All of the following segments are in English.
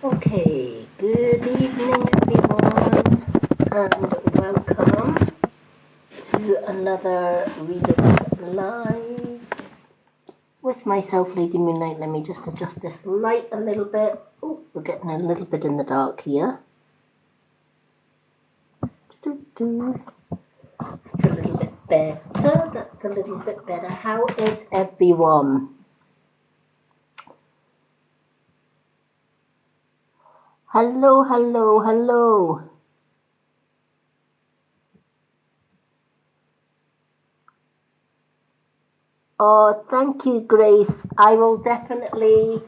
Okay, good evening everyone, and welcome to another Readings Live with myself, Lady Moonlight. Let me just adjust this light a little bit. Oh, we're getting a little bit in the dark here. It's a little bit better. That's a little bit better. How is everyone? Hello, hello, hello. Oh, thank you, Grace. I will definitely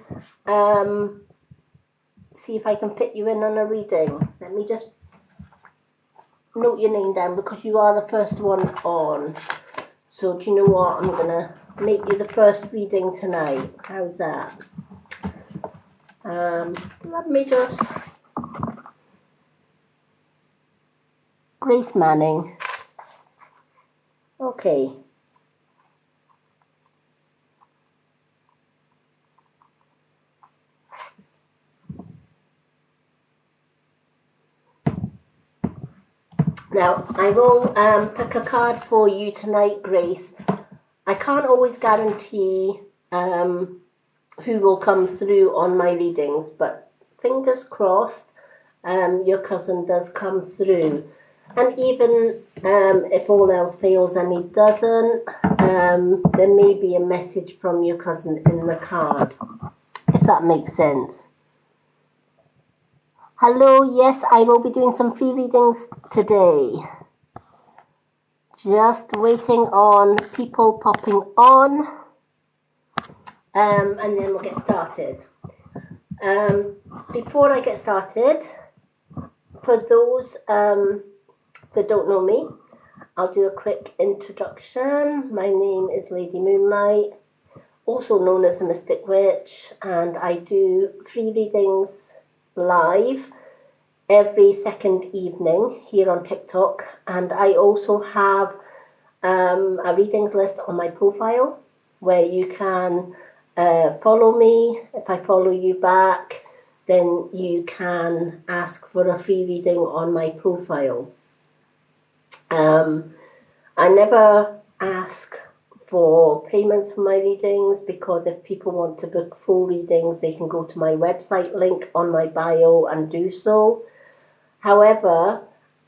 see if I can fit you in on a reading. Let me just note your name down because you are the first one on. So do you know what? I'm going to make you the first reading tonight. How's that? Let me just... Grace Manning. Okay. Now, I will pick a card for you tonight, Grace. I can't always guarantee who will come through on my readings, but fingers crossed your cousin does come through. And even if all else fails and he doesn't, there may be a message from your cousin in the card, if that makes sense. Hello, yes, I will be doing some free readings today. Just waiting on people popping on, and then we'll get started. Before I get started, for those that don't know me, I'll do a quick introduction. My name is Lady Moonlight, also known as the Mystic Witch, and I do free readings live every second evening here on TikTok. And I also have a readings list on my profile where you can follow me. If I follow you back, then you can ask for a free reading on my profile. I never ask for payments for my readings because if people want to book full readings, they can go to my website link on my bio and do so. However,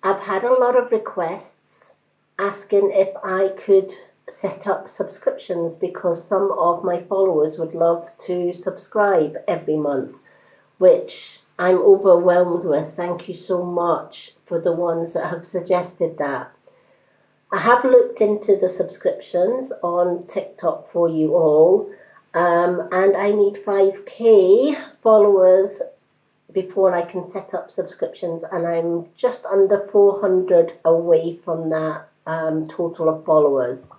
I've had a lot of requests asking if I could set up subscriptions because some of my followers would love to subscribe every month, which I'm overwhelmed with. Thank you so much for the ones that have suggested that. I have looked into the subscriptions on TikTok for you all, and I need 5k followers before I can set up subscriptions, and I'm just under 400 away from that total of followers.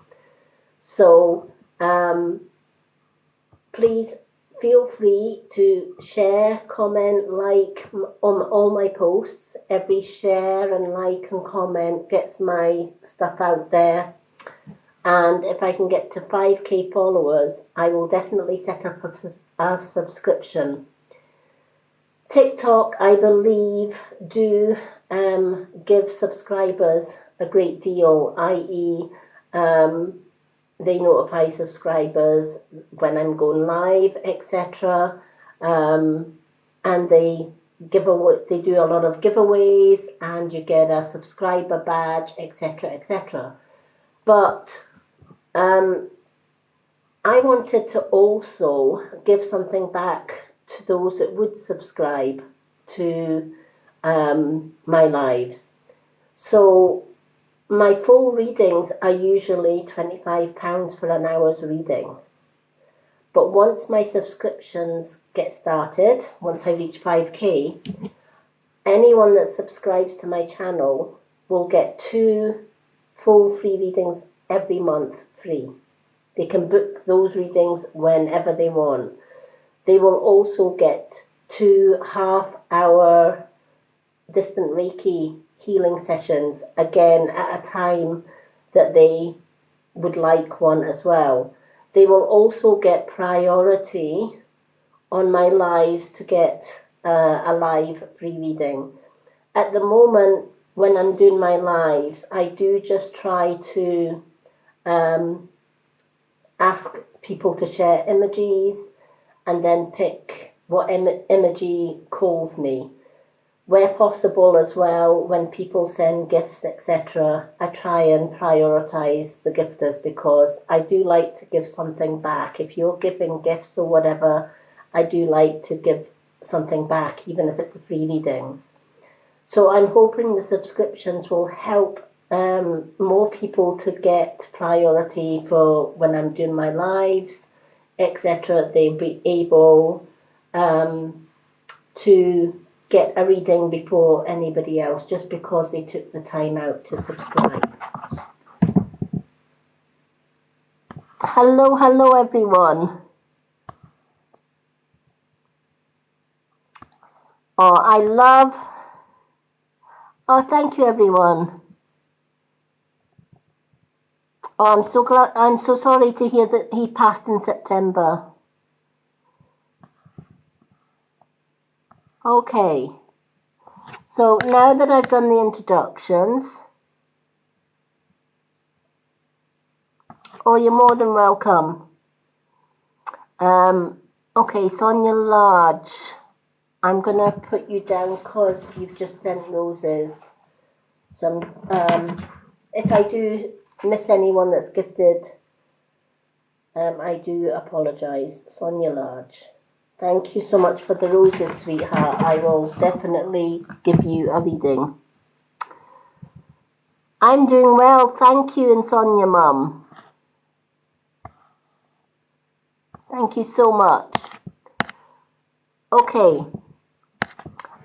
So please feel free to share, comment, like on all my posts. Every share and like and comment gets my stuff out there. And if I can get to 5k followers, I will definitely set up a subscription. TikTok, I believe, do give subscribers a great deal, i.e. They notify subscribers when I'm going live, etc. And they do a lot of giveaways, and you get a subscriber badge, etc., etc. But I wanted to also give something back to those that would subscribe to my lives. So my full readings are usually £25 for an hour's reading. But once my subscriptions get started, once I reach 5k, anyone that subscribes to my channel will get 2 full free readings every month free. They can book those readings whenever they want. They will also get 2 half-hour distant Reiki healing sessions, again at a time that they would like one as well. They will also get priority on my lives to get a live free reading. At the moment, when I'm doing my lives, I do just try to ask people to share emojis and then pick what emoji calls me. Where possible as well, when people send gifts, etc., I try and prioritize the gifters because I do like to give something back. If you're giving gifts or whatever, I do like to give something back, even if it's free readings. So I'm hoping the subscriptions will help more people to get priority for when I'm doing my lives, etc. They'll be able to get a reading before anybody else just because they took the time out to subscribe. Hello everyone. Thank you everyone. I'm so glad. I'm so sorry to hear that he passed in September. Okay. So now that I've done the introductions, you're more than welcome. Okay, Sonia Large, I'm gonna put you down because you've just sent roses. So if I do miss anyone that's gifted, I do apologise. Sonia Large, thank you so much for the roses, sweetheart. I will definitely give you a reading. I'm doing well, thank you, and Sonia Mum. Thank you so much. Okay,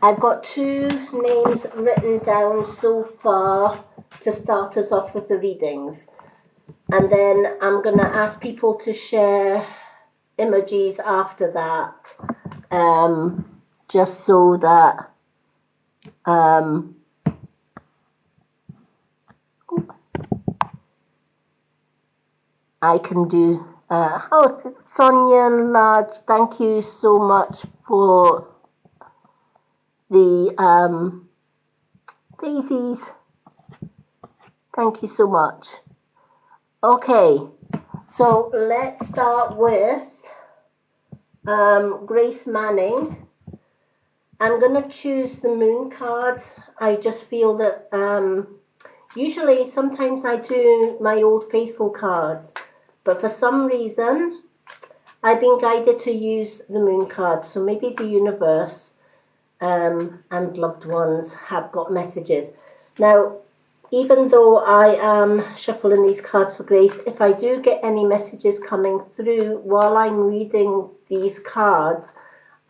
I've got 2 names written down so far to start us off with the readings. And then I'm going to ask people to share emojis after that, just so that I can do... Sonia Large, thank you so much for the daisies. Thank you so much. Okay, so let's start with Grace Manning. I'm going to choose the moon cards. I just feel that usually sometimes I do my Old Faithful cards, but for some reason I've been guided to use the moon cards. So maybe the universe and loved ones have got messages. Now, even though I am shuffling these cards for Grace, if I do get any messages coming through while I'm reading these cards,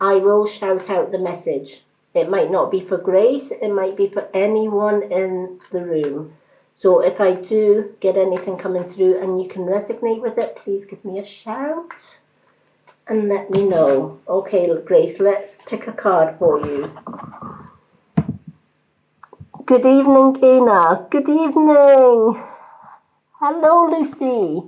I will shout out the message. It might not be for Grace, it might be for anyone in the room. So if I do get anything coming through and you can resonate with it, please give me a shout and let me know. Okay, Grace, let's pick a card for you. Good evening, Gaina. Good evening. Hello, Lucy.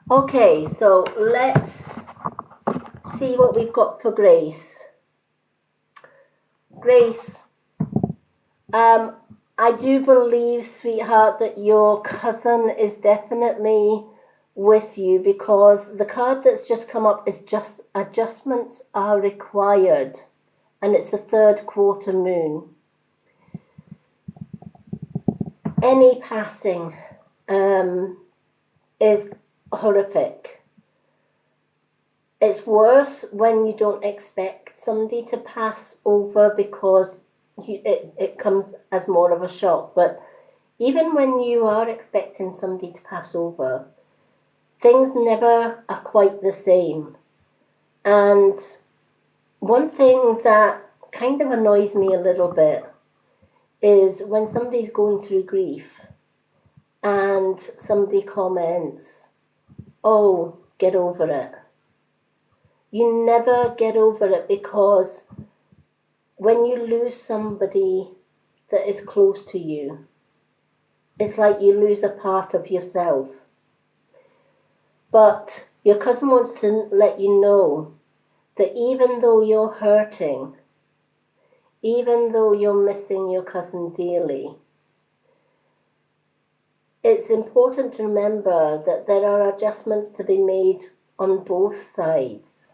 Okay, so let's see what we've got for Grace. Grace, I do believe, sweetheart, that your cousin is definitely with you because the card that's just come up is just adjustments are required, and it's the 3rd quarter moon. Any passing is horrific. It's worse when you don't expect somebody to pass over because it comes as more of a shock. But even when you are expecting somebody to pass over, things never are quite the same. And one thing that kind of annoys me a little bit is when somebody's going through grief and somebody comments, "Oh, get over it." You never get over it, because when you lose somebody that is close to you, it's like you lose a part of yourself. But your cousin wants to let you know that even though you're hurting, even though you're missing your cousin dearly, it's important to remember that there are adjustments to be made on both sides.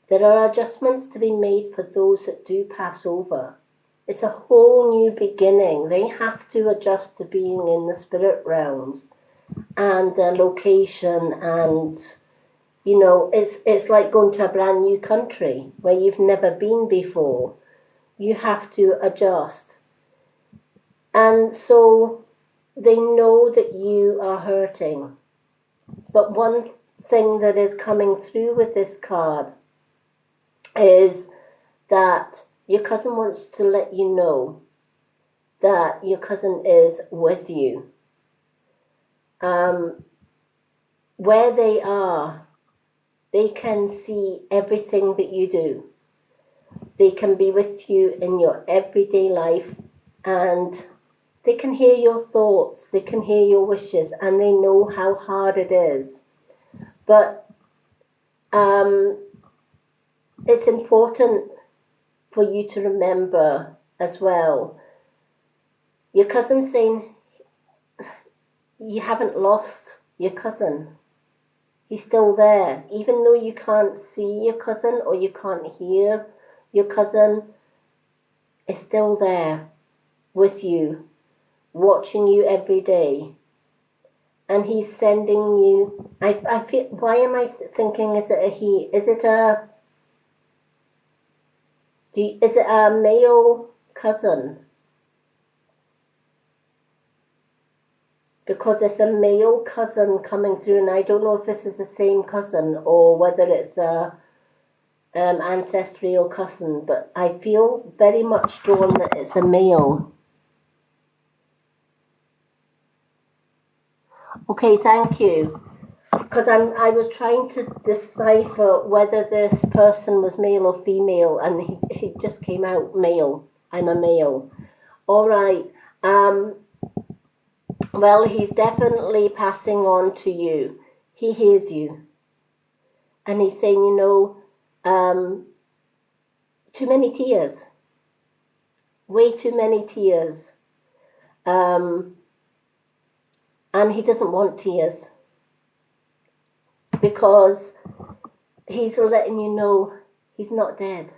There are adjustments to be made for those that do pass over. It's a whole new beginning. They have to adjust to being in the spirit realms and their location, and it's like going to a brand new country where you've never been before. You have to adjust. And so they know that you are hurting. But one thing that is coming through with this card is that your cousin wants to let you know that your cousin is with you. Where they are, they can see everything that you do. They can be with you in your everyday life, and they can hear your thoughts, they can hear your wishes, and they know how hard it is. But it's important for you to remember as well, your cousin's saying you haven't lost your cousin. He's still there. Even though you can't see your cousin or you can't hear your cousin, is still there with you, watching you every day. And he's sending you, I feel, why am I thinking, is it a he? Is it a male cousin? Because there's a male cousin coming through, and I don't know if this is the same cousin or whether it's a ancestral cousin, but I feel very much drawn that it's a male. Okay, thank you. Because I was trying to decipher whether this person was male or female, and he just came out male. I'm a male. All right. Well, he's definitely passing on to you. He hears you. And he's saying, too many tears. Way too many tears. And he doesn't want tears. Because he's letting you know he's not dead.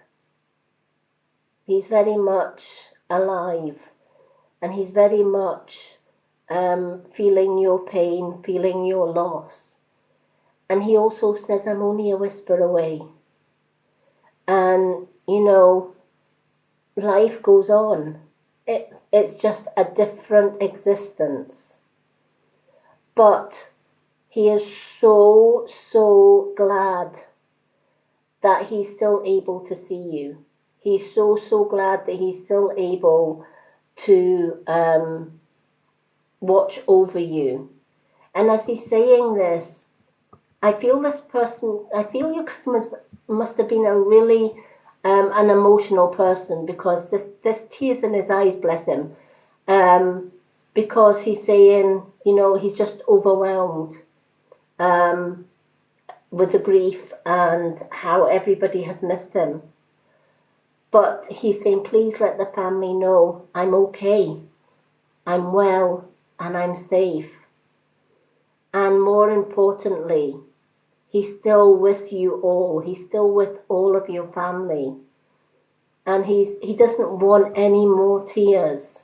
He's very much alive. And he's very much feeling your pain, feeling your loss. And he also says, I'm only a whisper away. And, life goes on. It's just a different existence. But he is so, so glad that he's still able to see you. He's so, so glad that he's still able to watch over you. And as he's saying this, I feel your cousin must have been a really an emotional person, because there's tears in his eyes, bless him, because he's saying, he's just overwhelmed with the grief and how everybody has missed him. But he's saying, please let the family know I'm okay, I'm well, and I'm safe. And more importantly, he's still with you all. He's still with all of your family. And he doesn't want any more tears.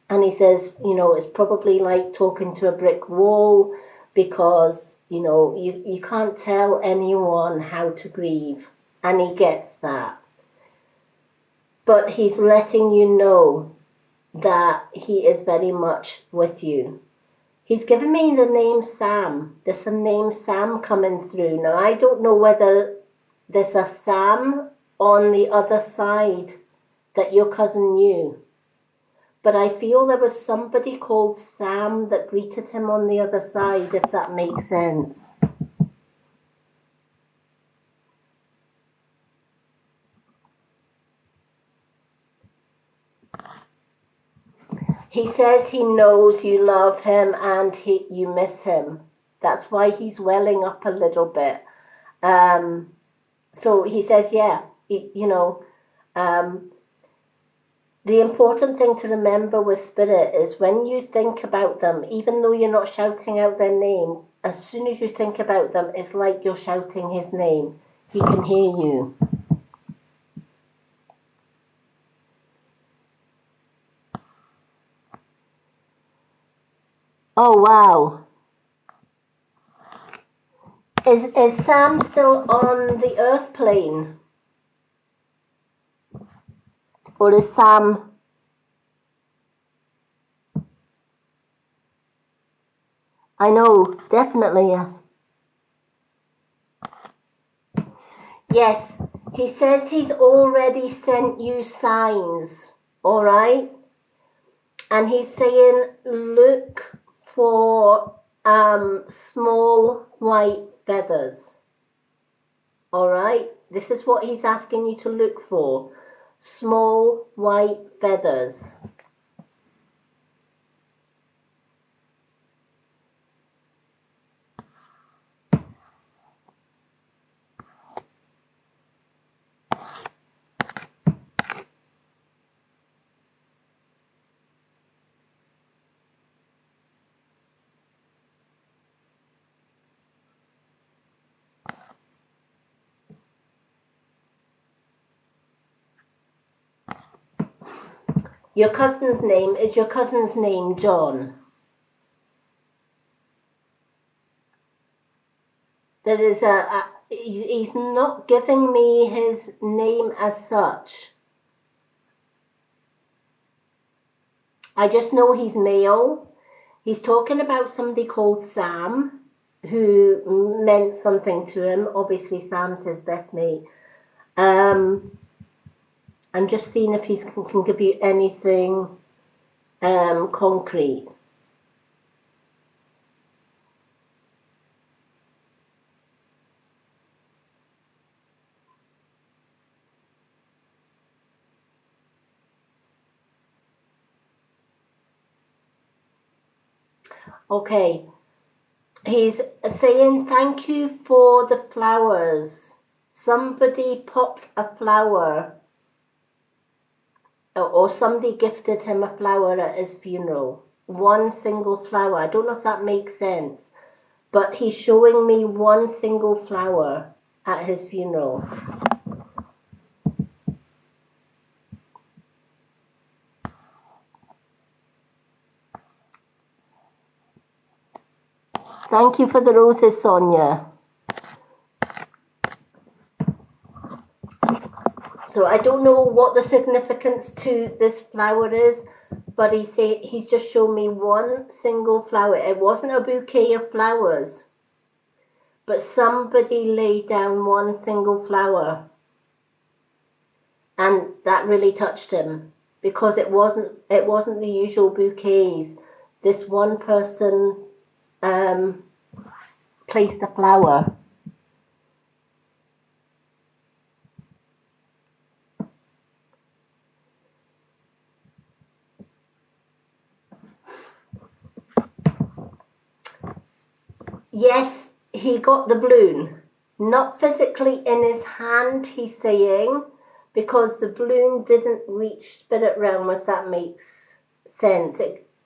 And he says, it's probably like talking to a brick wall, because, you can't tell anyone how to grieve. And he gets that. But he's letting you know that he is very much with you. He's given me the name Sam. There's a name Sam coming through. Now, I don't know whether there's a Sam on the other side that your cousin knew. But I feel there was somebody called Sam that greeted him on the other side, if that makes sense. He says he knows you love him and you miss him. That's why he's welling up a little bit. So he says, yeah, the important thing to remember with spirit is when you think about them, even though you're not shouting out their name, as soon as you think about them, it's like you're shouting his name. He can hear you. Oh, wow. Is Sam still on the earth plane? Or is Sam... I know, definitely, yes. Yes, he says he's already sent you signs, all right? And he's saying, look for small white feathers, all right? This is what he's asking you to look for, small white feathers. Your cousin's name, is your cousin's name John? There is he's not giving me his name as such. I just know he's male. He's talking about somebody called Sam, who meant something to him. Obviously, Sam's his best mate. I'm just seeing if he can give you anything concrete. Okay. He's saying thank you for the flowers. Somebody popped a flower, or somebody gifted him a flower at his funeral. One single flower. I don't know if that makes sense, but he's showing me one single flower at his funeral. Thank you for the roses, Sonia. So I don't know what the significance to this flower is, but he's just shown me one single flower. It wasn't a bouquet of flowers, but somebody laid down one single flower, and that really touched him because it wasn't the usual bouquets. This one person placed a flower. Yes, he got the balloon. Not physically in his hand, he's saying, because the balloon didn't reach spirit realm, if that makes sense.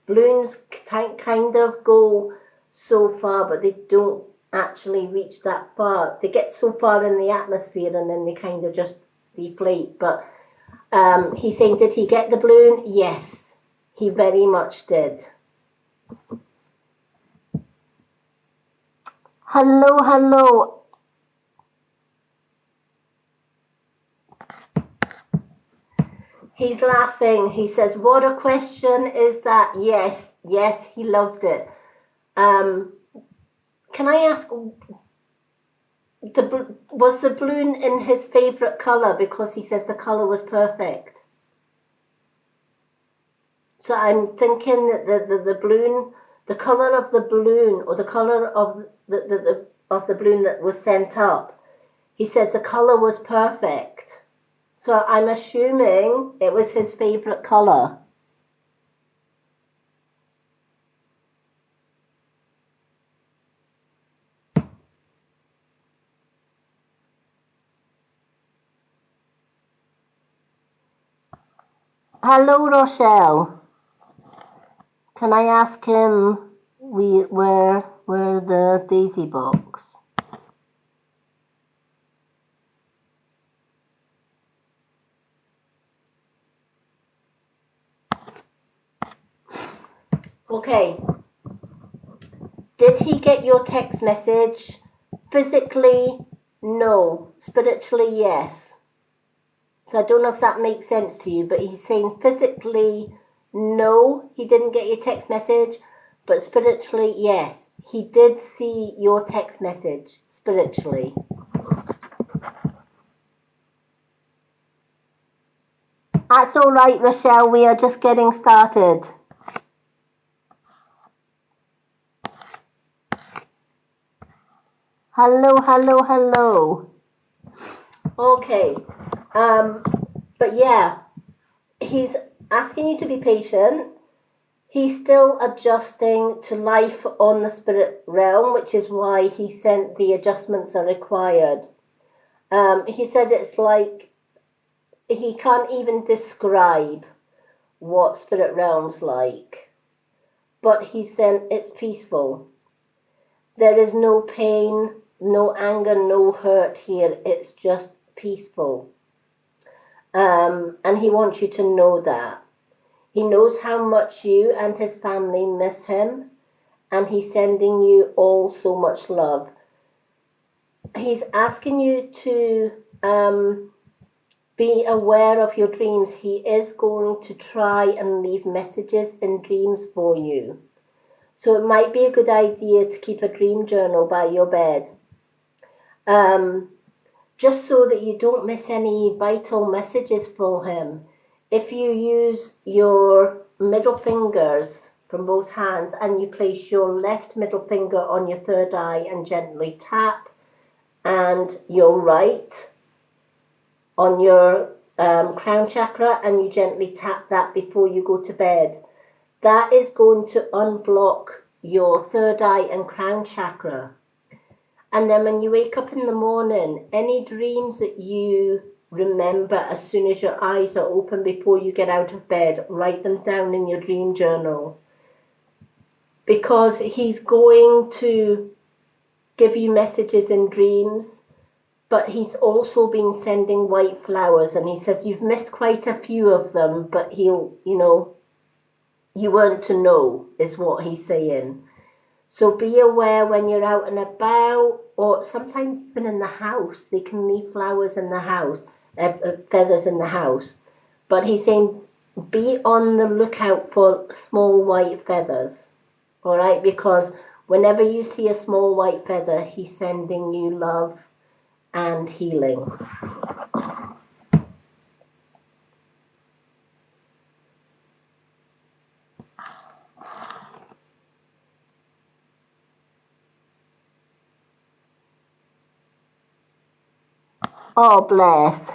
Balloons kind of go so far, but they don't actually reach that far. They get so far in the atmosphere and then they kind of just deflate. But he's saying, did he get the balloon? Yes, he very much did. Hello, hello. He's laughing. He says, what a question is that? Yes, he loved it. Can I ask, was the balloon in his favourite colour? Because he says the colour was perfect. So I'm thinking that the balloon, the colour of the balloon, or the colour of the balloon that was sent up, he says the colour was perfect. So I'm assuming it was his favourite colour. Hello, Rochelle. Can I ask him where the daisy box? Okay. Did he get your text message? Physically, no. Spiritually, yes. So I don't know if that makes sense to you, but he's saying physically, no, he didn't get your text message, but spiritually, yes. He did see your text message spiritually. That's all right, Rochelle. We are just getting started. Hello, hello, hello. Okay. But yeah, he's asking you to be patient. He's still adjusting to life on the spirit realm, which is why he sent the adjustments are required. He says it's like he can't even describe what spirit realm's like, but he said it's peaceful. There is no pain, no anger, no hurt here. It's just peaceful. And he wants you to know that. He knows how much you and his family miss him, and he's sending you all so much love. He's asking you to be aware of your dreams. He is going to try and leave messages in dreams for you. So it might be a good idea to keep a dream journal by your bed. Just so that you don't miss any vital messages for him. If you use your middle fingers from both hands and you place your left middle finger on your third eye and gently tap, and your right on your crown chakra and you gently tap that before you go to bed, that is going to unblock your third eye and crown chakra. And then when you wake up in the morning, any dreams that you remember as soon as your eyes are open before you get out of bed, write them down in your dream journal. Because he's going to give you messages in dreams, but he's also been sending white flowers, and he says you've missed quite a few of them, but he'll, you weren't to know, is what he's saying. So be aware when you're out and about, or sometimes even in the house. They can leave flowers in the house, feathers in the house. But he's saying be on the lookout for small white feathers, all right? Because whenever you see a small white feather, he's sending you love and healing. Oh, bless.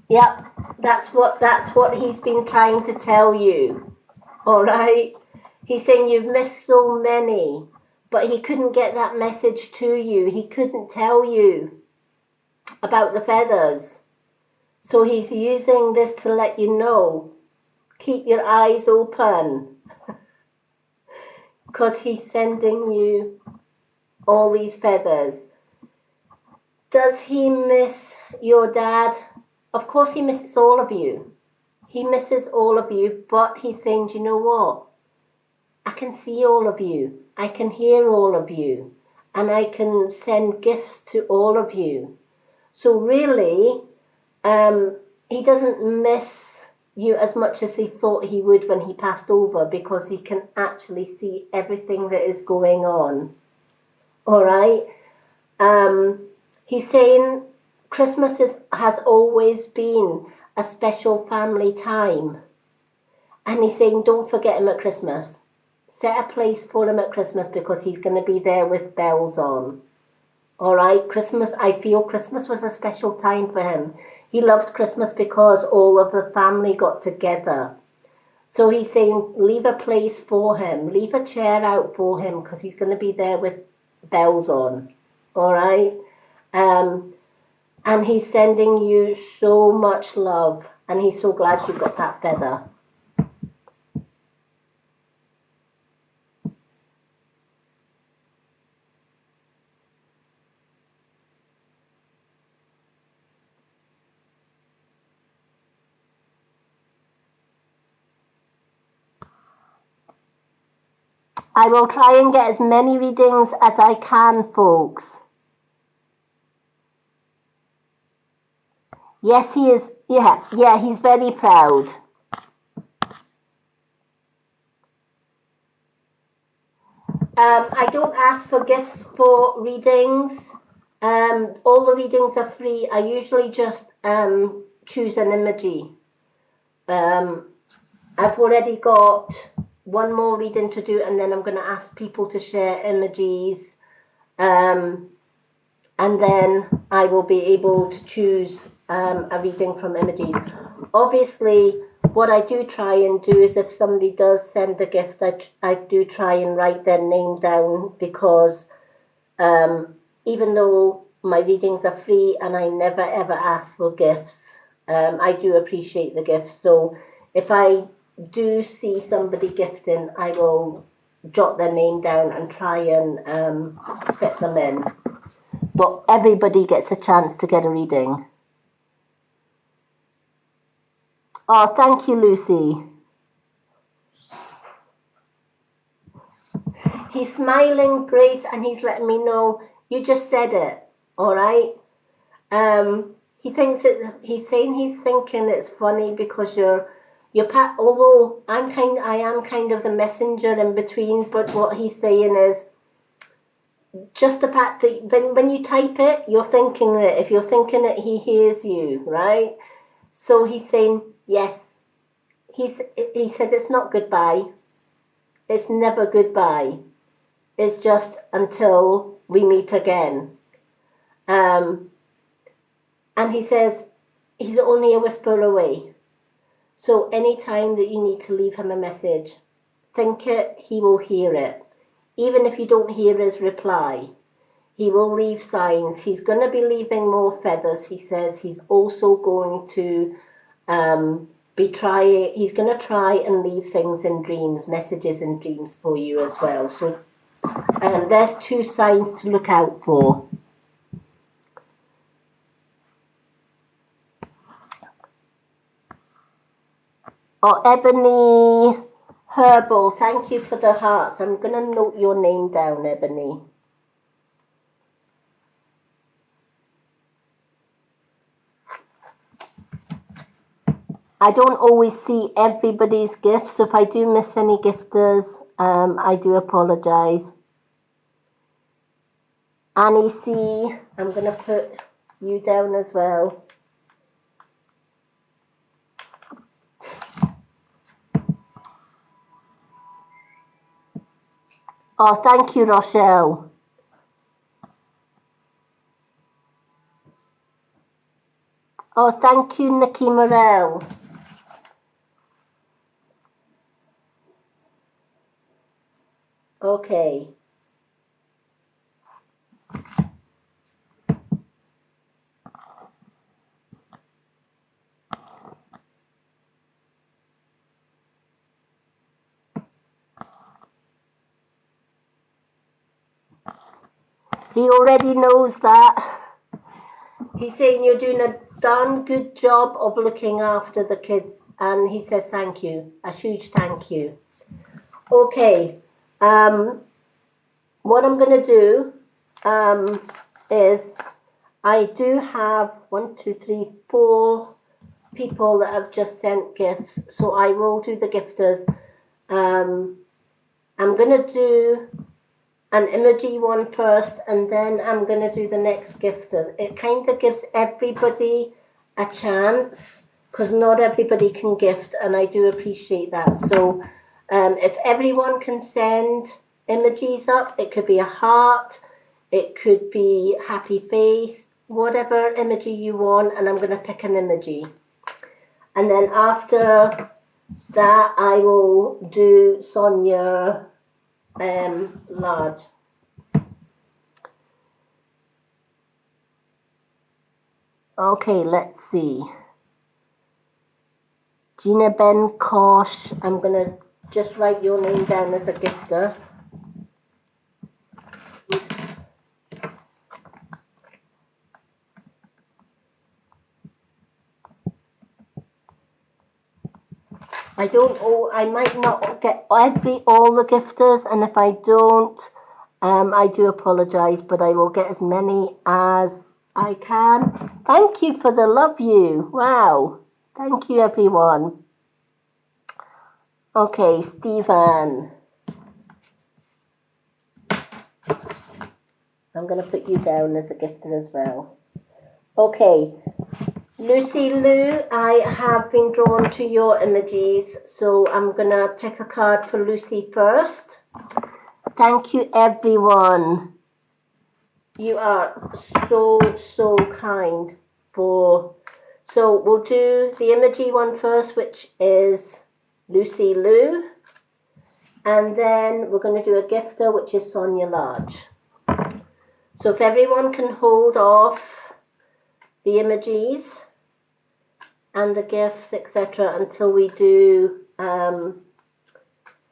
Yep, that's what he's been trying to tell you. All right? He's saying you've missed so many, but he couldn't get that message to you. He couldn't tell you about the feathers. So he's using this to let you know. Keep your eyes open. Because he's sending you all these feathers. Does he miss your dad? Of course he misses all of you. He misses all of you, but he's saying, do you know what? I can see all of you. I can hear all of you. And I can send gifts to all of you. So really, he doesn't miss you as much as he thought he would when he passed over, because he can actually see everything that is going on. All right? He's saying Christmas has always been a special family time. And he's saying don't forget him at Christmas. Set a place for him at Christmas, because he's going to be there with bells on. All right? Christmas, I feel Christmas was a special time for him. He loved Christmas because all of the family got together. So he's saying leave a place for him. Leave a chair out for him, because he's going to be there with bells on. All right? And he's sending you so much love, and he's so glad you got that feather. I will try and get as many readings as I can, folks. Yes, he is. Yeah, he's very proud. I don't ask for gifts for readings. All the readings are free. I usually just choose an emoji. I've already got one more reading to do, and then I'm going to ask people to share emojis. And then I will be able to choose a reading from emojis. Obviously, what I do try and do is if somebody does send a gift, I do try and write their name down, because even though my readings are free and I never ever ask for gifts, I do appreciate the gifts. So if I do see somebody gifting, I will jot their name down and try and fit them in. But everybody gets a chance to get a reading. Oh, thank you, Lucy. He's smiling, Grace, and he's letting me know you just said it. All right. He thinks he's thinking it's funny because although I am kind of the messenger in between, but what he's saying is just the fact that when you type it, you're thinking it. If you're thinking it, he hears you, right? So he's saying, yes. He says it's not goodbye. It's never goodbye. It's just until we meet again. And he says he's only a whisper away. So anytime that you need to leave him a message, think it, he will hear it. Even if you don't hear his reply, he will leave signs. He's going to be leaving more feathers. He says he's also going to he's going to try and leave things in dreams, messages in dreams for you as well. So there's 2 signs to look out for. Oh, Ebony Herbal, thank you for the hearts. I'm going to note your name down, Ebony. I don't always see everybody's gifts, so if I do miss any gifters, I do apologise. Annie C, I'm going to put you down as well. Oh, thank you, Rochelle. Oh, thank you, Nikki Morell. Okay. He already knows that. He's saying you're doing a darn good job of looking after the kids, and he says thank you, a huge thank you. Okay, what I'm going to do is I do have 1, 2, 3, 4 people that have just sent gifts, so I will do the gifters. I'm going to do an emoji one first, and then I'm going to do the next gifter. It kind of gives everybody a chance, because not everybody can gift, and I do appreciate that. So if everyone can send emojis up, it could be a heart, it could be happy face, whatever emoji you want, and I'm going to pick an emoji. And then after that, I will do Sonia large. Okay, let's see. Gina Ben Kosh, I'm going to just write your name down as a gifter. Oops. I might not get all the gifters, and if I don't, I do apologize, but I will get as many as I can. Thank you for the love you. Wow. Thank you, everyone. Okay, Stephen. I'm going to put you down as a gifter as well. Okay. Lucy Lou, I have been drawn to your emojis, so I'm going to pick a card for Lucy first. Thank you, everyone. You are so kind for... So we'll do the emoji one first, which is Lucy Lou. And then we're going to do a gifter, which is Sonia Large. So if everyone can hold off the emojis and the gifts, etc., until we do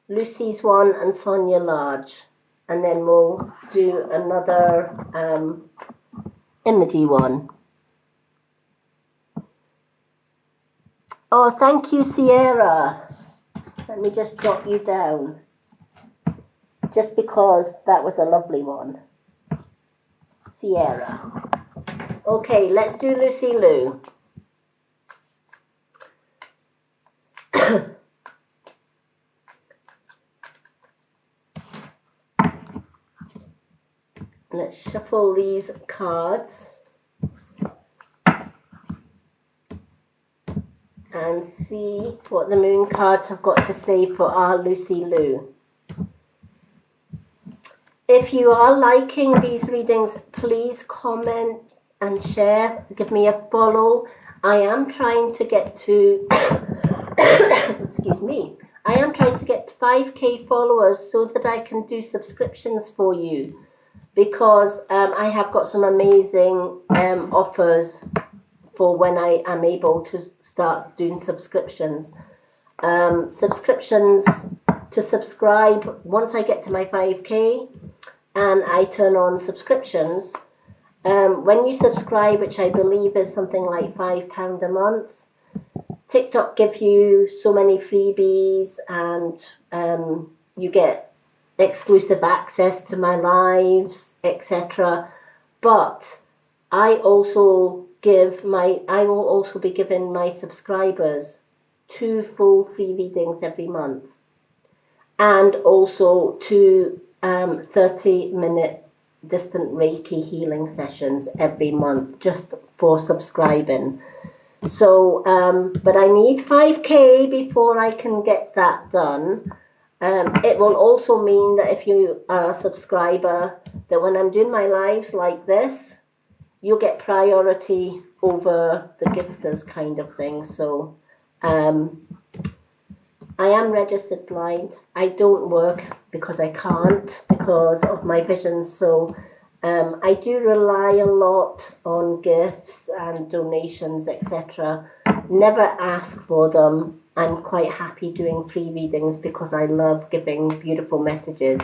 Lucy's one and Sonia Large. And then we'll do another emoji one. Oh, thank you, Sierra. Let me just jot you down. Just because that was a lovely one. Sierra. Okay, let's do Lucy Lou. Let's shuffle these cards and see what the moon cards have got to say for our Lucy Lou. If you are liking these readings, please comment and share. Give me a follow. I am trying to get to, excuse me, I am trying to get to 5K followers so that I can do subscriptions for you, because I have got some amazing offers for when I am able to start doing subscriptions. Subscriptions to subscribe, once I get to my 5K and I turn on subscriptions, when you subscribe, which I believe is something like £5 a month, TikTok gives you so many freebies, and you get exclusive access to my lives, etc. But I will also be giving my subscribers 2 full free readings every month, and also 2 30-minute distant Reiki healing sessions every month, just for subscribing. So, but I need 5K before I can get that done. It will also mean that if you are a subscriber, that when I'm doing my lives like this, you'll get priority over the gifters kind of thing. So I am registered blind. I don't work because I can't, because of my vision. So I do rely a lot on gifts and donations, etc. Never ask for them. I'm quite happy doing free readings because I love giving beautiful messages.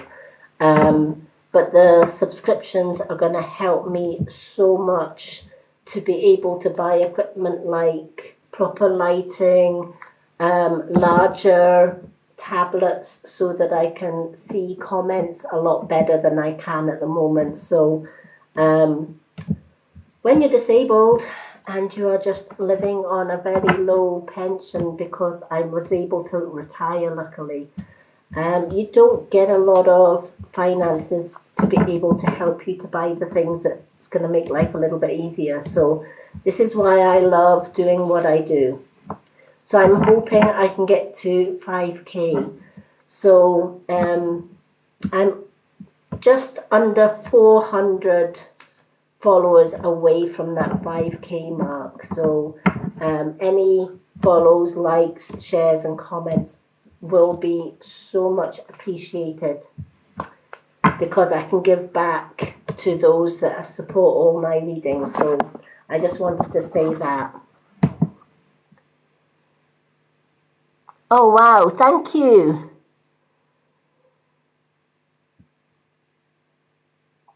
But the subscriptions are going to help me so much to be able to buy equipment like proper lighting, larger tablets, so that I can see comments a lot better than I can at the moment. So when you're disabled and you are just living on a very low pension, because I was able to retire luckily, you don't get a lot of finances to be able to help you to buy the things that's going to make life a little bit easier. So this is why I love doing what I do. So I'm hoping I can get to 5K. So I'm just under 400 followers away from that 5K mark. So any follows, likes, shares and comments will be so much appreciated, because I can give back to those that support all my readings. So I just wanted to say that. Oh, wow. Thank you.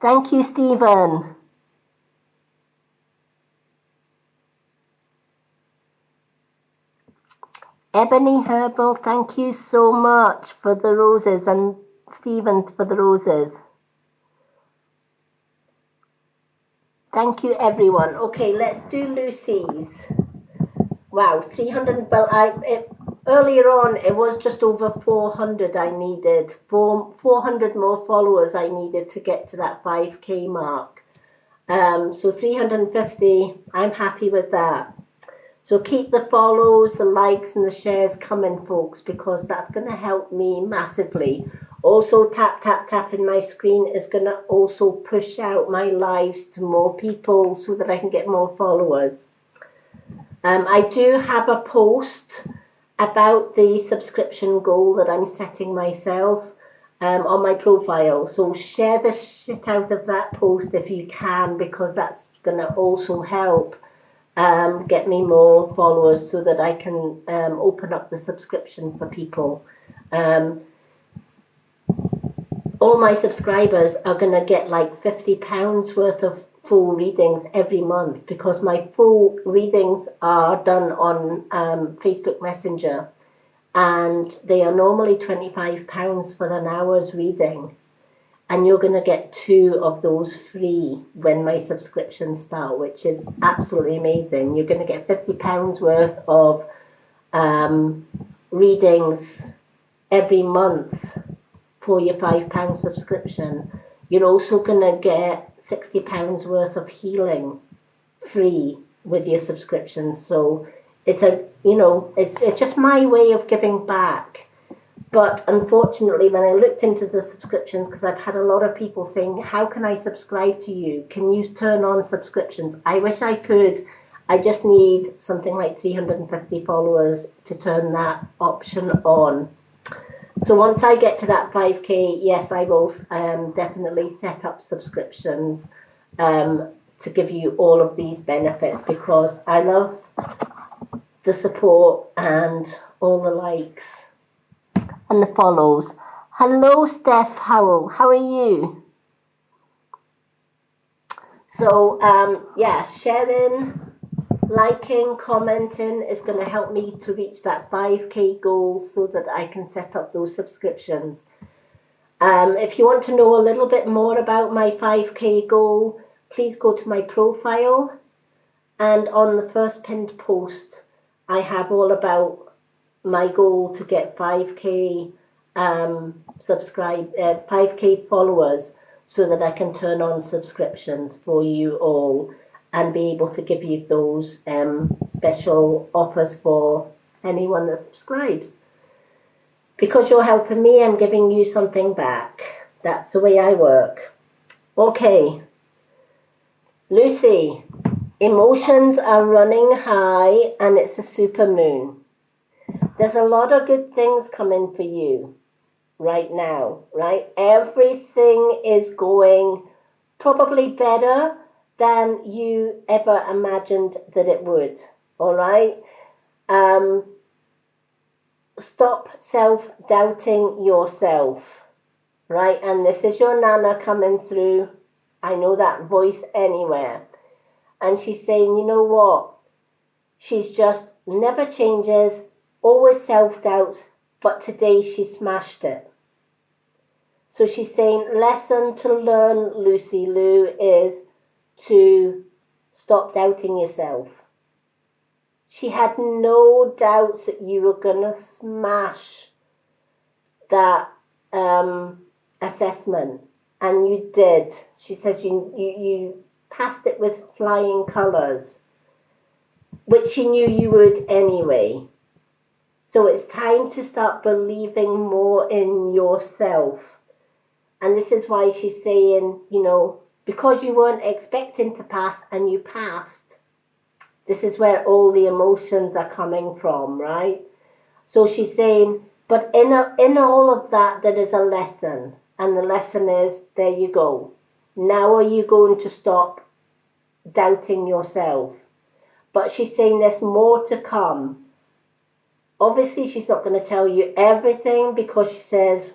Thank you, Stephen. Ebony Herbal, thank you so much for the roses, and Stephen for the roses. Thank you, everyone. Okay, let's do Lucy's. Wow, 300. Well, earlier on, it was just over 400 I needed. 400 more followers I needed to get to that 5K mark. So 350, I'm happy with that. So keep the follows, the likes, and the shares coming, folks, because that's going to help me massively. Also, tapping my screen is going to also push out my lives to more people so that I can get more followers. I do have a post about the subscription goal that I'm setting myself on my profile. So share the shit out of that post if you can, because that's going to also help get me more followers so that I can open up the subscription for people. All my subscribers are going to get like £50 worth of full readings every month, because my full readings are done on Facebook Messenger, and they are normally £25 for an hour's reading, and you're going to get 2 of those free when my subscriptions start, which is absolutely amazing. You're going to get £50 worth of readings every month for your £5 subscription. You're also going to get £60 worth of healing free with your subscription. So it's it's just my way of giving back. But unfortunately, when I looked into the subscriptions, because I've had a lot of people saying, how can I subscribe to you? Can you turn on subscriptions? I wish I could. I just need something like 350 followers to turn that option on. So once I get to that 5K, yes, I will definitely set up subscriptions to give you all of these benefits, because I love the support and all the likes and the follows. Hello, Steph Howell. How are you? So, yeah, sharing, liking, commenting is going to help me to reach that 5K goal so that I can set up those subscriptions. If you want to know a little bit more about my 5K goal, please go to my profile, and on the first pinned post, I have all about my goal to get 5K 5K followers so that I can turn on subscriptions for you all and be able to give you those special offers for anyone that subscribes. Because you're helping me, I'm giving you something back. That's the way I work. Okay. Lucy, emotions are running high and it's a super moon. There's a lot of good things coming for you right now, right? Everything is going probably better than you ever imagined that it would, all right? Stop self-doubting yourself, right? And this is your Nana coming through. I know that voice anywhere. And she's saying, you know what? She's just never changes, always self-doubts, but today she smashed it. So she's saying, lesson to learn, Lucy Lou, is to stop doubting yourself. She had no doubts that you were going to smash that assessment, and you did. She says you passed it with flying colours, which she knew you would anyway. So it's time to start believing more in yourself. And this is why she's saying, because you weren't expecting to pass and you passed, this is where all the emotions are coming from, right? So she's saying, but in all of that, there is a lesson. And the lesson is, there you go. Now are you going to stop doubting yourself. But she's saying there's more to come. Obviously, she's not going to tell you everything because she says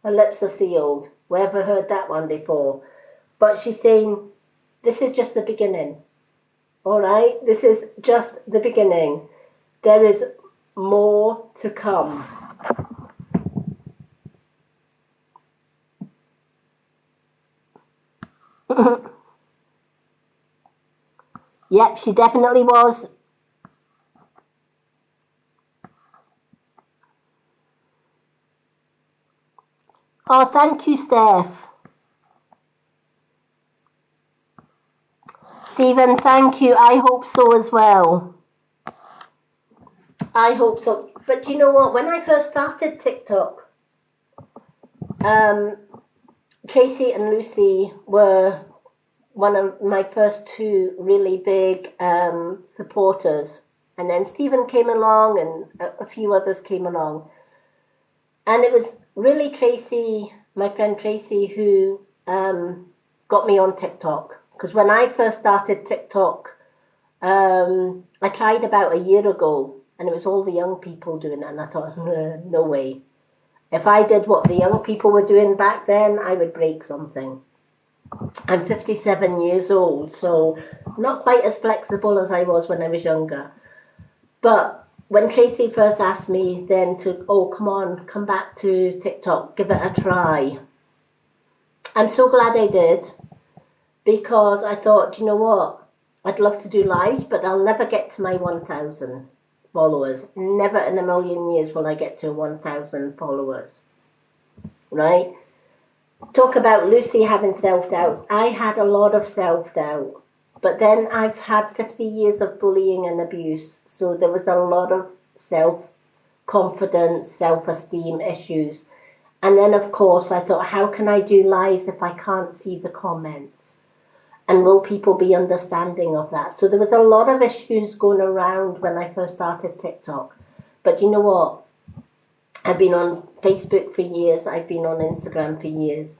her lips are sealed. We ever heard that one before? But she's saying this is just the beginning. All right? This is just the beginning. There is more to come. Yep, she definitely was. Oh, thank you, Steph. Stephen, thank you. I hope so as well. I hope so. But you know what? When I first started TikTok, Tracy and Lucy were one of my first two really big supporters. And then Stephen came along and a few others came along. And it was really Tracy, my friend Tracy, who got me on TikTok. Because when I first started TikTok, I tried about a year ago, and it was all the young people doing it. And I thought, no way. If I did what the young people were doing back then, I would break something. I'm 57 years old, so not quite as flexible as I was when I was younger. But when Tracy first asked me then to, oh, come on, come back to TikTok, give it a try. I'm so glad I did, because I thought, you know what, I'd love to do lives, but I'll never get to my 1,000 followers. Never in a million years will I get to 1,000 followers, right? Talk about Lucy having self-doubts. I had a lot of self-doubt, but then I've had 50 years of bullying and abuse, so there was a lot of self-confidence, self-esteem issues. And then, of course, I thought, how can I do lives if I can't see the comments? And will people be understanding of that? So there was a lot of issues going around when I first started TikTok. But you know what? I've been on Facebook for years. I've been on Instagram for years.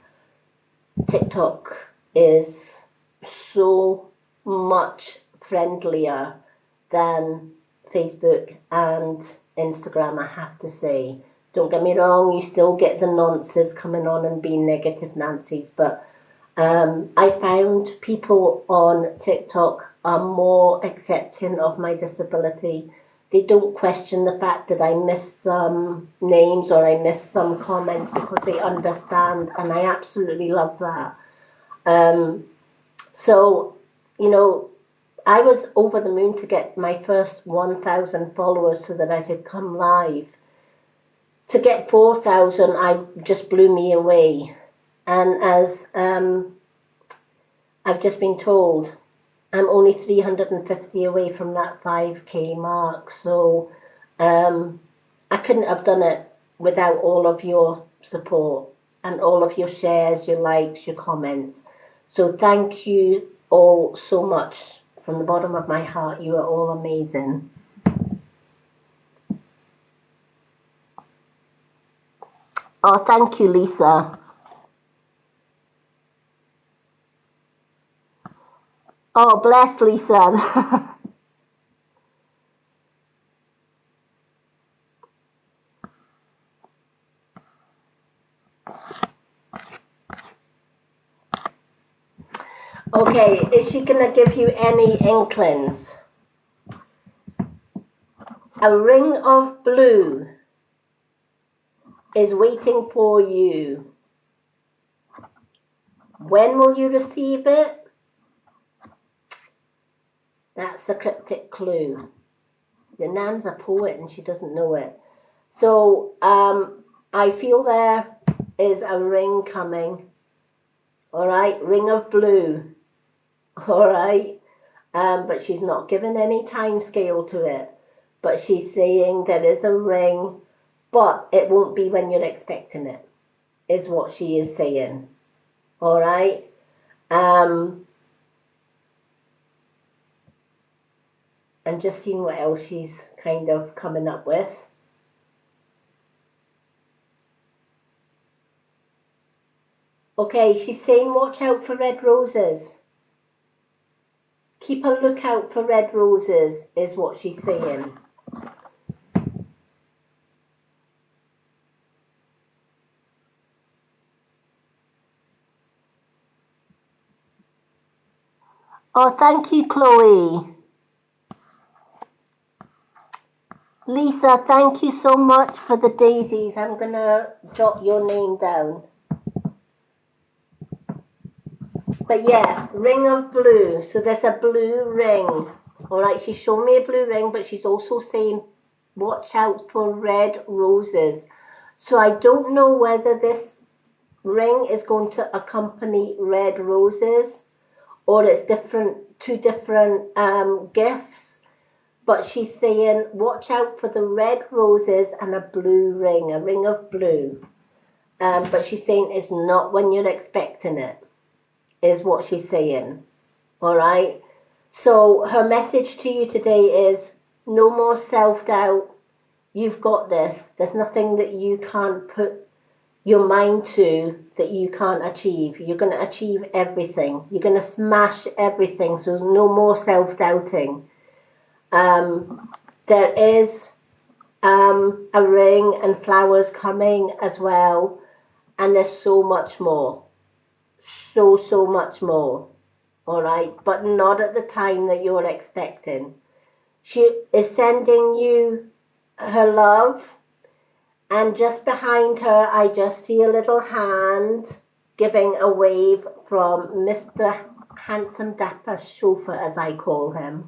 TikTok is so much friendlier than Facebook and Instagram, I have to say. Don't get me wrong, you still get the nonsense coming on and being negative Nancy's, but I found people on TikTok are more accepting of my disability. They don't question the fact that I miss some names or I miss some comments because they understand, and I absolutely love that. So, you know, I was over the moon to get my first 1,000 followers so that I could come live. To get 4,000, I just blew me away. And as I've just been told, I'm only 350 away from that 5K mark. So I couldn't have done it without all of your support and all of your shares, your likes, your comments. So thank you all so much from the bottom of my heart. You are all amazing. Oh, thank you, Lisa. Oh, bless Lisa. Okay, is she going to give you any inklings? A ring of blue is waiting for you. When will you receive it? That's the cryptic clue. Your nan's a poet and she doesn't know it. So I feel there is a ring coming. All right, ring of blue. All right, but she's not given any time scale to it. But she's saying there is a ring, but it won't be when you're expecting it, is what she is saying. All right. I'm just seeing what else she's kind of coming up with. Okay, she's saying watch out for red roses. keep a lookout for red roses, is what she's saying. Oh, thank you, Chloe. Lisa, thank you so much for the daisies. I'm going to jot your name down. But yeah, ring of blue. So there's a blue ring. All right, she's shown me a blue ring, but she's also saying, watch out for red roses. So I don't know whether this ring is going to accompany red roses or it's two different gifts. But she's saying, watch out for the red roses and a blue ring, a ring of blue. But she's saying it's not when you're expecting it, is what she's saying. All right? So her message to you today is, no more self-doubt. You've got this. There's nothing that you can't put your mind to that you can't achieve. You're going to achieve everything. You're going to smash everything. So no more self-doubting. There is a ring and flowers coming as well, and there's so much more, so much more. All right, but not at the time that you're expecting. She is sending you her love, and just behind her I just see a little hand giving a wave from Mr. Handsome Dapper Chauffeur, as I call him.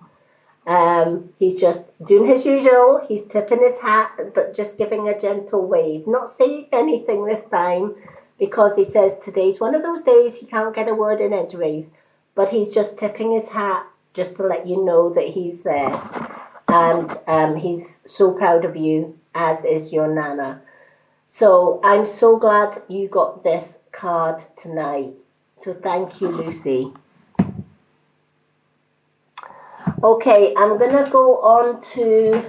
He's just doing his usual. He's tipping his hat, but just giving a gentle wave. Not saying anything this time, because he says today's one of those days he can't get a word in edgeways. But he's just tipping his hat just to let you know that he's there. And he's so proud of you, as is your Nana. So I'm so glad you got this card tonight. So thank you, Lucy. Okay, I'm going to go on to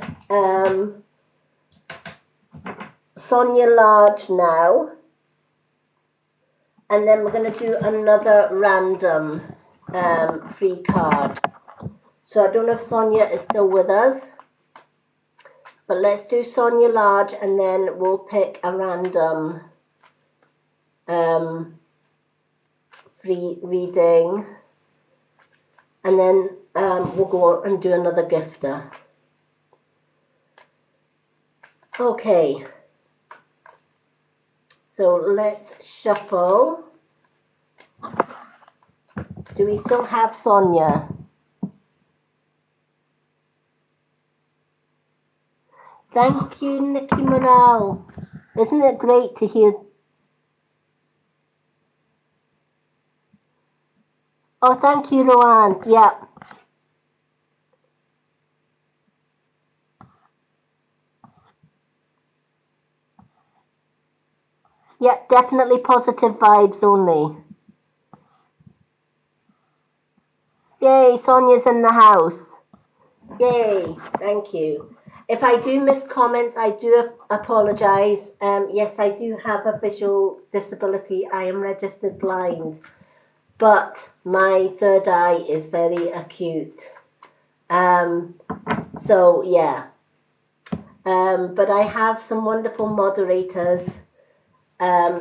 Sonia Large now. And then we're going to do another random free card. So I don't know if Sonia is still with us. But let's do Sonia Large and then we'll pick a random free reading. And then we'll go and do another gifter. Okay. So let's shuffle. Do we still have Sonia? Thank you, Nikki Morale. Isn't it great to hear? Oh, thank you, Roanne. Yeah. Yeah, definitely positive vibes only. Yay, Sonia's in the house. Yay, thank you. If I do miss comments, I do apologise. Yes, I do have a visual disability. I am registered blind. But my third eye is very acute. So, yeah. But I have some wonderful moderators.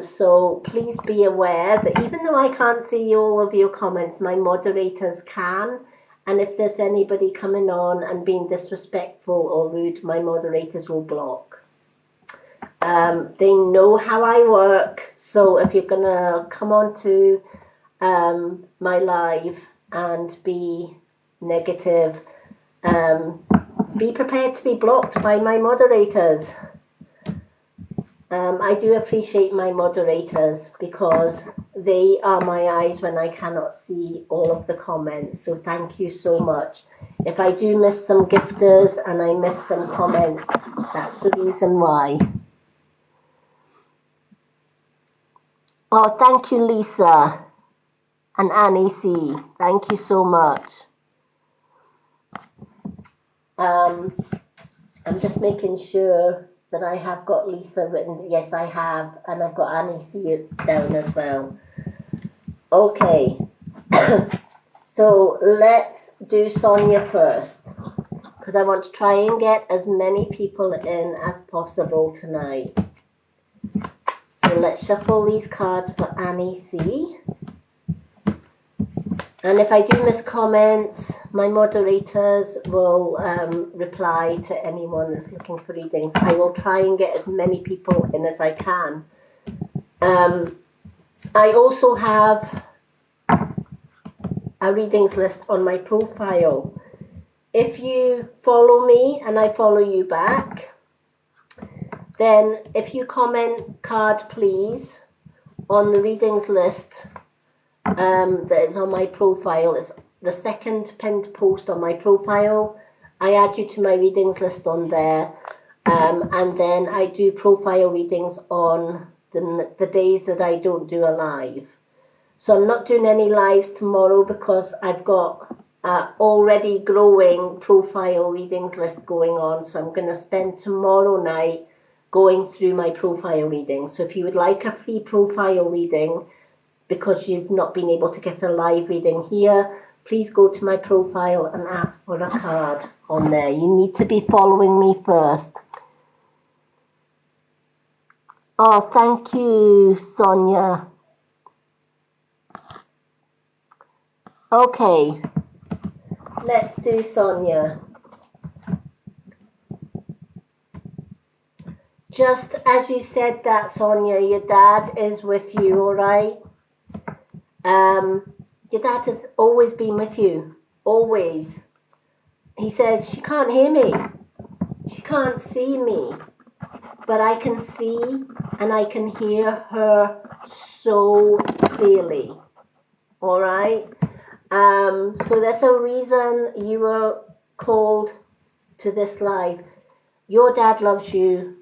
So please be aware that even though I can't see all of your comments, my moderators can. And if there's anybody coming on and being disrespectful or rude, my moderators will block. They know how I work. So if you're going to come on to my live and be negative, be prepared to be blocked by my moderators. I do appreciate my moderators because they are my eyes when I cannot see all of the comments. So thank you so much. If I do miss some gifters and I miss some comments, that's the reason why. Oh, thank you, Lisa and Annie C. Thank you so much. I'm just making sure that I have got Lisa written. Yes, I have. And I've got Annie C down as well. Okay. So let's do Sonia first, because I want to try and get as many people in as possible tonight. So let's shuffle these cards for Annie C. And if I do miss comments, my moderators will reply to anyone that's looking for readings. I will try and get as many people in as I can. I also have a readings list on my profile. If you follow me and I follow you back, then if you comment card please on the readings list that is on my profile, it's the second pinned post on my profile. I add you to my readings list on there, and then I do profile readings on the days that I don't do a live. So I'm not doing any lives tomorrow because I've got already growing profile readings list going on. So I'm going to spend tomorrow night going through my profile readings. So if you would like a free profile reading because you've not been able to get a live reading here, please go to my profile and ask for a card on there. You need to be following me first. Oh, thank you, Sonia. Okay, let's do Sonia. Just as you said that, Sonia, your dad is with you, all right? Your dad has always been with you, always. He says, she can't hear me, she can't see me, but I can see and I can hear her so clearly, all right? So there's a reason you were called to this live. Your dad loves you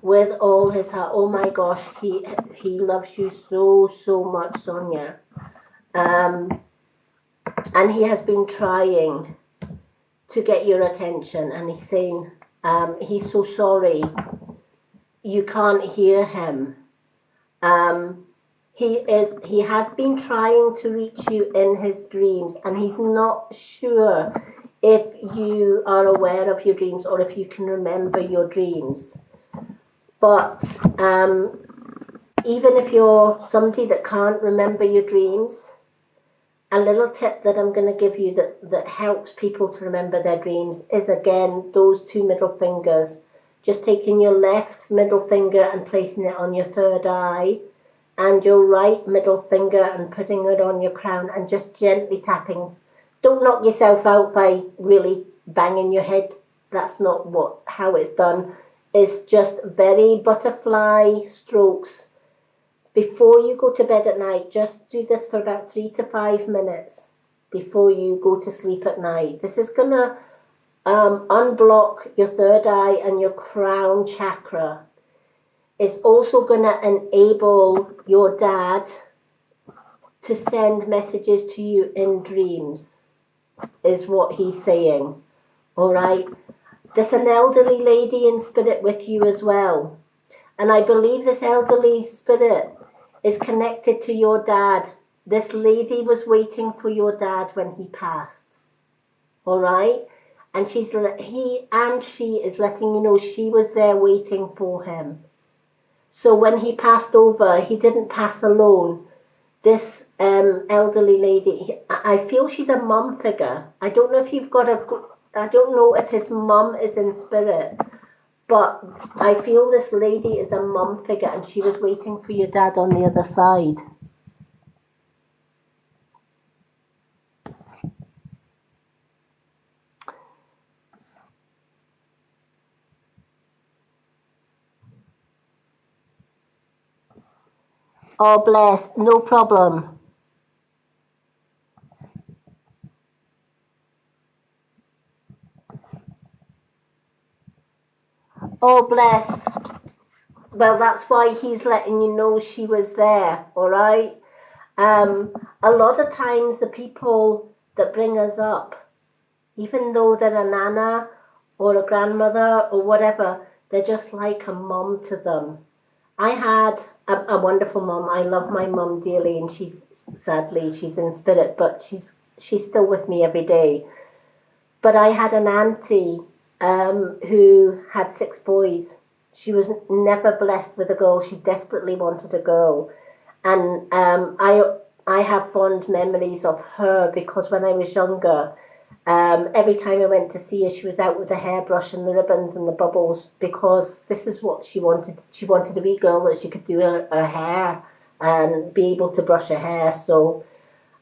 with all his heart. Oh my gosh, he loves you so much, Sonia. And he has been trying to get your attention, and he's saying he's so sorry you can't hear him. He has been trying to reach you in his dreams, and he's not sure if you are aware of your dreams or if you can remember your dreams. But even if you're somebody that can't remember your dreams, a little tip that I'm going to give you that helps people to remember their dreams is, again, those two middle fingers. Just taking your left middle finger and placing it on your third eye, and your right middle finger and putting it on your crown and just gently tapping. Don't knock yourself out by really banging your head. That's not how it's done. It's just very butterfly strokes. Before you go to bed at night, just do this for about 3 to 5 minutes before you go to sleep at night. This is going to unblock your third eye and your crown chakra. It's also going to enable your dad to send messages to you in dreams, is what he's saying. All right? There's an elderly lady in spirit with you as well. And I believe this elderly spirit is connected to your dad. This lady was waiting for your dad when he passed. All right? And she is letting you know she was there waiting for him. So when he passed over, he didn't pass alone. This elderly lady, I feel she's a mum figure. I don't know if his mum is in spirit, but I feel this lady is a mum figure, and she was waiting for your dad on the other side. Oh, bless, no problem. Oh, bless. Well, that's why he's letting you know she was there, all right? A lot of times the people that bring us up, even though they're a nana or a grandmother or whatever, they're just like a mum to them. I had a wonderful mum. I love my mum dearly, and sadly she's in spirit, but she's still with me every day. But I had an auntie who had 6 boys. She was never blessed with a girl. She desperately wanted a girl. And I have fond memories of her because when I was younger, every time I went to see her, she was out with the hairbrush and the ribbons and the bubbles, because this is what she wanted. She wanted a wee girl that she could do her hair and be able to brush her hair. So,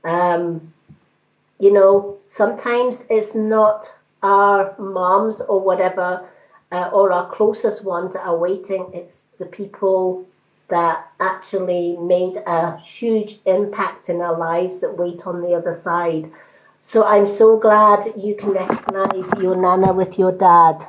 you know, sometimes it's not our moms or whatever, or our closest ones that are waiting. It's the people that actually made a huge impact in our lives that wait on the other side. So I'm so glad you can recognize your nana with your dad.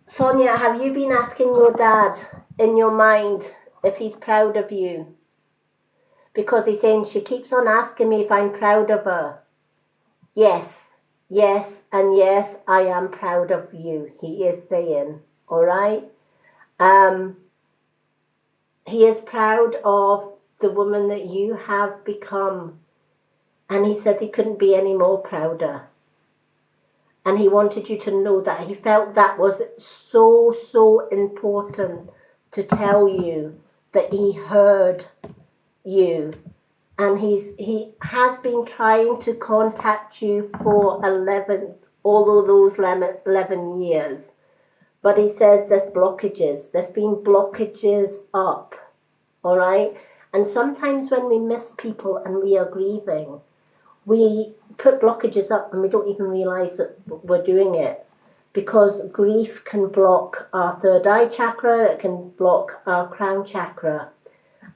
Sonia, have you been asking your dad in your mind if he's proud of you? Because he's saying, she keeps on asking me if I'm proud of her. Yes, yes, and yes, I am proud of you, he is saying, all right? He is proud of the woman that you have become. And he said he couldn't be any more prouder. And he wanted you to know that. He felt that was so, so important to tell you that he heard you. And he has been trying to contact you for all of those 11 years. But he says there's blockages. There's been blockages up, all right? And sometimes when we miss people and we are grieving, we put blockages up and we don't even realize that we're doing it, because grief can block our third eye chakra, it can block our crown chakra.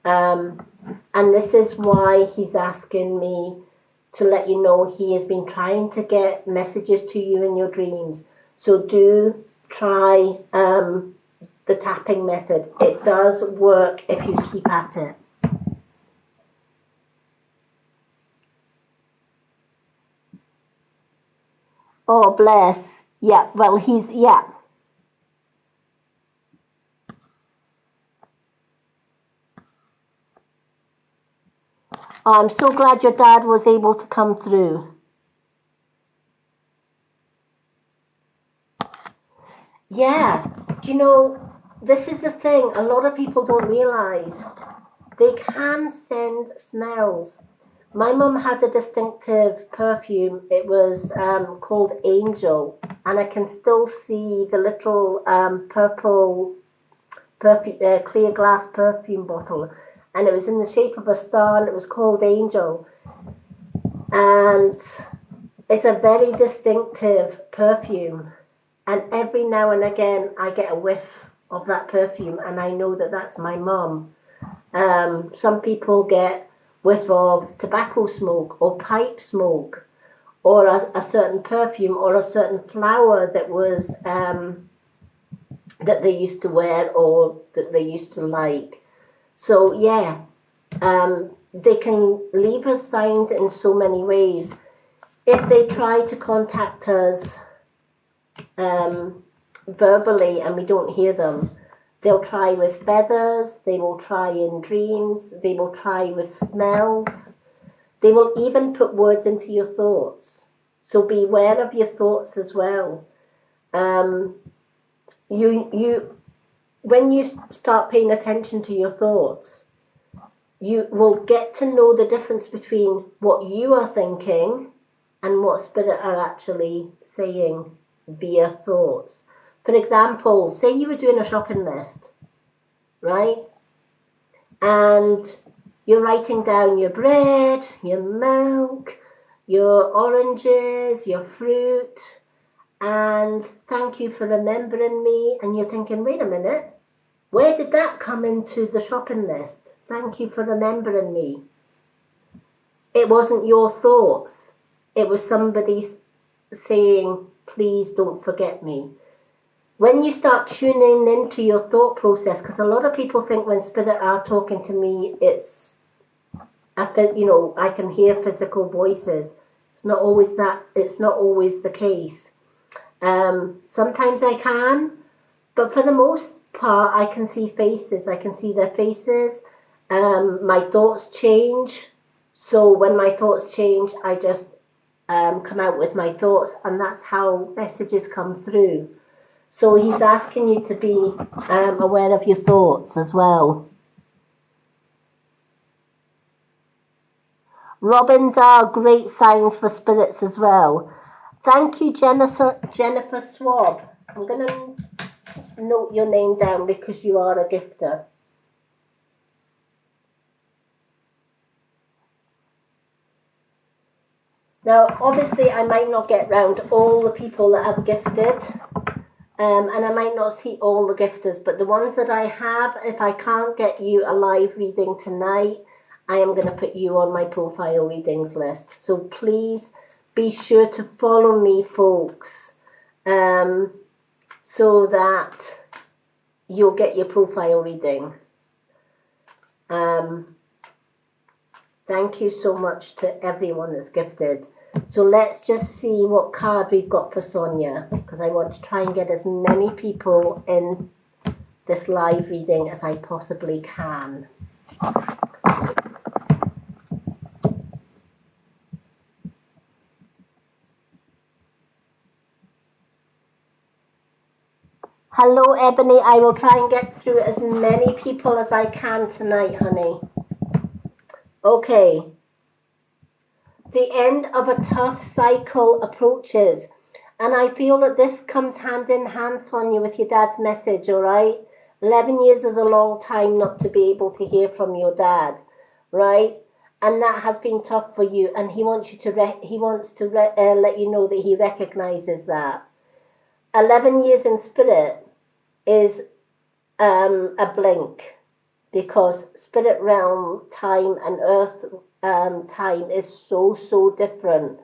And this is why he's asking me to let you know he has been trying to get messages to you in your dreams. So do try the tapping method. It does work if you keep at it. Oh, bless. Yeah, well, yeah. Oh, I'm so glad your dad was able to come through. Yeah, do you know, this is the thing a lot of people don't realize. They can send smells. My mum had a distinctive perfume. It was called Angel, and I can still see the little purple clear glass perfume bottle, and it was in the shape of a star, and it was called Angel. And it's a very distinctive perfume, and every now and again I get a whiff of that perfume, and I know that that's my mum. Some people get whiff of tobacco smoke or pipe smoke, or a certain perfume or a certain flower that was that they used to wear or that they used to like. So yeah, they can leave us signs in so many ways. If they try to contact us verbally and we don't hear them, they'll try with feathers, they will try in dreams, they will try with smells, they will even put words into your thoughts. So be aware of your thoughts as well. When you start paying attention to your thoughts, you will get to know the difference between what you are thinking and what spirit are actually saying via thoughts. For example, say you were doing a shopping list, right? And you're writing down your bread, your milk, your oranges, your fruit, and thank you for remembering me. And you're thinking, wait a minute, where did that come into the shopping list? Thank you for remembering me. It wasn't your thoughts. It was somebody saying, please don't forget me. When you start tuning into your thought process, because a lot of people think when spirit are talking to me, I can hear physical voices. It's not always that. It's not always the case. Sometimes I can, But for the most part, I can see faces. I can see their faces. My thoughts change. So when my thoughts change, I just come out with my thoughts, and that's how messages come through. So he's asking you to be aware of your thoughts as well. Robins are great signs for spirits as well. Thank you, Jennifer Swab. I'm going to note your name down because you are a gifter. Now, obviously, I might not get round all the people that have gifted, and I might not see all the gifters, but the ones that I have, if I can't get you a live reading tonight, I am going to put you on my profile readings list. So please be sure to follow me, folks, so that you'll get your profile reading. Thank you so much to everyone that's gifted. So let's just see what card we've got for Sonia, because I want to try and get as many people in this live reading as I possibly can. Hello, Ebony. I will try and get through as many people as I can tonight, honey. Okay. The end of a tough cycle approaches. And I feel that this comes hand in hand, Sonia, with your dad's message, all right? 11 years is a long time not to be able to hear from your dad, right? And that has been tough for you. And he wants you to let you know that he recognizes that. 11 years in spirit is a blink, because spirit realm time and earth time is so different.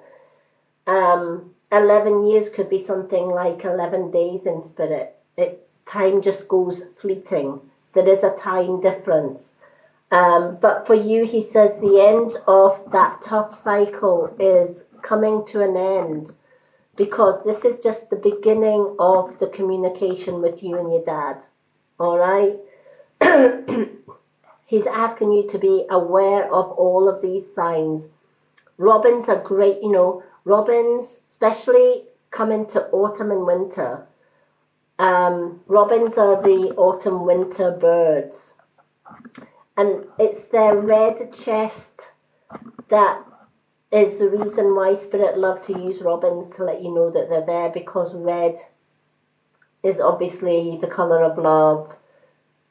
11 years could be something like 11 days in spirit. Time just goes fleeting. There is a time difference. But for you, he says the end of that tough cycle is coming to an end, because this is just the beginning of the communication with you and your dad. All right? He's asking you to be aware of all of these signs. Robins are great, robins, especially come into autumn and winter. Robins are the autumn-winter birds. And it's their red chest that is the reason why Spirit love to use robins, to let you know that they're there, because red is obviously the colour of love,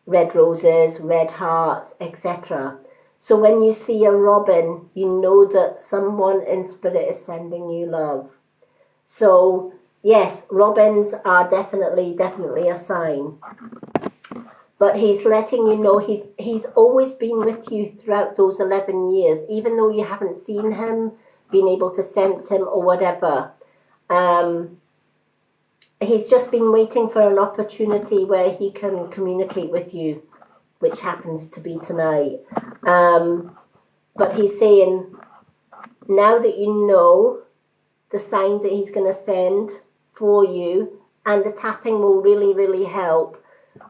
red roses, red hearts, etc. So when you see a robin, you know that someone in Spirit is sending you love. So yes, robins are definitely a sign. But he's letting you know he's always been with you throughout those 11 years, even though you haven't seen him, been able to sense him or whatever. He's just been waiting for an opportunity where he can communicate with you, which happens to be tonight. But he's saying, now that you know the signs that he's going to send for you, and the tapping will really help.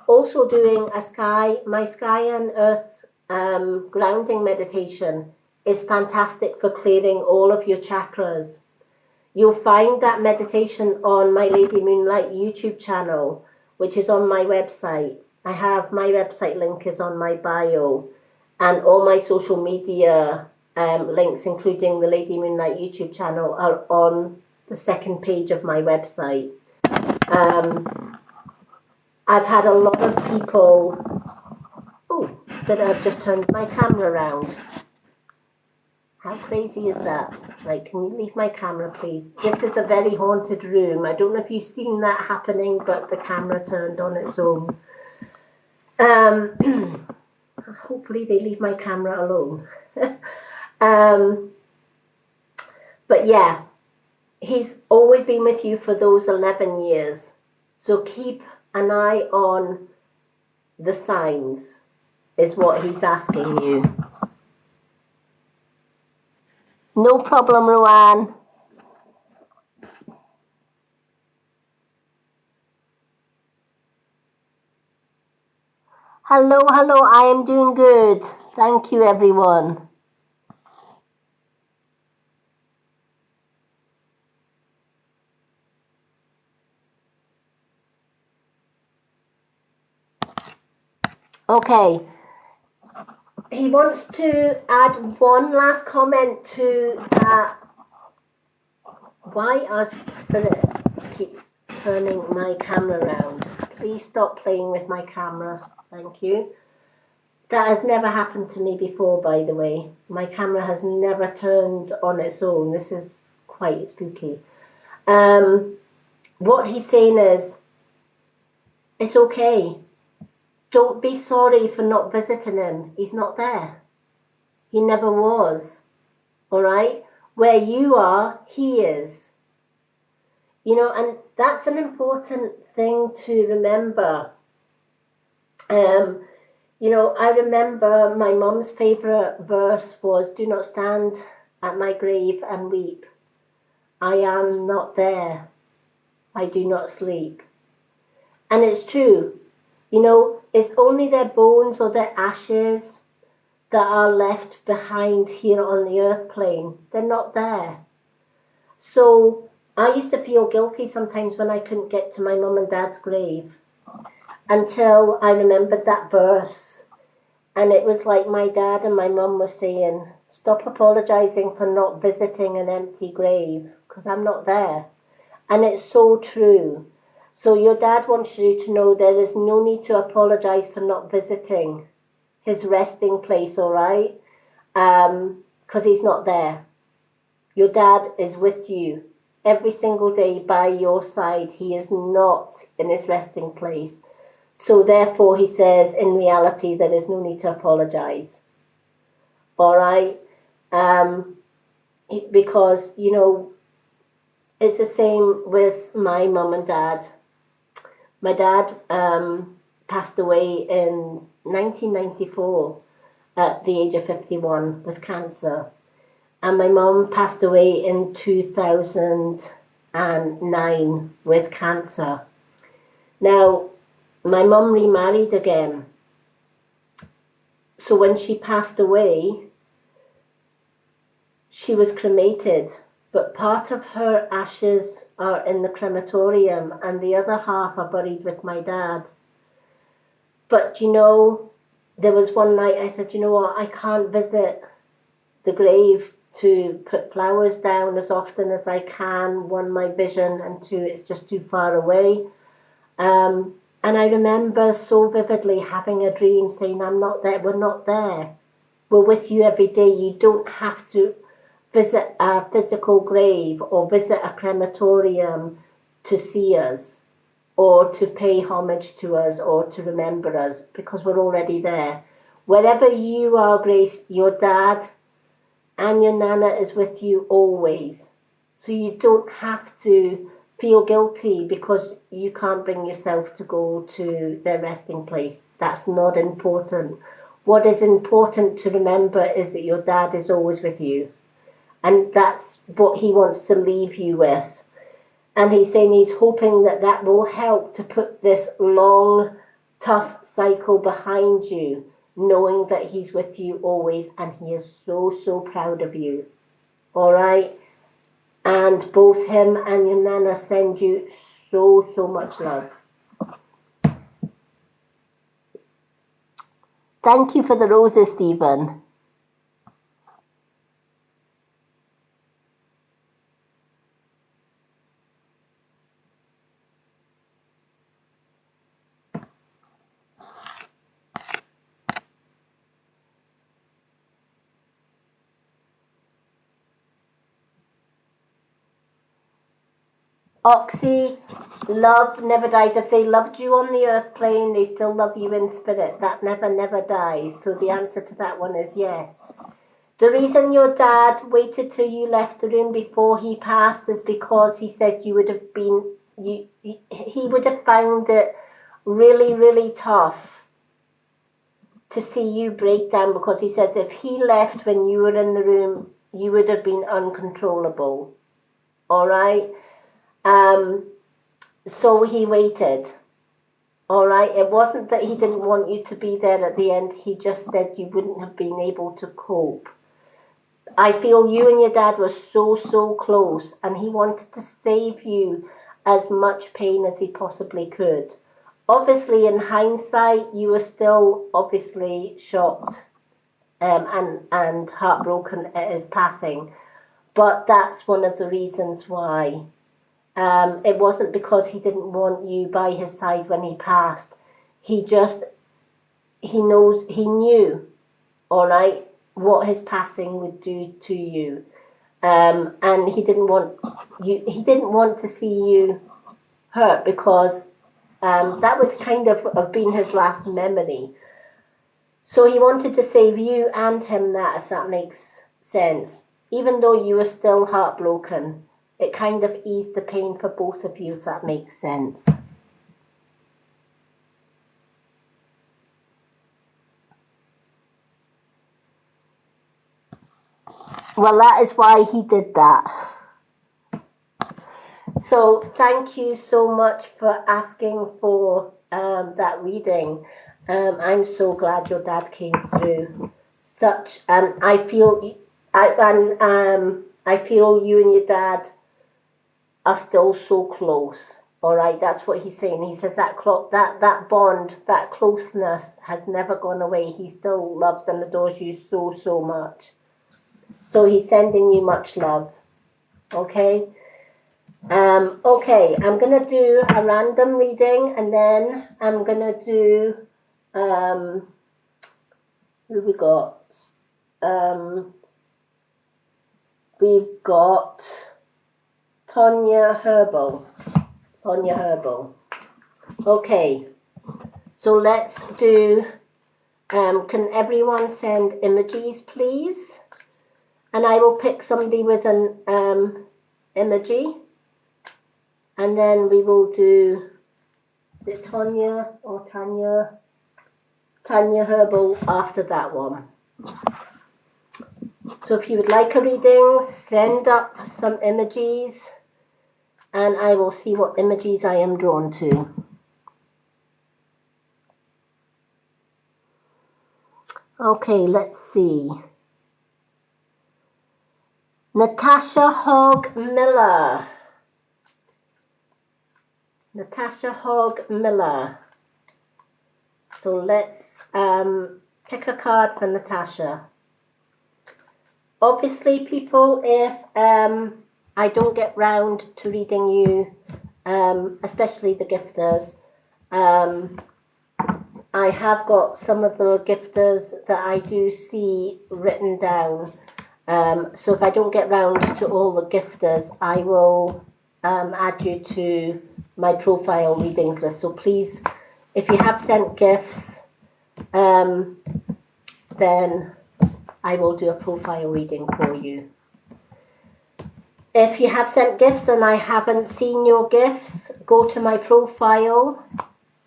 Also doing my sky and earth grounding meditation is fantastic for clearing all of your chakras. You'll find that meditation on my Lady Moonlight YouTube channel, which is on my website. I have my website link is on my bio, and all my social media links, including the Lady Moonlight YouTube channel, are on the second page of my website. I've had a lot of people... Oh, I've just turned my camera around. How crazy is that? Like, can you leave my camera, please? This is a very haunted room. I don't know if you've seen that happening, but the camera turned on its own. Hopefully they leave my camera alone. But yeah, he's always been with you for those 11 years. So keep an eye on the signs, is what he's asking you. No problem, Ruan. Hello, hello, I am doing good. Thank you, everyone. Okay, he wants to add one last comment to that. Why our spirit keeps turning my camera around. Please stop playing with my cameras. Thank you. That has never happened to me before, by the way. My camera has never turned on its own. This is quite spooky. What he's saying is, it's okay. Don't be sorry for not visiting him. He's not there. He never was. All right? Where you are, he is. And that's an important thing to remember. I remember my mom's favourite verse was, "Do not stand at my grave and weep. I am not there. I do not sleep." And it's true. It's only their bones or their ashes that are left behind here on the earth plane. They're not there. So I used to feel guilty sometimes when I couldn't get to my mum and dad's grave until I remembered that verse. And it was like my dad and my mum were saying, stop apologizing for not visiting an empty grave, because I'm not there. And it's so true. So your dad wants you to know there is no need to apologize for not visiting his resting place, all right? Because he's not there. Your dad is with you every single day by your side. He is not in his resting place. So therefore, he says, in reality, there is no need to apologize. All right? Because, it's the same with my mum and dad. My dad passed away in 1994 at the age of 51 with cancer. And my mum passed away in 2009 with cancer. Now, my mum remarried again. So when she passed away, she was cremated. But part of her ashes are in the crematorium and the other half are buried with my dad. But, there was one night I said, you know what, I can't visit the grave to put flowers down as often as I can. One, my vision, and two, it's just too far away. And I remember so vividly having a dream saying, I'm not there, we're not there. We're with you every day. You don't have to visit a physical grave or visit a crematorium to see us or to pay homage to us or to remember us, because we're already there. Wherever you are, Grace, your dad and your nana is with you always. So you don't have to feel guilty because you can't bring yourself to go to their resting place. That's not important. What is important to remember is that your dad is always with you. And that's what he wants to leave you with. And he's saying he's hoping that that will help to put this long, tough cycle behind you, knowing that he's with you always, and he is so, so proud of you. All right? And both him and your nana send you so, so much love. Thank you for the roses, Stephen. Oxy, love never dies. If they loved you on the earth plane, they still love you in spirit. That never, never dies. So the answer to that one is yes. The reason your dad waited till you left the room before he passed is because he said you would have been, he would have found it really, really tough to see you break down, because he says if he left when you were in the room, you would have been uncontrollable. All right? So he waited. All right. It wasn't that he didn't want you to be there at the end. He just said you wouldn't have been able to cope. I feel you and your dad were so close, and he wanted to save you as much pain as he possibly could. Obviously, in hindsight, you were still obviously shocked and heartbroken at his passing. But that's one of the reasons why. It wasn't because he didn't want you by his side when he passed. He knew, all right, what his passing would do to you. And he didn't want to see you hurt, because that would kind of have been his last memory. So he wanted to save you and him that, if that makes sense. Even though you were still heartbroken, it kind of eased the pain for both of you, if that makes sense. Well, that is why he did that. So thank you so much for asking for that reading. I'm so glad your dad came through. I feel you and your dad are still so close. All right, that's what he's saying. He says that bond, that closeness has never gone away. He still loves and adores you so much. So he's sending you much love. Okay. Okay, I'm gonna do a random reading, and then I'm gonna do who we got? We've got Sonia Herbal. Okay, so let's do. Can everyone send emojis, please? And I will pick somebody with an emoji. And then we will do the Tanya Herbal after that one. So if you would like a reading, send up some emojis, and I will see what emojis I am drawn to. Okay, let's see. Natasha Hogg Miller. So let's pick a card for Natasha. Obviously, people, if I don't get round to reading you, especially the gifters, I have got some of the gifters that I do see written down. So if I don't get round to all the gifters, I will add you to my profile readings list. So please, if you have sent gifts, then I will do a profile reading for you. If you have sent gifts and I haven't seen your gifts, go to my profile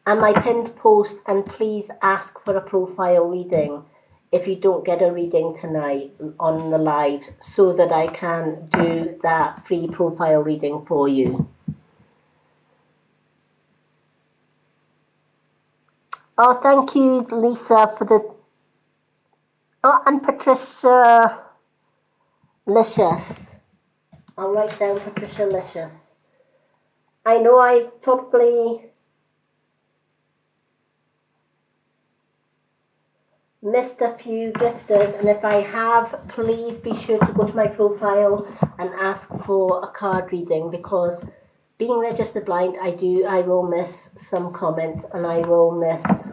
and my pinned post and please ask for a profile reading if you don't get a reading tonight on the live, so that I can do that free profile reading for you. Oh, thank you, Lisa, for the... Oh, and Patricia Licious. I'll write down Patricia Licious. I know I probably missed a few gifters, and if I have, please be sure to go to my profile and ask for a card reading, because being registered blind, I will miss some comments, and I will miss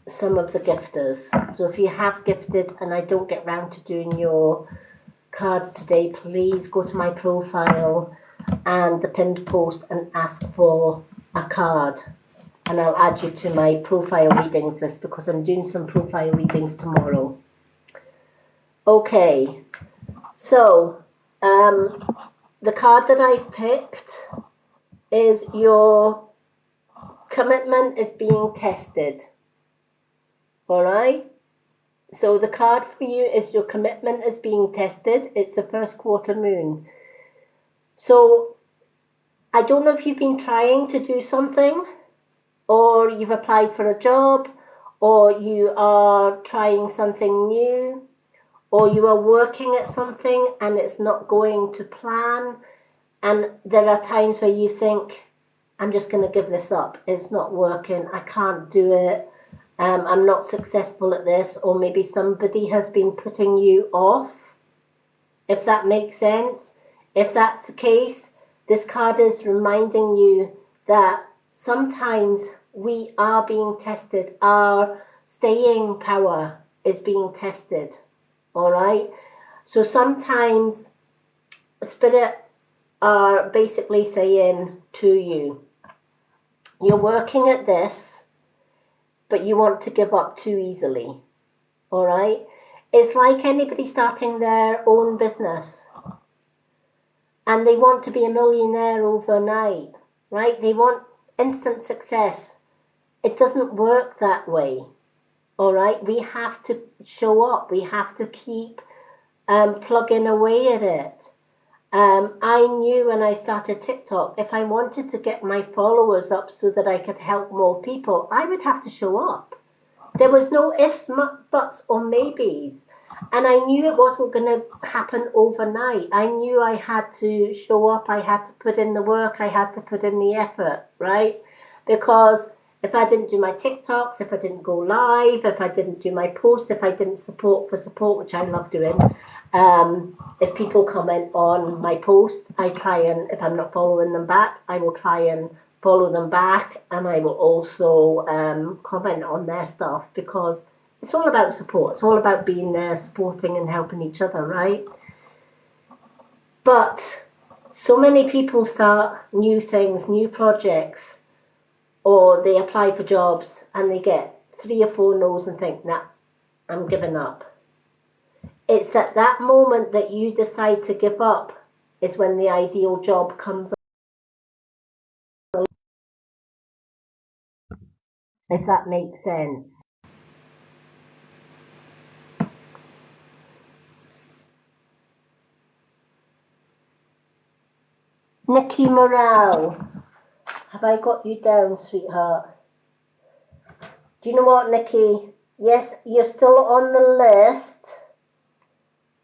some of the gifters. So if you have gifted and I don't get round to doing your cards today, please go to my profile and the pinned post and ask for a card, and I'll add you to my profile readings list, because I'm doing some profile readings tomorrow. Okay, so the card that I picked is your commitment is being tested. All right, so the card for you is your commitment is being tested. It's the first quarter moon. So I don't know if you've been trying to do something, or you've applied for a job, or you are trying something new, or you are working at something and it's not going to plan. And there are times where you think, I'm just going to give this up. It's not working. I can't do it. I'm not successful at this. Or maybe somebody has been putting you off, if that makes sense. If that's the case, this card is reminding you that sometimes we are being tested. Our staying power is being tested. All right? So sometimes Spirit are basically saying to you, you're working at this, but you want to give up too easily. All right? It's like anybody starting their own business and they want to be a millionaire overnight, right? They want instant success. It doesn't work that way. All right? We have to show up. We have to keep plugging away at it. I knew when I started TikTok, if I wanted to get my followers up so that I could help more people, I would have to show up. There was no ifs, buts, or maybes. And I knew it wasn't going to happen overnight. I knew I had to show up. I had to put in the work. I had to put in the effort, right? Because if I didn't do my TikToks, if I didn't go live, if I didn't do my posts, if I didn't support, which I love doing, if people comment on my post, I try and, if I'm not following them back, I will try and follow them back, and I will also comment on their stuff, because it's all about support. It's all about being there, supporting and helping each other, right? But so many people start new things, new projects, or they apply for jobs and they get 3 or 4 no's and think, nah, I'm giving up. It's at that moment that you decide to give up is when the ideal job comes up. If that makes sense. Nikki Morale, have I got you down, sweetheart? Do you know what, Nikki? Yes, you're still on the list.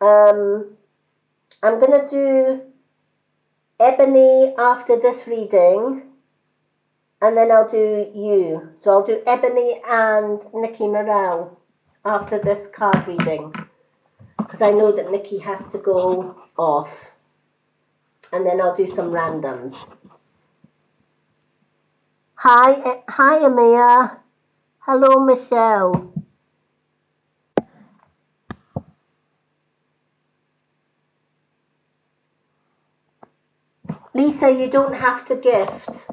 I'm going to do Ebony after this reading, and then I'll do you. So I'll do Ebony and Nikki Morale after this card reading, because I know that Nikki has to go off. And then I'll do some randoms. Hi, Amia. Hello, Michelle. Lisa, you don't have to gift,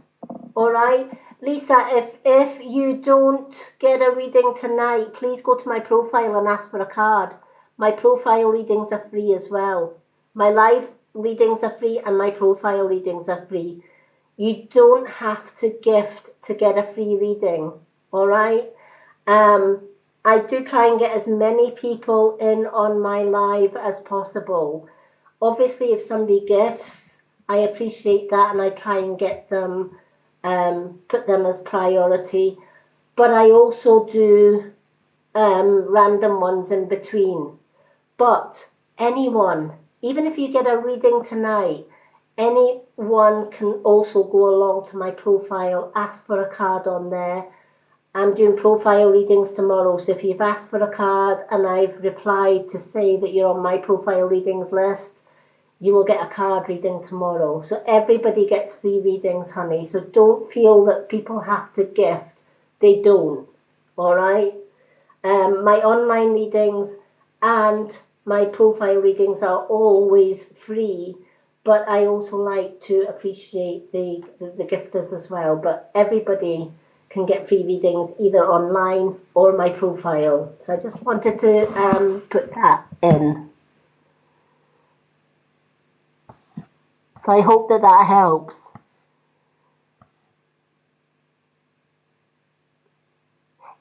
all right? Lisa, if you don't get a reading tonight, please go to my profile and ask for a card. My profile readings are free as well. My live readings are free and my profile readings are free. You don't have to gift to get a free reading, all right? I do try and get as many people in on my live as possible. Obviously, if somebody gifts, I appreciate that and I try and get them, put them as priority. But I also do random ones in between. But anyone, even if you get a reading tonight, anyone can also go along to my profile, ask for a card on there. I'm doing profile readings tomorrow, so if you've asked for a card and I've replied to say that you're on my profile readings list, you will get a card reading tomorrow. So everybody gets free readings, honey. So don't feel that people have to gift. They don't, all right? My online readings and my profile readings are always free, but I also like to appreciate the gifters as well. But everybody can get free readings either online or my profile. So I just wanted to put that in. So I hope that that helps.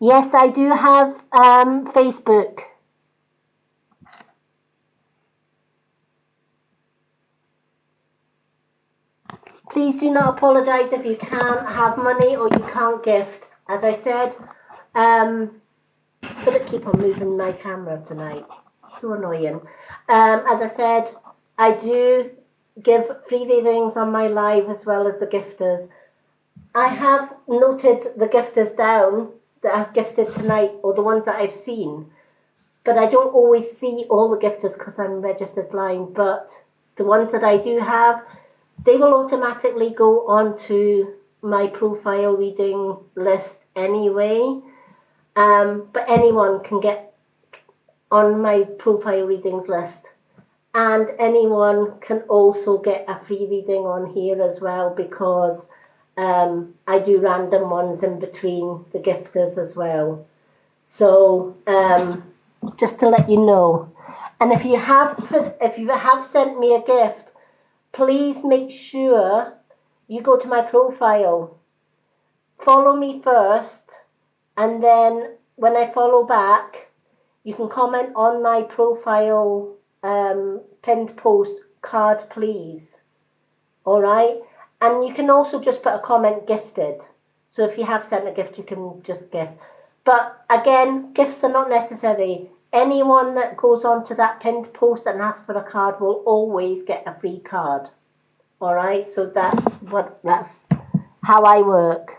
Yes, I do have Facebook. Please do not apologise if you can't have money or you can't gift. As I said, just going to keep on moving my camera tonight. So annoying. As I said, I do give free readings on my live as well as the gifters. I have noted the gifters down that I've gifted tonight, or the ones that I've seen, but I don't always see all the gifters because I'm registered blind. But the ones that I do have, they will automatically go onto my profile reading list anyway. But anyone can get on my profile readings list, and anyone can also get a free reading on here as well, because I do random ones in between the gifters as well. So just to let you know. And if you have sent me a gift, please make sure you go to my profile, follow me first, and then when I follow back, you can comment on my profile pinned post, card please. All right? And you can also just put a comment, gifted. So if you have sent a gift, you can just gift. But again, gifts are not necessary. Anyone that goes on to that pinned post and asks for a card will always get a free card. All right? So that's how I work.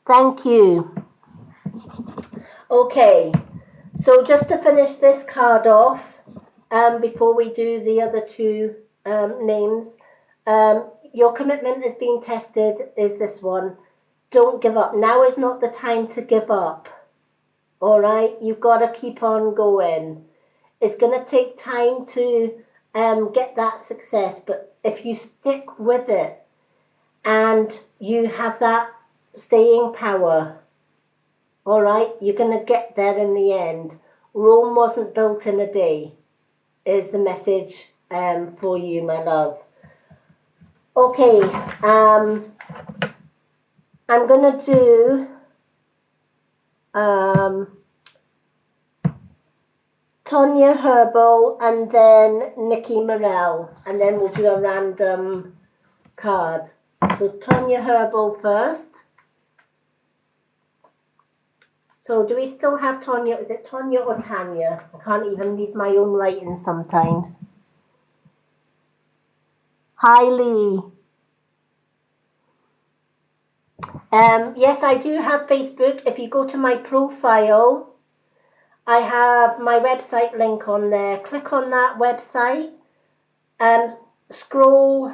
Thank you. Okay, so just to finish this card off, before we do the other two names, your commitment is being tested is this one. Don't give up. Now is not the time to give up. All right, you've got to keep on going. It's going to take time to get that success, but if you stick with it and you have that staying power, all right, you're going to get there in the end. Rome wasn't built in a day, is the message for you, my love. Okay, I'm going to do Tonya Herbal and then Nikki Morell, and then we'll do a random card. So Tonya Herbal first. So do we still have Tonya? Is it Tonya or Tanya? I can't even read my own writing sometimes. Hi, Lee. Yes, I do have Facebook. If you go to my profile, I have my website link on there. Click on that website and scroll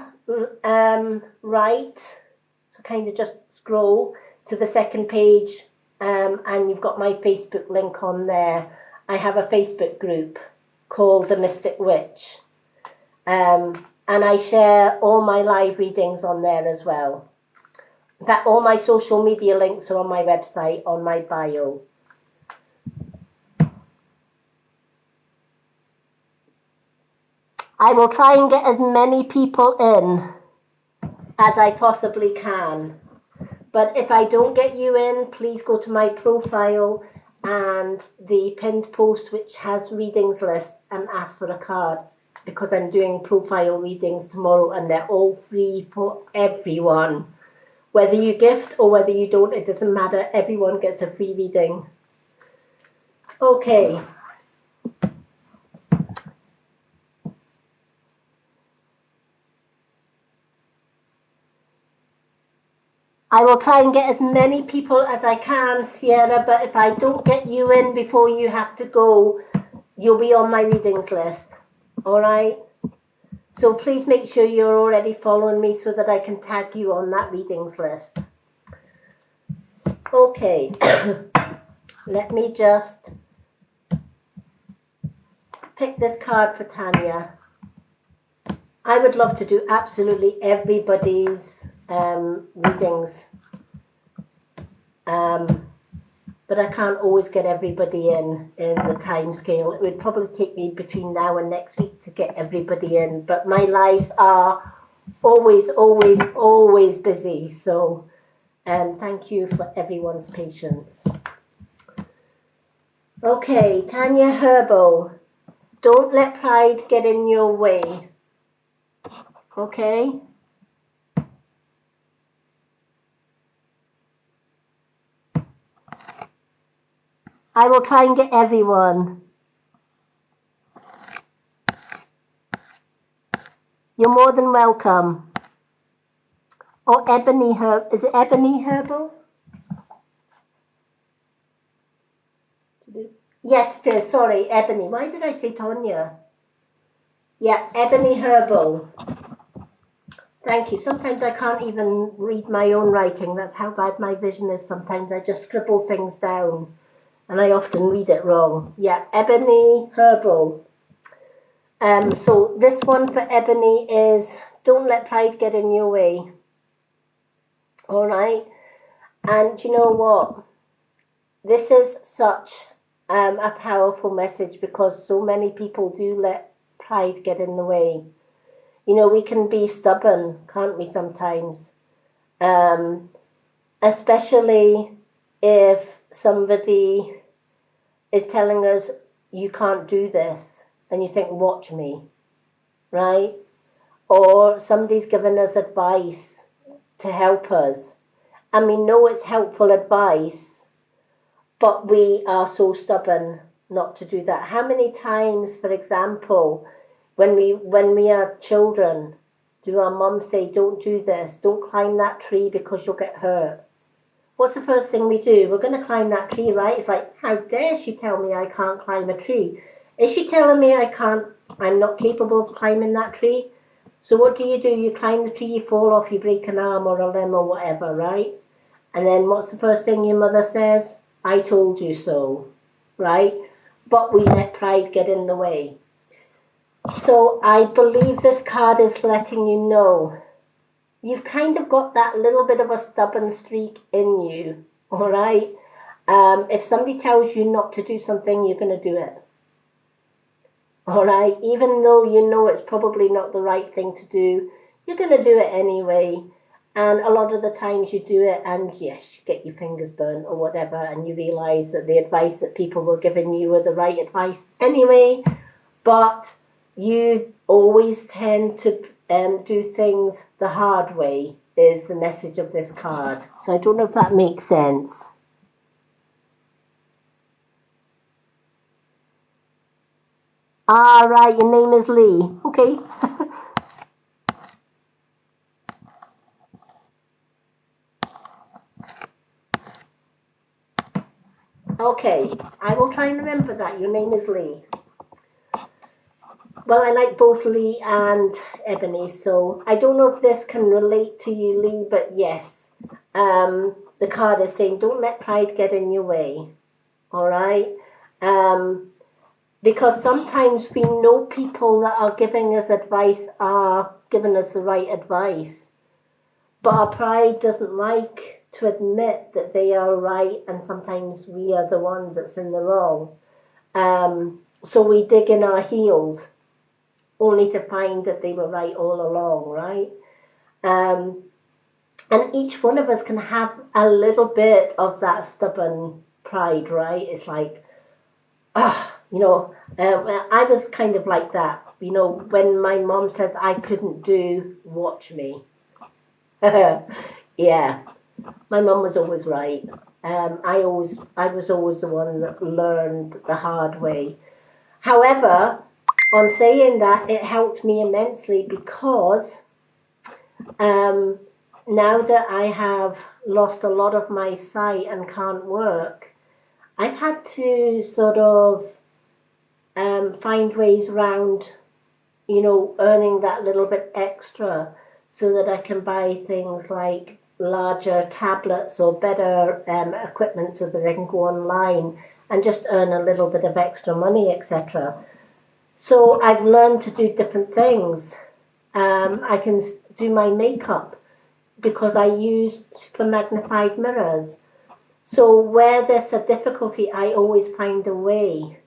right. So kind of just scroll to the second page. And you've got my Facebook link on there. I have a Facebook group called The Mystic Witch. And I share all my live readings on there as well. In fact, all my social media links are on my website, on my bio. I will try and get as many people in as I possibly can. But if I don't get you in, please go to my profile and the pinned post, which has readings list, and ask for a card, because I'm doing profile readings tomorrow and they're all free for everyone. Whether you gift or whether you don't, it doesn't matter. Everyone gets a free reading. Okay. I will try and get as many people as I can, Sierra, but if I don't get you in before you have to go, you'll be on my readings list. All right? So please make sure you're already following me so that I can tag you on that readings list. Okay. Let me just pick this card for Tanya. I would love to do absolutely everybody's readings, but I can't always get everybody in the time scale. It would probably take me between now and next week to get everybody in, but my lives are always busy, so thank you for everyone's patience. Okay, Tanya Herbal. Don't let pride get in your way. Okay? I will try and get everyone. You're more than welcome. Or Ebony Herb. Is it Ebony Herbal? Yes, it is. Sorry, Ebony. Why did I say Tonya? Yeah, Ebony Herbal. Thank you. Sometimes I can't even read my own writing. That's how bad my vision is. Sometimes I just scribble things down and I often read it wrong. Yeah, Ebony Herbal. So this one for Ebony is don't let pride get in your way. All right. And you know what? This is such a powerful message because so many people do let pride get in the way. You know, we can be stubborn, can't we, sometimes? Especially if somebody is telling us, you can't do this, and you think, watch me, right? Or somebody's given us advice to help us, and we know it's helpful advice, but we are so stubborn not to do that. How many times, for example, when we are children, do our mums say, don't do this, don't climb that tree because you'll get hurt? What's the first thing we do? We're going to climb that tree, right? It's like, how dare she tell me I can't climb a tree? Is she telling me I'm not capable of climbing that tree? So what do? You climb the tree, you fall off, you break an arm or a limb or whatever, right? And then what's the first thing your mother says? I told you so, right? But we let pride get in the way. So I believe this card is letting you know you've kind of got that little bit of a stubborn streak in you, all right? If somebody tells you not to do something, you're going to do it, all right? Even though you know it's probably not the right thing to do, you're going to do it anyway. And a lot of the times you do it and yes, you get your fingers burnt or whatever, and you realise that the advice that people were giving you were the right advice anyway, but you always tend to do things the hard way, is the message of this card. So I don't know if that makes sense. Ah, right, your name is Lee. Okay. Okay, I will try and remember that. Your name is Lee. Well, I like both Lee and Ebony, so I don't know if this can relate to you, Lee, but yes. The card is saying, don't let pride get in your way, all right? Because sometimes we know people that are giving us advice are giving us the right advice, but our pride doesn't like to admit that they are right, and sometimes we are the ones that's in the wrong. So we dig in our heels, only to find that they were right all along, right? And each one of us can have a little bit of that stubborn pride, right? It's like, I was kind of like that. You know, when my mom said I couldn't do, watch me. Yeah, my mom was always right. I was always the one that learned the hard way. However, on saying that, it helped me immensely because now that I have lost a lot of my sight and can't work, I've had to sort of find ways around, earning that little bit extra so that I can buy things like larger tablets or better equipment so that I can go online and just earn a little bit of extra money, etc. So I've learned to do different things. I can do my makeup because I use super magnified mirrors. So where there's a difficulty, I always find a way.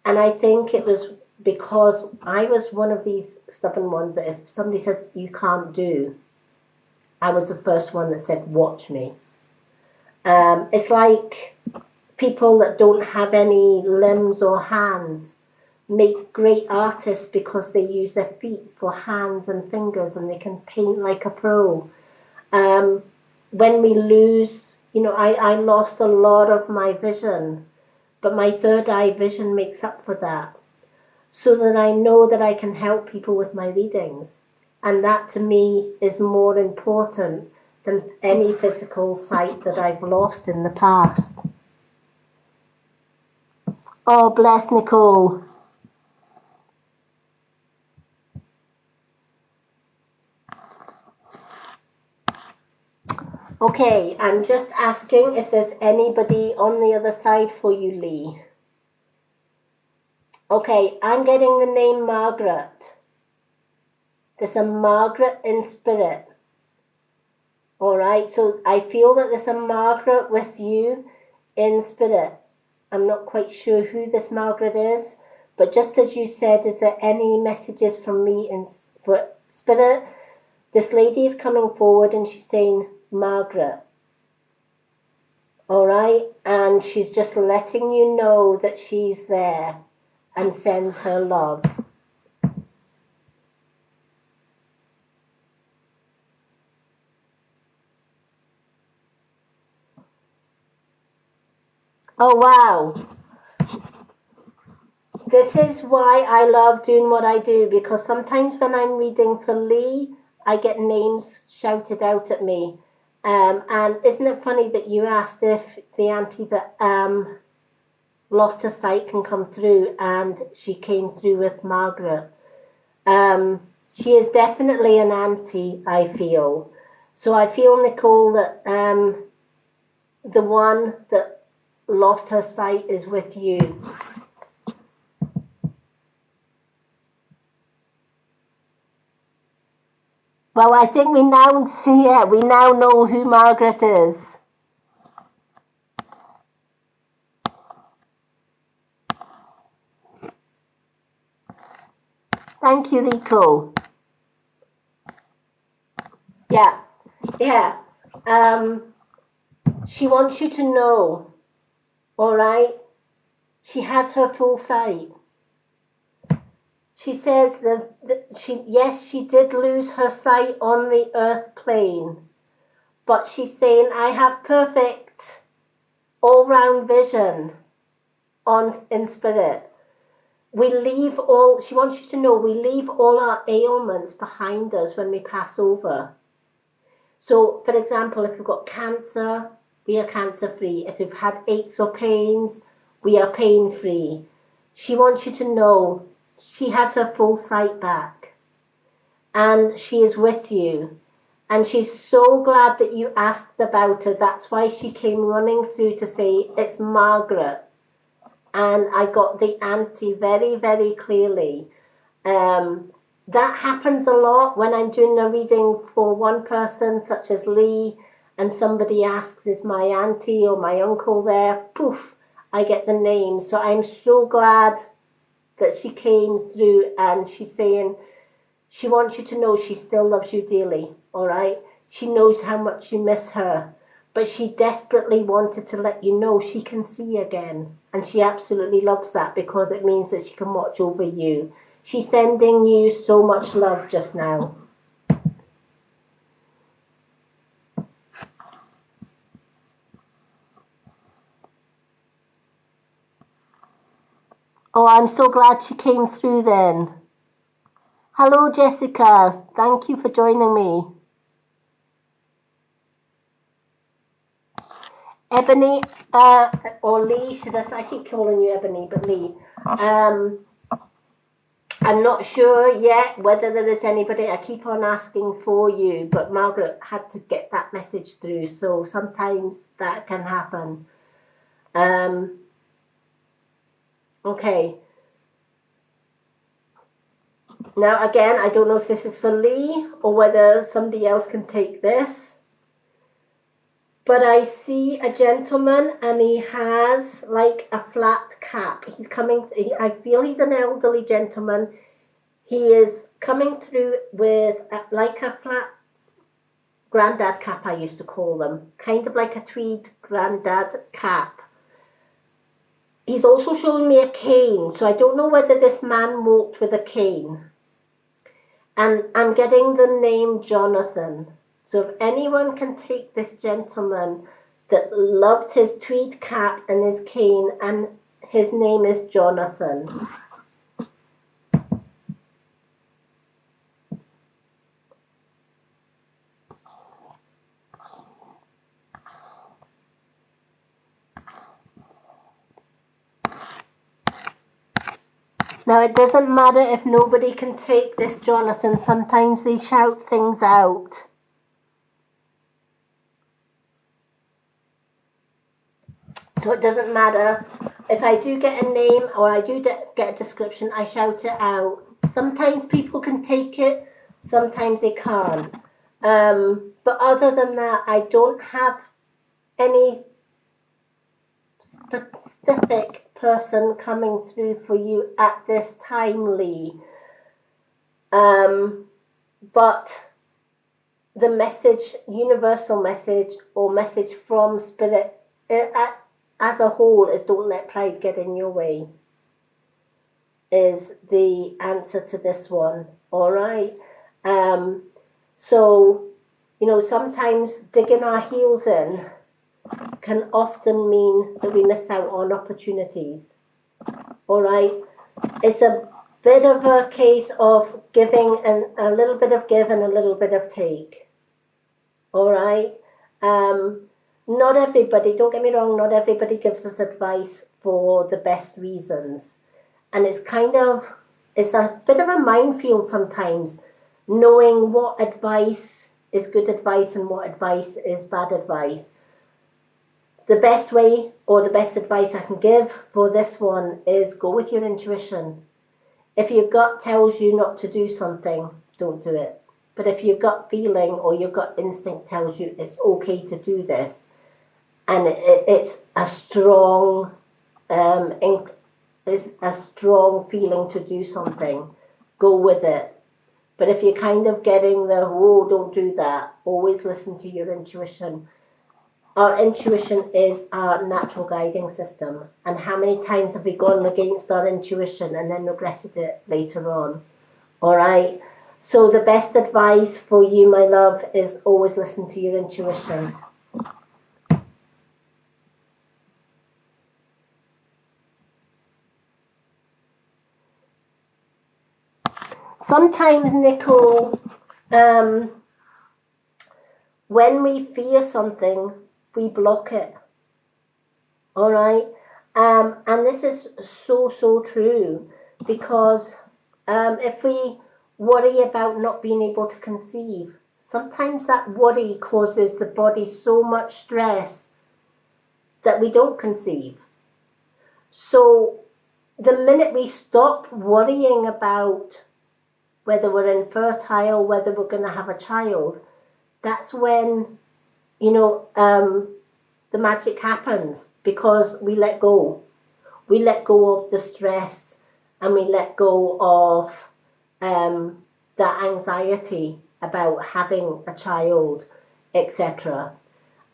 And I think it was because I was one of these stubborn ones that if somebody says you can't do, I was the first one that said, watch me. It's like people that don't have any limbs or hands. make great artists because they use their feet for hands and fingers, and they can paint like a pro. When we lose, I lost a lot of my vision, but my third eye vision makes up for that, so that I know that I can help people with my readings. And that to me is more important than any physical sight that I've lost in the past. Oh, bless Nicole. Okay, I'm just asking if there's anybody on the other side for you, Lee. Okay, I'm getting the name Margaret. There's a Margaret in spirit. All right, so I feel that there's a Margaret with you in spirit. I'm not quite sure who this Margaret is, but just as you said, is there any messages from me in spirit? This lady is coming forward and she's saying, Margaret. All right, and she's just letting you know that she's there and sends her love. Oh, wow. This is why I love doing what I do, because sometimes when I'm reading for Lee, I get names shouted out at me. And isn't it funny that you asked if the auntie that lost her sight can come through, and she came through with Margaret. She is definitely an auntie, I feel. So I feel, Nicole, that the one that lost her sight is with you. Well, I think we now know who Margaret is. Thank you, Rico. Yeah. She wants you to know, all right? She has her full sight. She says she did lose her sight on the earth plane, but she's saying, I have perfect all-round vision in spirit. She wants you to know, we leave all our ailments behind us when we pass over. So, for example, if we've got cancer, we are cancer-free. If we've had aches or pains, we are pain-free. She wants you to know she has her full sight back, and she is with you. And she's so glad that you asked about her. That's why she came running through to say, it's Margaret. And I got the auntie very, very clearly. That happens a lot when I'm doing a reading for one person, such as Lee, and somebody asks, is my auntie or my uncle there? Poof, I get the name. So I'm so glad that she came through, and she's saying she wants you to know she still loves you dearly, all right? She knows how much you miss her, but she desperately wanted to let you know she can see again. And she absolutely loves that, because it means that she can watch over you. She's sending you so much love just now. Oh, I'm so glad she came through then. Hello, Jessica. Thank you for joining me. Ebony, or Lee, I keep calling you Ebony, but Lee. I'm not sure yet whether there is anybody. I keep on asking for you, but Margaret had to get that message through, so sometimes that can happen. Okay. Now, again, I don't know if this is for Lee or whether somebody else can take this. But I see a gentleman, and he has like a flat cap. I feel he's an elderly gentleman. He is coming through with like a flat granddad cap, I used to call them. Kind of like a tweed granddad cap. He's also showing me a cane, so I don't know whether this man walked with a cane. And I'm getting the name Jonathan. So if anyone can take this gentleman that loved his tweed cap and his cane, and his name is Jonathan. Now, it doesn't matter if nobody can take this Jonathan. Sometimes they shout things out. So it doesn't matter. If I do get a name or I do get a description, I shout it out. Sometimes people can take it, sometimes they can't. But other than that, I don't have any specific person coming through for you at this time, Lee. But the message, universal message or message from Spirit as a whole is don't let pride get in your way, is the answer to this one. All right. So, sometimes digging our heels in can often mean that we miss out on opportunities. All right. It's a bit of a case of giving and a little bit of give and a little bit of take. All right. Not everybody, don't get me wrong, not everybody gives us advice for the best reasons. And it's a bit of a minefield sometimes, knowing what advice is good advice and what advice is bad advice. The best way or the best advice I can give for this one is go with your intuition. If your gut tells you not to do something, don't do it. But if your gut feeling or your gut instinct tells you it's okay to do this, and it's a strong feeling to do something, go with it. But if you're kind of getting the, oh, don't do that, always listen to your intuition. Our intuition is our natural guiding system. And how many times have we gone against our intuition and then regretted it later on? All right. So the best advice for you, my love, is always listen to your intuition. Sometimes, Nicole, when we fear something, we block it. All right? And this is so true, because if we worry about not being able to conceive, sometimes that worry causes the body so much stress that we don't conceive. So the minute we stop worrying about whether we're infertile, whether we're going to have a child, that's when, the magic happens, because we let go. We let go of the stress, and we let go of that anxiety about having a child, etc.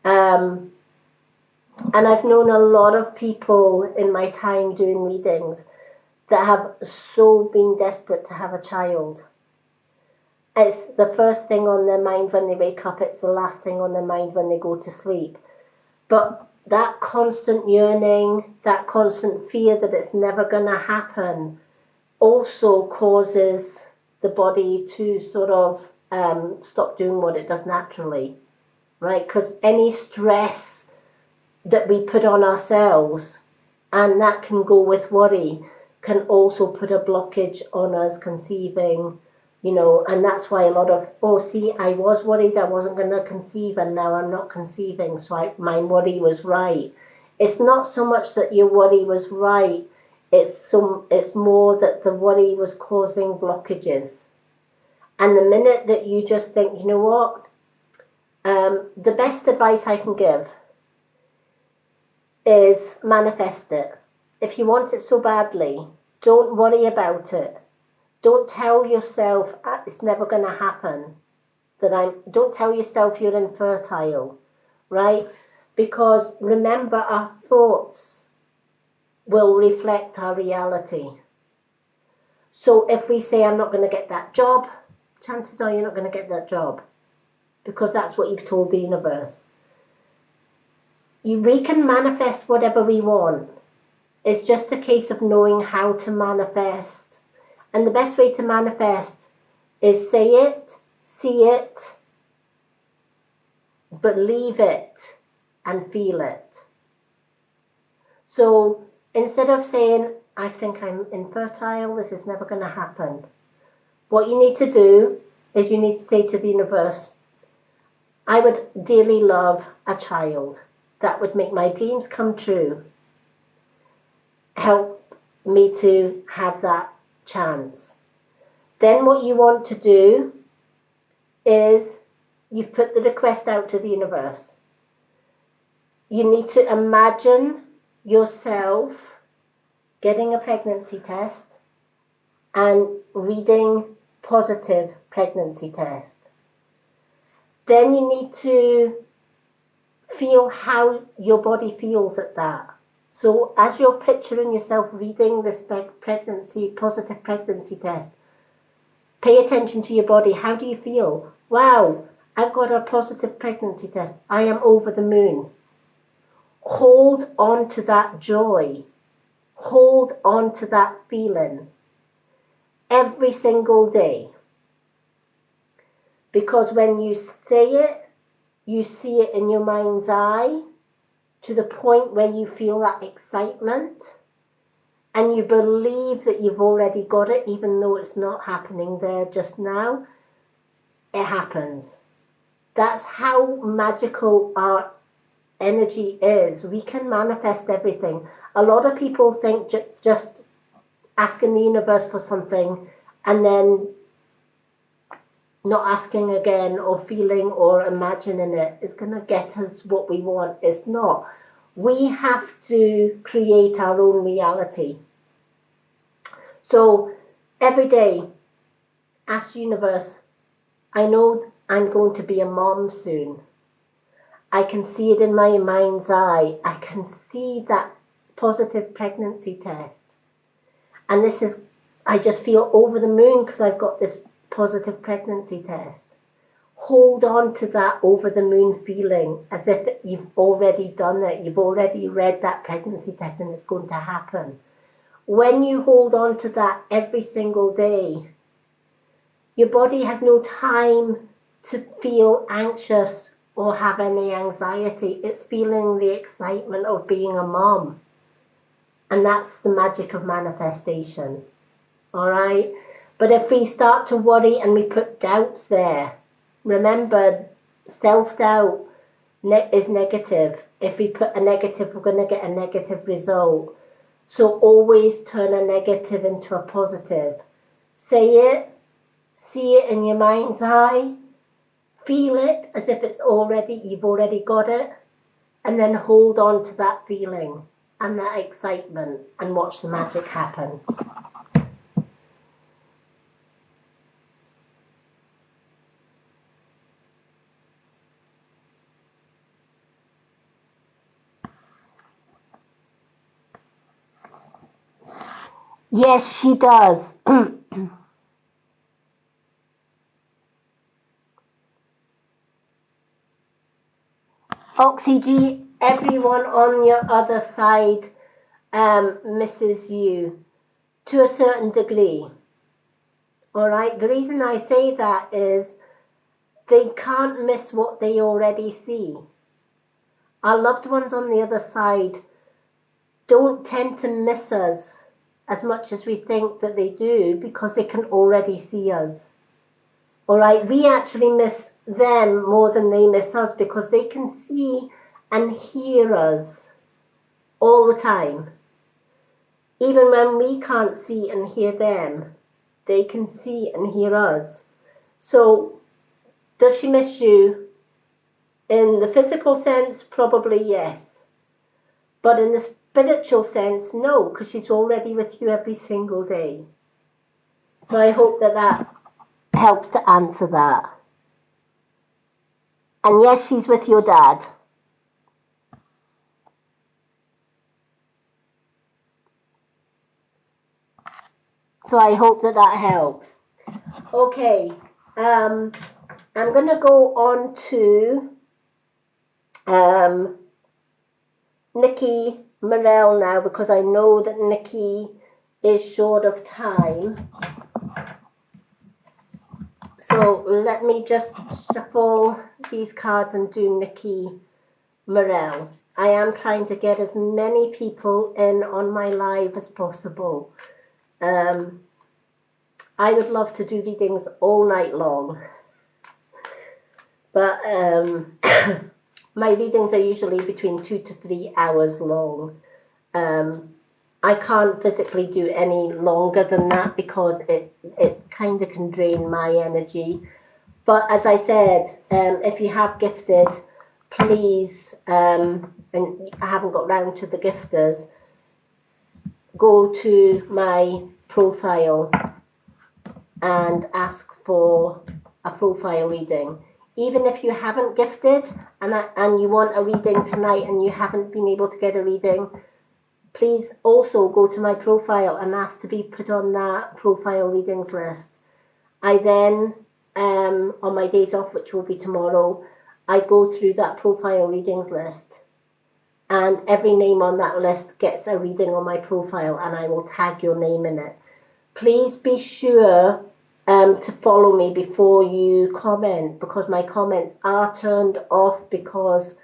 And I've known a lot of people in my time doing readings that have so been desperate to have a child. It's the first thing on their mind when they wake up, it's the last thing on their mind when they go to sleep. But that constant yearning, that constant fear that it's never going to happen, also causes the body to sort of stop doing what it does naturally, right? Because any stress that we put on ourselves, and that can go with worry, can also put a blockage on us conceiving, and that's why a lot of, I was worried I wasn't going to conceive, and now I'm not conceiving, so my worry was right. It's not so much that your worry was right, it's more that the worry was causing blockages. And the minute that you just think, you know what, the best advice I can give is manifest it. If you want it so badly, don't worry about it. Don't tell yourself it's never going to happen. Don't tell yourself you're infertile, right? Because remember, our thoughts will reflect our reality. So if we say, I'm not going to get that job, chances are you're not going to get that job, because that's what you've told the universe. We can manifest whatever we want. It's just a case of knowing how to manifest. And the best way to manifest is say it, see it, believe it, and feel it. So instead of saying, I think I'm infertile, this is never going to happen, what you need to do is you need to say to the universe, I would dearly love a child. That would make my dreams come true. Help me to have that chance. Then what you want to do is you've put the request out to the universe. You need to imagine yourself getting a pregnancy test and reading positive pregnancy test. Then you need to feel how your body feels at that. So as you're picturing yourself reading this positive pregnancy test, pay attention to your body. How do you feel? Wow, I've got a positive pregnancy test. I am over the moon. Hold on to that joy. Hold on to that feeling every single day. Because when you say it, you see it in your mind's eye to the point where you feel that excitement and you believe that you've already got it, even though it's not happening there just now. It happens. That's how magical our energy is. We can manifest everything. A lot of people think just asking the universe for something and then not asking again or feeling or imagining it is going to get us what we want. It's not. We have to create our own reality. So every day, ask the universe, I know I'm going to be a mom soon. I can see it in my mind's eye. I can see that positive pregnancy test. And I just feel over the moon because I've got this positive pregnancy test. Hold on to that over the moon feeling as if you've already done it. You've already read that pregnancy test and it's going to happen. When you hold on to that every single day, your body has no time to feel anxious or have any anxiety. It's feeling the excitement of being a mom. And that's the magic of manifestation. All right? But if we start to worry and we put doubts there, remember, self-doubt is negative. If we put a negative, we're going to get a negative result. So always turn a negative into a positive. Say it, see it in your mind's eye, feel it as if you've already got it, and then hold on to that feeling and that excitement and watch the magic happen. Yes, she does. Oxy G, everyone on your other side misses you to a certain degree. All right. The reason I say that is they can't miss what they already see. Our loved ones on the other side don't tend to miss us as much as we think that they do because they can already see us. All right. We actually miss them more than they miss us because they can see and hear us all the time. Even when we can't see and hear them, they can see and hear us. So does she miss you? In the physical sense, probably yes. But in the spiritual sense, no, because she's already with you every single day. So I hope that helps to answer that. And yes, she's with your dad. So I hope that that helps. Okay, I'm going to go on to Nikki Morell now, because I know that Nikki is short of time. So let me just shuffle these cards and do Nikki Morell. I am trying to get as many people in on my live as possible. I would love to do readings all night long, but my readings are usually between 2 to 3 hours long. I can't physically do any longer than that because it kind of can drain my energy. But as I said, if you have gifted, please, and I haven't got round to the gifters, go to my profile and ask for a profile reading. Even if you haven't gifted and you want a reading tonight and you haven't been able to get a reading, please also go to my profile and ask to be put on that profile readings list. I then, on my days off, which will be tomorrow, I go through that profile readings list, and every name on that list gets a reading on my profile, and I will tag your name in it. Please be sure to follow me before you comment, because my comments are turned off because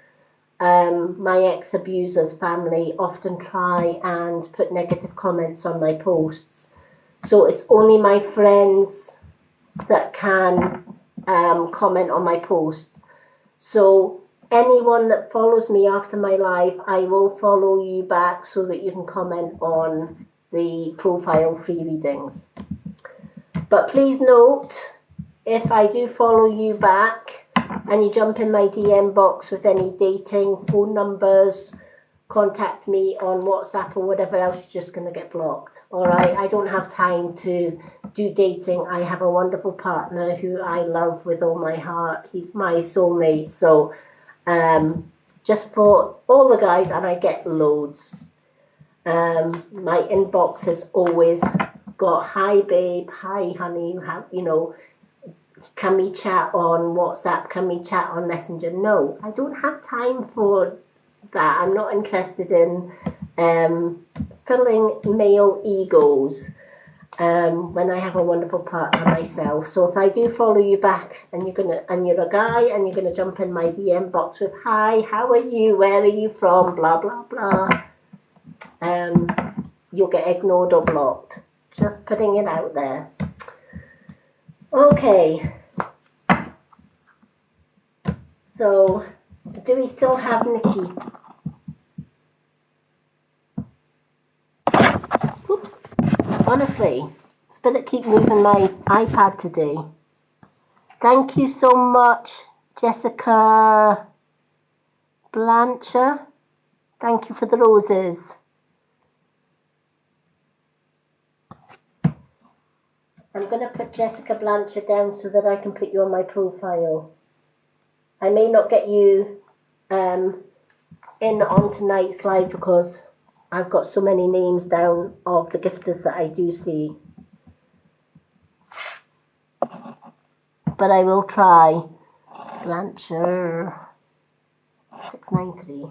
my ex-abuser's family often try and put negative comments on my posts. So it's only my friends that can comment on my posts. So anyone that follows me after my live, I will follow you back so that you can comment on the profile free readings. But please note, if I do follow you back and you jump in my DM box with any dating, phone numbers, contact me on WhatsApp or whatever else, you're just going to get blocked. All right, I don't have time to do dating. I have a wonderful partner who I love with all my heart. He's my soulmate. So just for all the guys, and I get loads. My inbox has always got, hi babe, hi honey, can we chat on WhatsApp? Can we chat on Messenger? No, I don't have time for that. I'm not interested in filling male egos when I have a wonderful partner myself. So if I do follow you back and you're a guy and you're gonna jump in my DM box with, hi, how are you? Where are you from? Blah blah blah. You'll get ignored or blocked. Just putting it out there. Okay. So, do we still have Nikki? Oops. Honestly, Spirit keep moving my iPad today. Thank you so much, Jessica Blancher. Thank you for the roses. I'm going to put Jessica Blancher down so that I can put you on my profile. I may not get you in on tonight's live because I've got so many names down of the gifters that I do see. But I will try. Blancher 693.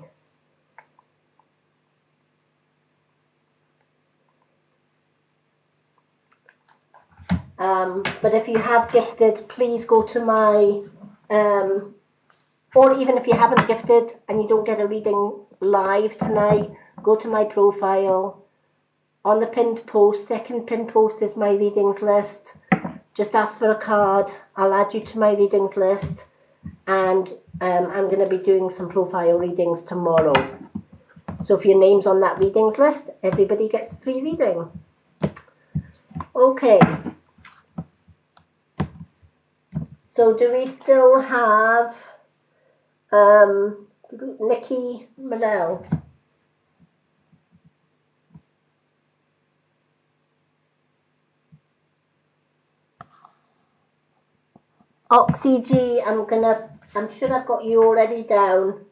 But if you have gifted, please go to my, or even if you haven't gifted and you don't get a reading live tonight, go to my profile. On the pinned post, second pinned post is my readings list. Just ask for a card. I'll add you to my readings list. And I'm going to be doing some profile readings tomorrow. So if your name's on that readings list, everybody gets a free reading. Okay. So do we still have Nikki Morell? Oxy G, I'm sure I've got you already down.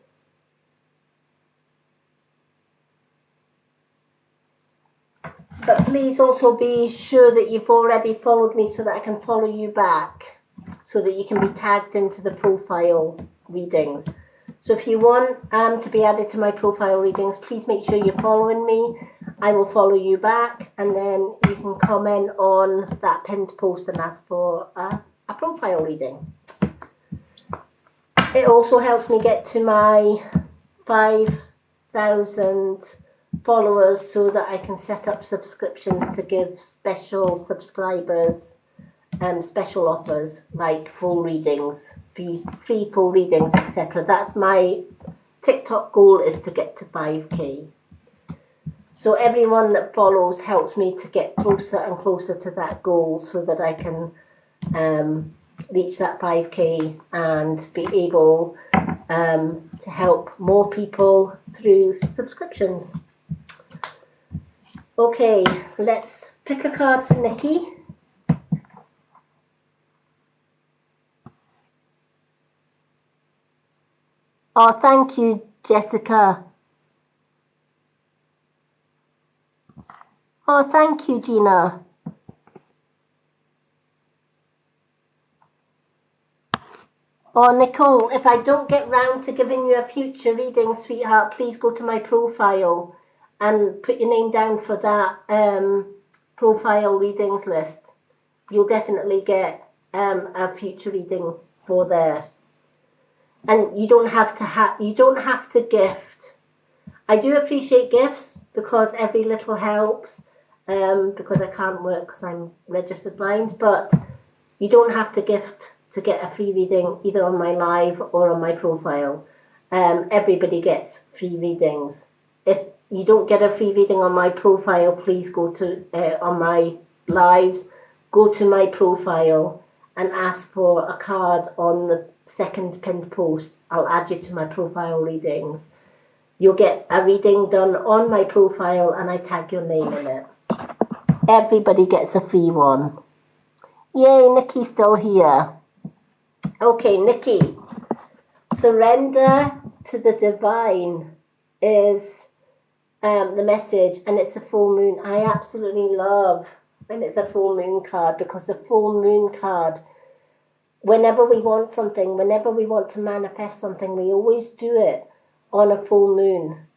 But please also be sure that you've already followed me so that I can follow you back, so that you can be tagged into the profile readings. So if you want to be added to my profile readings, please make sure you're following me. I will follow you back, and then you can comment on that pinned post and ask for a profile reading. It also helps me get to my 5,000 followers so that I can set up subscriptions to give special subscribers special offers like full readings, free full readings, etc. That's my TikTok goal, is to get to 5k. So everyone that follows helps me to get closer and closer to that goal so that I can reach that 5k and be able to help more people through subscriptions. Okay, let's pick a card for Nikki. Oh, thank you, Jessica. Oh, thank you, Gina. Oh, Nicole, if I don't get round to giving you a future reading, sweetheart, please go to my profile and put your name down for that profile readings list. You'll definitely get a future reading for there. And you don't have to gift. I do appreciate gifts because every little helps. Because I can't work because I'm registered blind, but you don't have to gift to get a free reading either on my live or on my profile. Everybody gets free readings. If you don't get a free reading on my profile, please go to on my lives, go to my profile and ask for a card on the second pinned post. I'll add you to my profile readings. You'll get a reading done on my profile and I tag your name in it. Everybody gets a free one. Yay, Nikki's still here. Okay, Nikki, surrender to the divine is the message, and it's a full moon. I absolutely love when it's a full moon card, because the full moon card, whenever we want something, whenever we want to manifest something, we always do it on a full moon.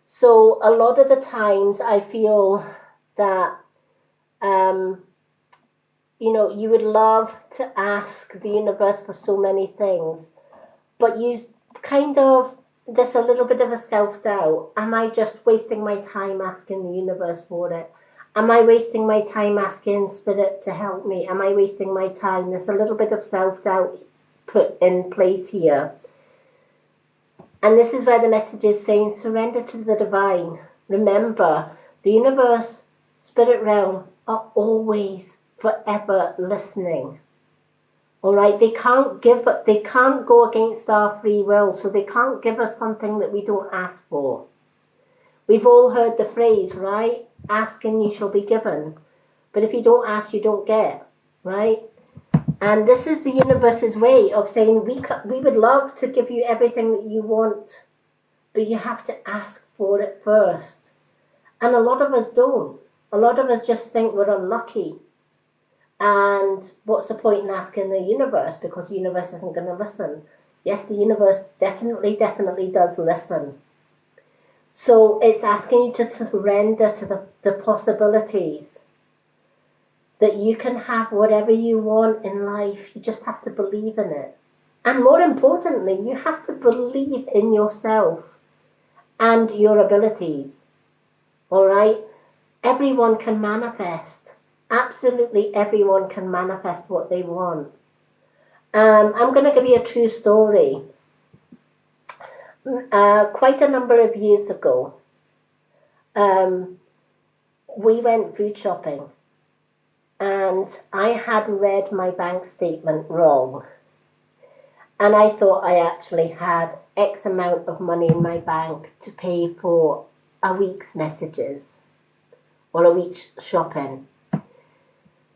So a lot of the times I feel that you would love to ask the universe for so many things, but you kind of, there's a little bit of a self-doubt. Am I just wasting my time asking the universe for it? Am I wasting my time asking Spirit to help me? Am I wasting my time? There's a little bit of self-doubt put in place here. And this is where the message is saying, surrender to the divine. Remember, the universe, spirit realm are always forever listening. All right, they can't go against our free will, so they can't give us something that we don't ask for. We've all heard the phrase, right? Ask and you shall be given. But if you don't ask, you don't get, right? And this is the universe's way of saying, we would love to give you everything that you want, but you have to ask for it first. And a lot of us don't. A lot of us just think we're unlucky. And what's the point in asking the universe? Because the universe isn't going to listen. Yes, the universe definitely does listen. So it's asking you to surrender to the possibilities that you can have whatever you want in life. You just have to believe in it. And more importantly, you have to believe in yourself and your abilities. All right? Everyone can manifest. Absolutely everyone can manifest what they want. I'm going to give you a true story. Quite a number of years ago, we went food shopping, and I had read my bank statement wrong. And I thought I actually had X amount of money in my bank to pay for a week's messages or a week's shopping.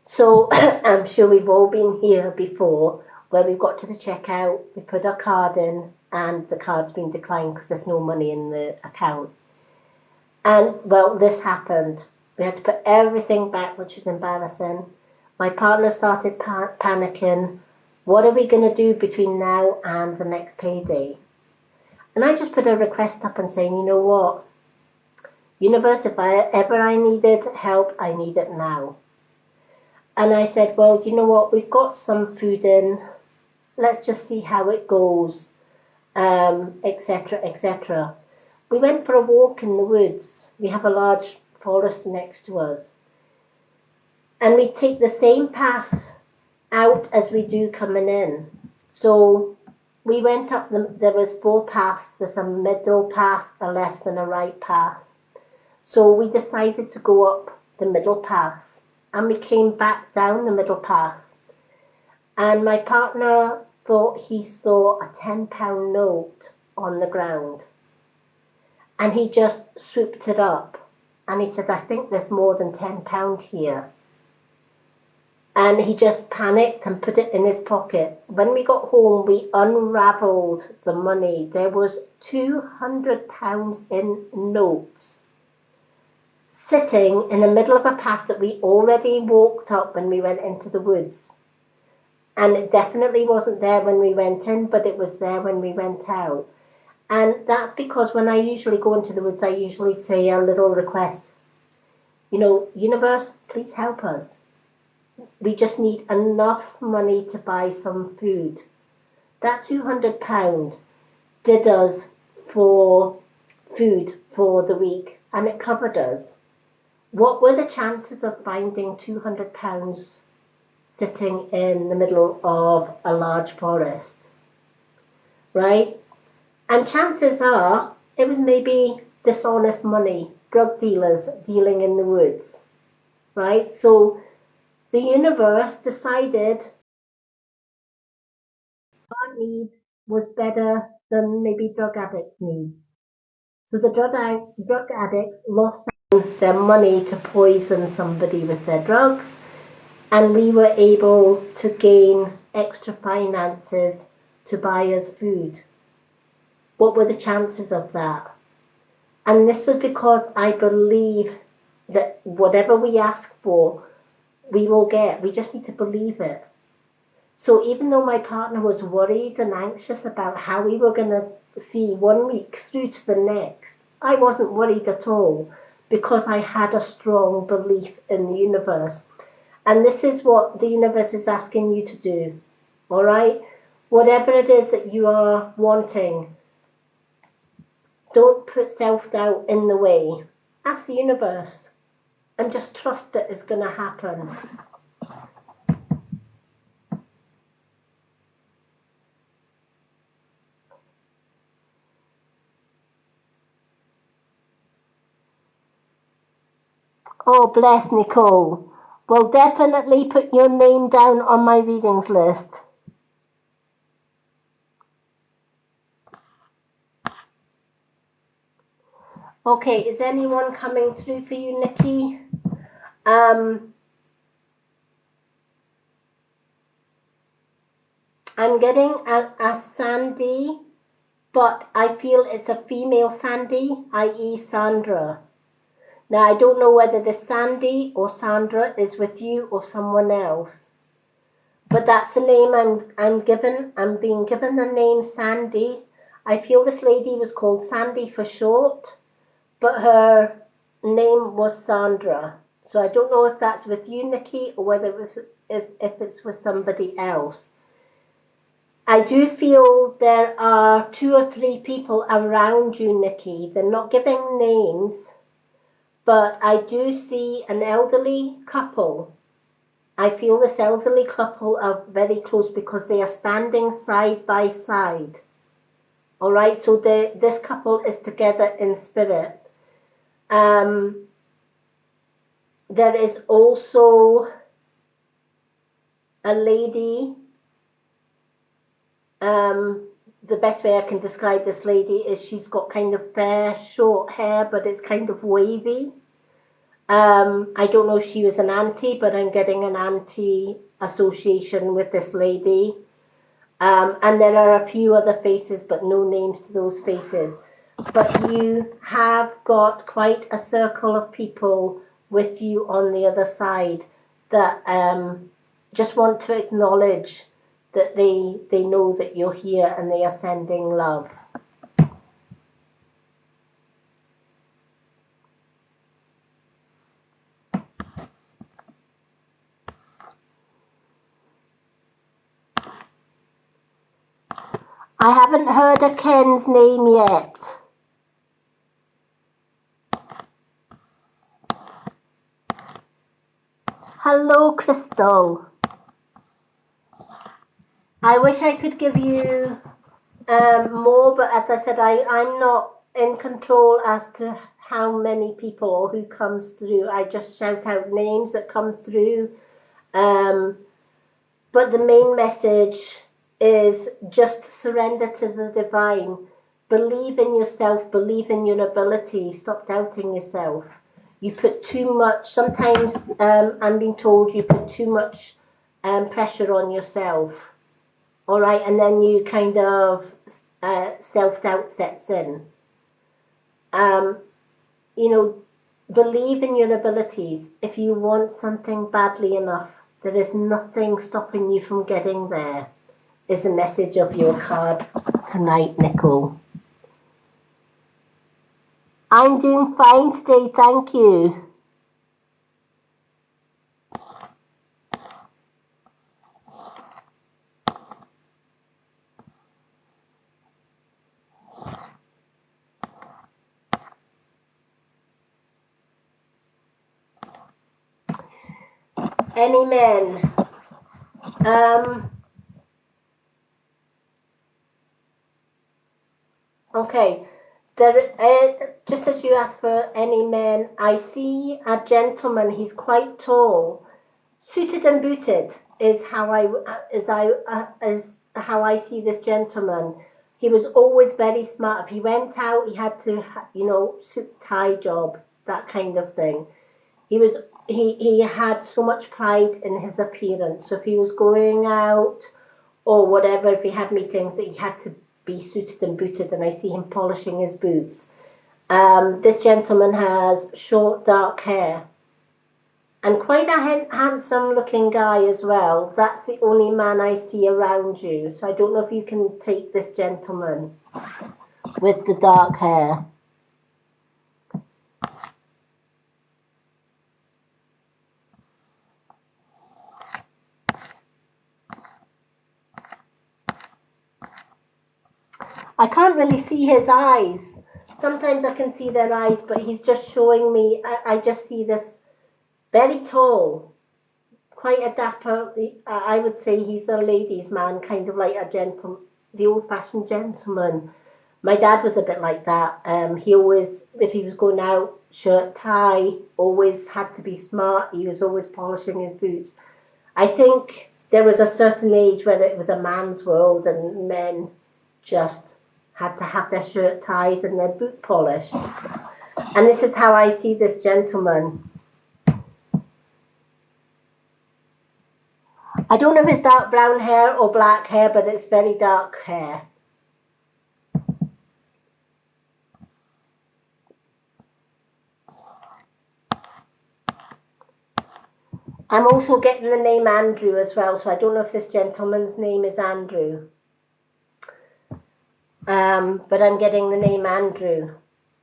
So I'm sure we've all been here before, where we've got to the checkout, we put our card in, and the card's been declined because there's no money in the account. And well, this happened. We had to put everything back, which was embarrassing. My partner started panicking. What are we going to do between now and the next payday? And I just put a request up and saying, you know what? Universe, if I needed help, I need it now. And I said, well, do you know what? We've got some food in. Let's just see how it goes, etc., etc. We went for a walk in the woods. We have a large forest next to us. And we take the same path out as we do coming in. So we went up, there was 4 paths. There's a middle path, a left and a right path. So we decided to go up the middle path. And we came back down the middle path. And my partner thought he saw a £10 note on the ground. And he just swooped it up. And he said, I think there's more than £10 here. And he just panicked and put it in his pocket. When we got home, we unravelled the money. There was £200 in notes sitting in the middle of a path that we already walked up when we went into the woods. And it definitely wasn't there when we went in, but it was there when we went out. And that's because when I usually go into the woods, I usually say a little request. You know, universe, please help us. We just need enough money to buy some food. That £200 did us for food for the week, and it covered us. What were the chances of finding £200 sitting in the middle of a large forest? Right? And chances are it was maybe dishonest money, drug dealers dealing in the woods. Right? So the universe decided our need was better than maybe drug addicts' needs. So the drug addicts lost their money to poison somebody with their drugs, and we were able to gain extra finances to buy us food. What were the chances of that? And this was because I believe that whatever we ask for, we will get. We just need to believe it. So even though my partner was worried and anxious about how we were going to see 1 week through to the next, I wasn't worried at all because I had a strong belief in the universe. And this is what the universe is asking you to do. All right? Whatever it is that you are wanting, don't put self-doubt in the way. Ask the universe and just trust that it's going to happen. Oh, bless Nicole. Well, definitely put your name down on my readings list. Okay, is anyone coming through for you, Nikki? I'm getting a Sandy, but I feel it's a female Sandy, i.e. Sandra. Now, I don't know whether the Sandy or Sandra is with you or someone else. But that's the name I'm given. I'm being given the name Sandy. I feel this lady was called Sandy for short, but her name was Sandra. So I don't know if that's with you, Nikki, or whether if it's with somebody else. I do feel there are 2 or 3 people around you, Nikki. They're not giving names, but I do see an elderly couple. I feel this elderly couple are very close because they are standing side by side. All right, so this couple is together in spirit. There is also a lady. The best way I can describe this lady is she's got kind of fair, short hair, but it's kind of wavy. I don't know if she was an auntie, but I'm getting an auntie association with this lady. And there are a few other faces, but no names to those faces. But you have got quite a circle of people with you on the other side that just want to acknowledge that they know that you're here and they are sending love. I haven't heard of Ken's name yet. Hello, Crystal. I wish I could give you more, but as I said, I'm not in control as to how many people or who comes through. I just shout out names that come through. But the main message is just surrender to the divine. Believe in yourself, believe in your ability, stop doubting yourself. You put too much, sometimes I'm being told you put too much pressure on yourself. All right, and then you kind of self-doubt sets in. You know, believe in your abilities. If you want something badly enough, there is nothing stopping you from getting there, is the message of your card tonight, Nicole. I'm doing fine today, thank you. Any men? Okay. Just as you asked for any men, I see a gentleman. He's quite tall, suited and booted. Is how I see this gentleman. He was always very smart. If he went out, he had to, suit tie job, that kind of thing. He had so much pride in his appearance. So if he was going out or whatever, if he had meetings, he had to be suited and booted, and I see him polishing his boots. This gentleman has short, dark hair and quite a handsome looking guy as well. That's the only man I see around you. So I don't know if you can take this gentleman with the dark hair. I can't really see his eyes. Sometimes I can see their eyes, but he's just showing me, I just see this very tall, quite a dapper, I would say he's a ladies' man, kind of like a gentleman, the old-fashioned gentleman. My dad was a bit like that. He always, if he was going out, shirt, tie, always had to be smart. He was always polishing his boots. I think there was a certain age when it was a man's world and men just had to have their shirt ties and their boot polished. And this is how I see this gentleman. I don't know if it's dark brown hair or black hair, but it's very dark hair. I'm also getting the name Andrew as well, so I don't know if this gentleman's name is Andrew. But I'm getting the name Andrew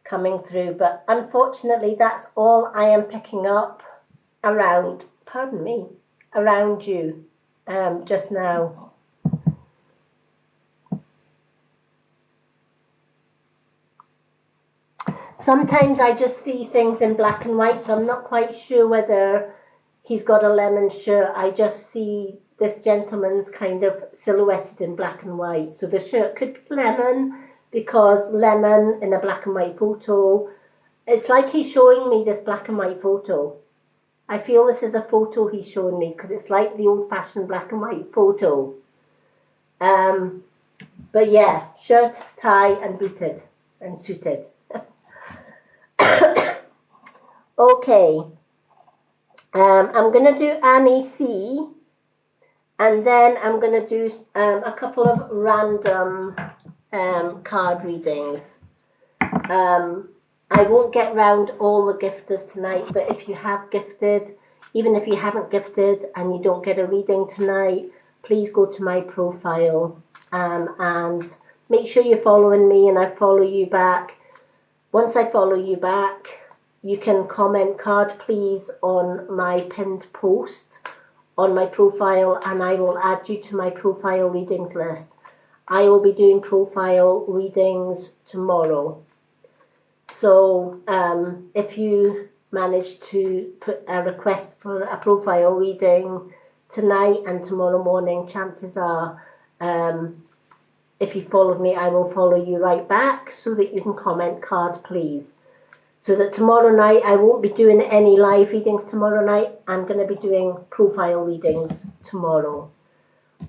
coming through. But unfortunately, that's all I am picking up around, around you just now. Sometimes I just see things in black and white, so I'm not quite sure whether he's got a lemon shirt. I just see this gentleman's kind of silhouetted in black and white. So the shirt could be lemon, because lemon in a black and white photo, it's like he's showing me this black and white photo. I feel this is a photo he's showing me, because it's like the old-fashioned black and white photo. But yeah, shirt, tie, and booted and suited. Okay. I'm going to do Annie C, and then I'm going to do a couple of random card readings. I won't get round all the gifters tonight, but if you have gifted, even if you haven't gifted and you don't get a reading tonight, please go to my profile and make sure you're following me and I follow you back. Once I follow you back, you can comment card please on my pinned post on my profile and I will add you to my profile readings list. I will be doing profile readings tomorrow. So if you manage to put a request for a profile reading tonight and tomorrow morning, chances are if you followed me, I will follow you right back so that you can comment card please. So that tomorrow night, I won't be doing any live readings tomorrow night. I'm going to be doing profile readings tomorrow.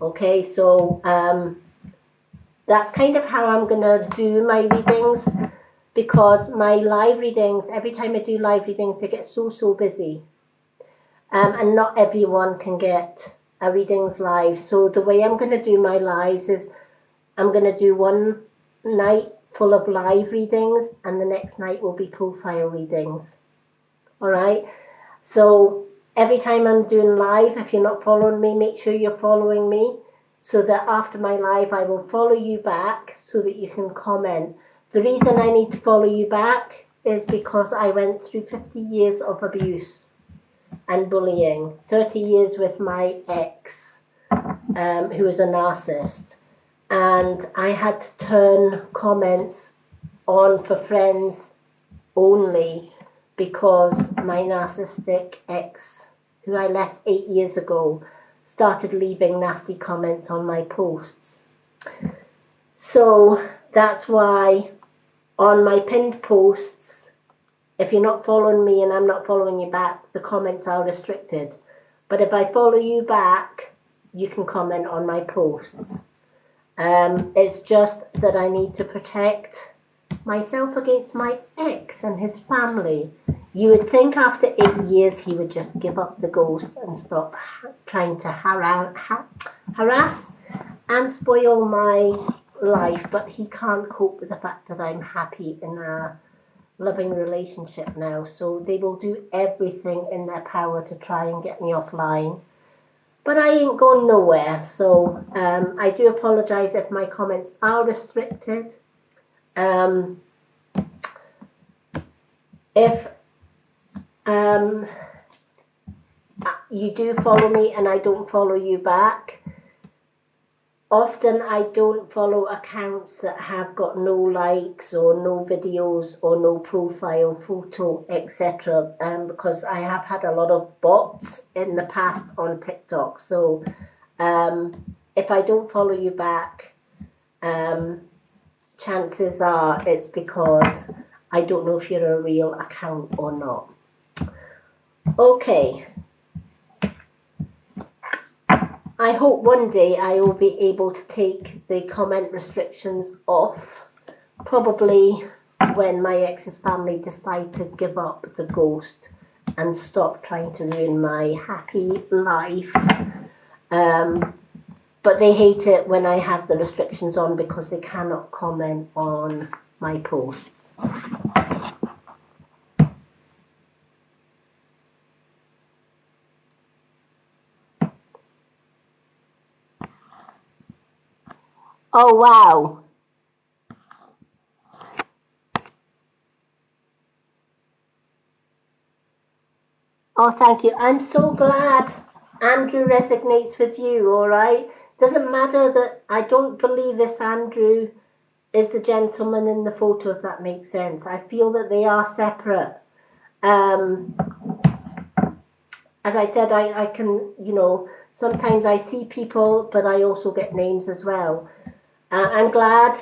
Okay, so that's kind of how I'm going to do my readings, because my live readings, every time I do live readings, they get so busy. And not everyone can get a readings live. So the way I'm going to do my lives is I'm going to do one night full of live readings and the next night will be profile readings. All right. So every time I'm doing live, if you're not following me, make sure you're following me so that after my live, I will follow you back so that you can comment. The reason I need to follow you back is because I went through 50 years of abuse and bullying, 30 years with my ex, who was a narcissist. And I had to turn comments on for friends only because my narcissistic ex, who I left 8 years ago, started leaving nasty comments on my posts. So that's why on my pinned posts, if you're not following me and I'm not following you back, the comments are restricted. But if I follow you back, you can comment on my posts. It's just that I need to protect myself against my ex and his family. You would think after 8 years he would just give up the ghost and stop trying to harass and spoil my life, but he can't cope with the fact that I'm happy in a loving relationship now. So they will do everything in their power to try and get me offline. But I ain't going nowhere, so I do apologise if my comments are restricted. If you do follow me and I don't follow you back, often I don't follow accounts that have got no likes or no videos or no profile photo, etc. Because I have had a lot of bots in the past on TikTok. So if I don't follow you back, chances are it's because I don't know if you're a real account or not. Okay. I hope one day I will be able to take the comment restrictions off, probably when my ex's family decide to give up the ghost and stop trying to ruin my happy life. But they hate it when I have the restrictions on because they cannot comment on my posts. Oh, wow. Oh, thank you. I'm so glad Andrew resonates with you, all right? Doesn't matter that I don't believe this Andrew is the gentleman in the photo, if that makes sense. I feel that they are separate. As I said, I can, sometimes I see people, but I also get names as well. I'm glad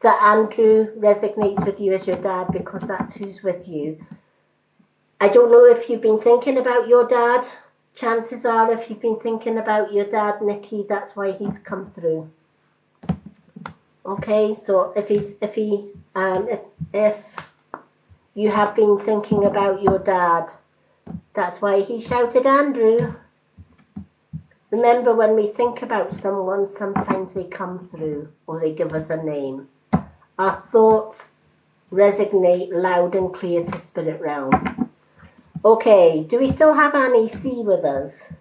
that Andrew resonates with you as your dad because that's who's with you. I don't know if you've been thinking about your dad. Chances are if you've been thinking about your dad, Nikki, that's why he's come through. Okay, so if you have been thinking about your dad, that's why he shouted Andrew. Remember, when we think about someone, sometimes they come through or they give us a name. Our thoughts resonate loud and clear to spirit realm. Okay, do we still have Annie C with us?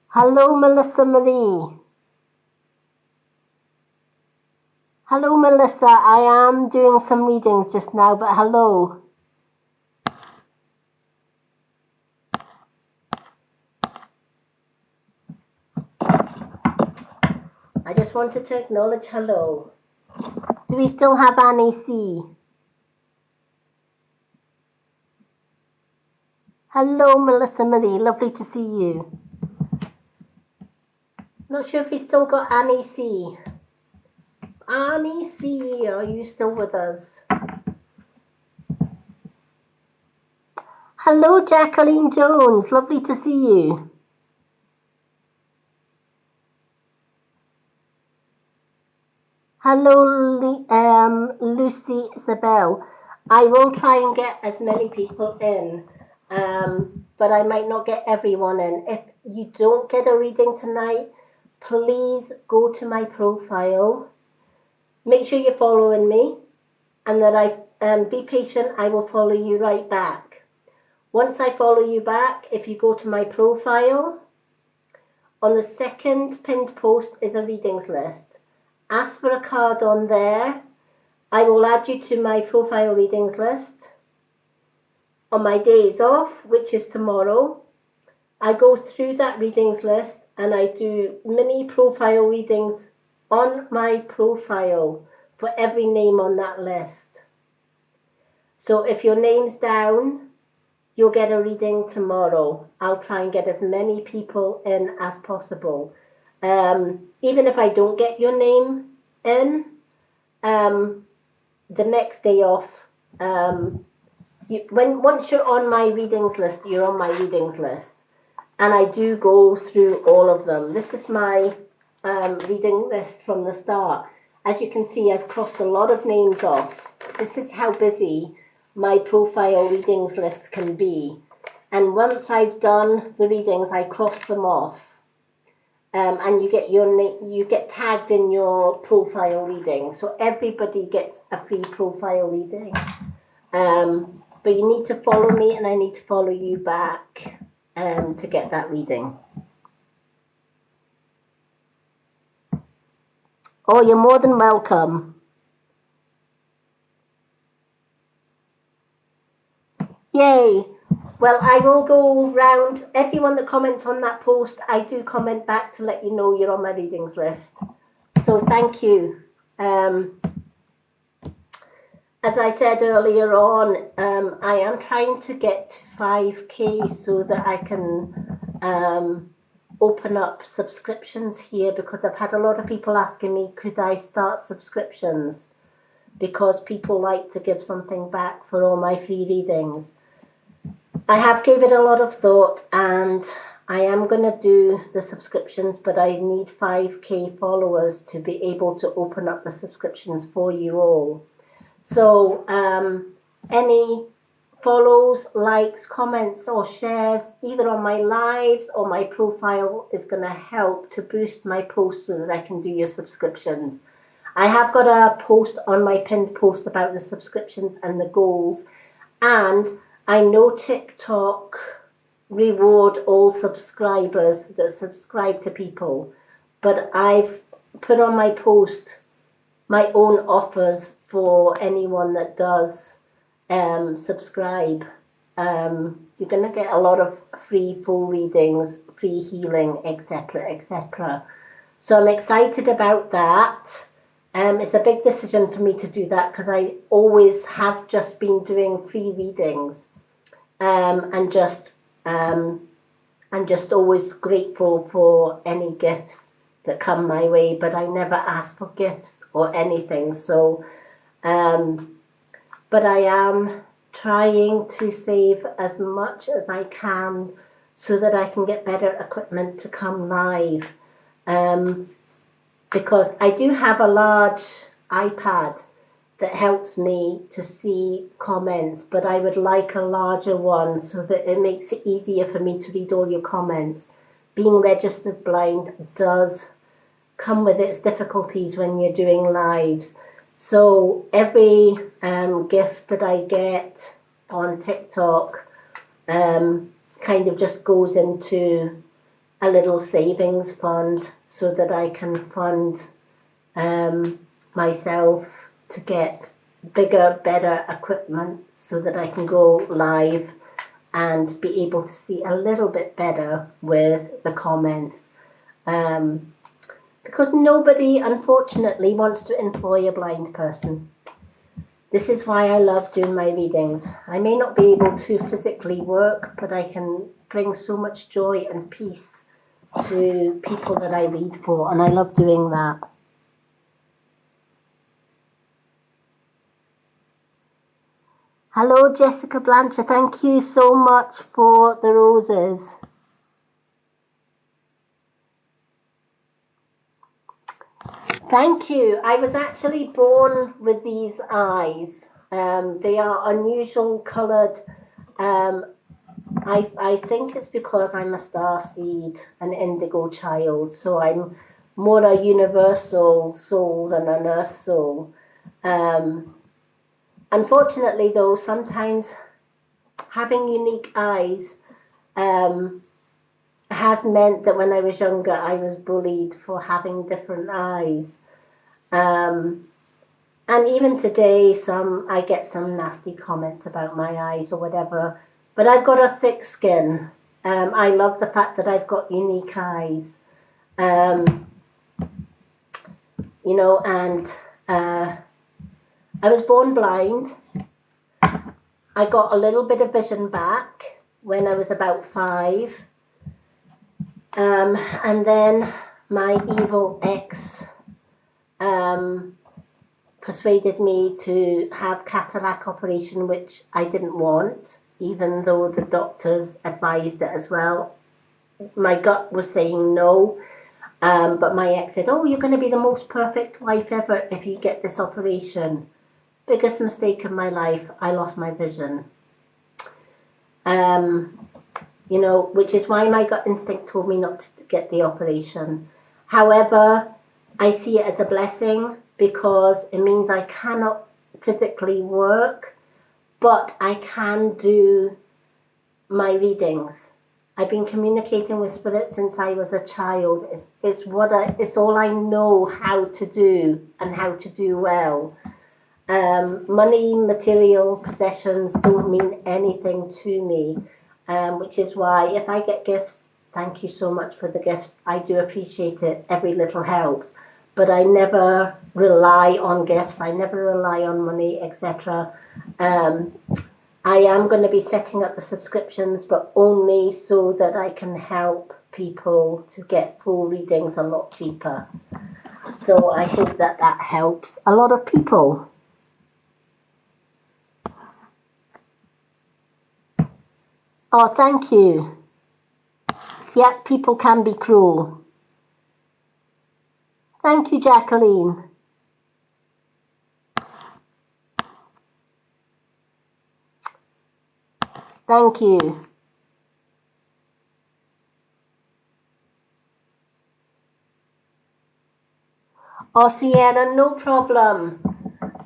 Hello, Melissa Marie. Hello, Melissa. I am doing some readings just now, but hello. I just wanted to acknowledge hello. Do we still have Annie C? Hello, Melissa Marie. Lovely to see you. Not sure if we still got Annie C. Annie C, are you still with us? Hello, Jacqueline Jones. Lovely to see you. Hello, Lucy Isabel. I will try and get as many people in, but I might not get everyone in. If you don't get a reading tonight, please go to my profile. Make sure you're following me, and that be patient. I will follow you right back. Once I follow you back, if you go to my profile, on the second pinned post is a readings list. Ask for a card on there. I will add you to my profile readings list. On my days off, which is tomorrow, I go through that readings list and I do mini profile readings on my profile for every name on that list. So if your name's down, you'll get a reading tomorrow. I'll try and get as many people in as possible. Even if I don't get your name in, the next day off, once you're on my readings list, you're on my readings list. And I do go through all of them. This is my reading list from the start. As you can see, I've crossed a lot of names off. This is how busy my profile readings list can be. And once I've done the readings, I cross them off. And you get you get tagged in your profile reading. So everybody gets a free profile reading. But you need to follow me and I need to follow you back to get that reading. Oh, you're more than welcome. Yay. Well, I will go round. Everyone that comments on that post, I do comment back to let you know you're on my readings list. So thank you. As I said earlier on, I am trying to get to 5K so that I can open up subscriptions here, because I've had a lot of people asking me, could I start subscriptions? Because people like to give something back for all my free readings. I have gave it a lot of thought and I am going to do the subscriptions, but I need 5K followers to be able to open up the subscriptions for you all. So any follows, likes, comments or shares either on my lives or my profile is going to help to boost my posts so that I can do your subscriptions. I have got a post on my pinned post about the subscriptions and the goals, and I know TikTok reward all subscribers that subscribe to people, but I've put on my post my own offers for anyone that does subscribe. You're going to get a lot of free full readings, free healing, etc., etc. So I'm excited about that. It's a big decision for me to do that because I always have just been doing free readings, and just always grateful for any gifts that come my way, but I never ask for gifts or anything. So but I am trying to save as much as I can so that I can get better equipment to come live, because I do have a large iPad that helps me to see comments, but I would like a larger one so that it makes it easier for me to read all your comments. Being registered blind does come with its difficulties when you're doing lives. So every gift that I get on TikTok kind of just goes into a little savings fund so that I can fund myself to get bigger, better equipment so that I can go live and be able to see a little bit better with the comments. Because nobody, unfortunately, wants to employ a blind person. This is why I love doing my readings. I may not be able to physically work, but I can bring so much joy and peace to people that I read for, and I love doing that. Hello, Jessica Blanchard. Thank you so much for the roses. Thank you. I was actually born with these eyes. They are unusual coloured. I think it's because I'm a star seed, an indigo child, so I'm more a universal soul than an earth soul. Unfortunately, though, sometimes having unique eyes has meant that when I was younger, I was bullied for having different eyes. And even today, I get some nasty comments about my eyes or whatever. But I've got a thick skin. I love the fact that I've got unique eyes. You know, and I was born blind. I got a little bit of vision back when I was about 5. And then my evil ex persuaded me to have cataract operation, which I didn't want, even though the doctors advised it as well. My gut was saying no, but my ex said, oh, you're going to be the most perfect wife ever if you get this operation. Biggest mistake of my life, I lost my vision. You know, which is why my gut instinct told me not to get the operation. However, I see it as a blessing because it means I cannot physically work, but I can do my readings. I've been communicating with spirit since I was a child. It's all I know how to do and how to do well. Money, material, possessions don't mean anything to me, which is why if I get gifts, thank you so much for the gifts. I do appreciate it. Every little helps. But I never rely on gifts. I never rely on money, etc. I am going to be setting up the subscriptions, but only so that I can help people to get full readings a lot cheaper. So I hope that that helps a lot of people. Oh, thank you. Yeah, people can be cruel. Thank you, Jacqueline. Thank you. Oh, Sienna, no problem.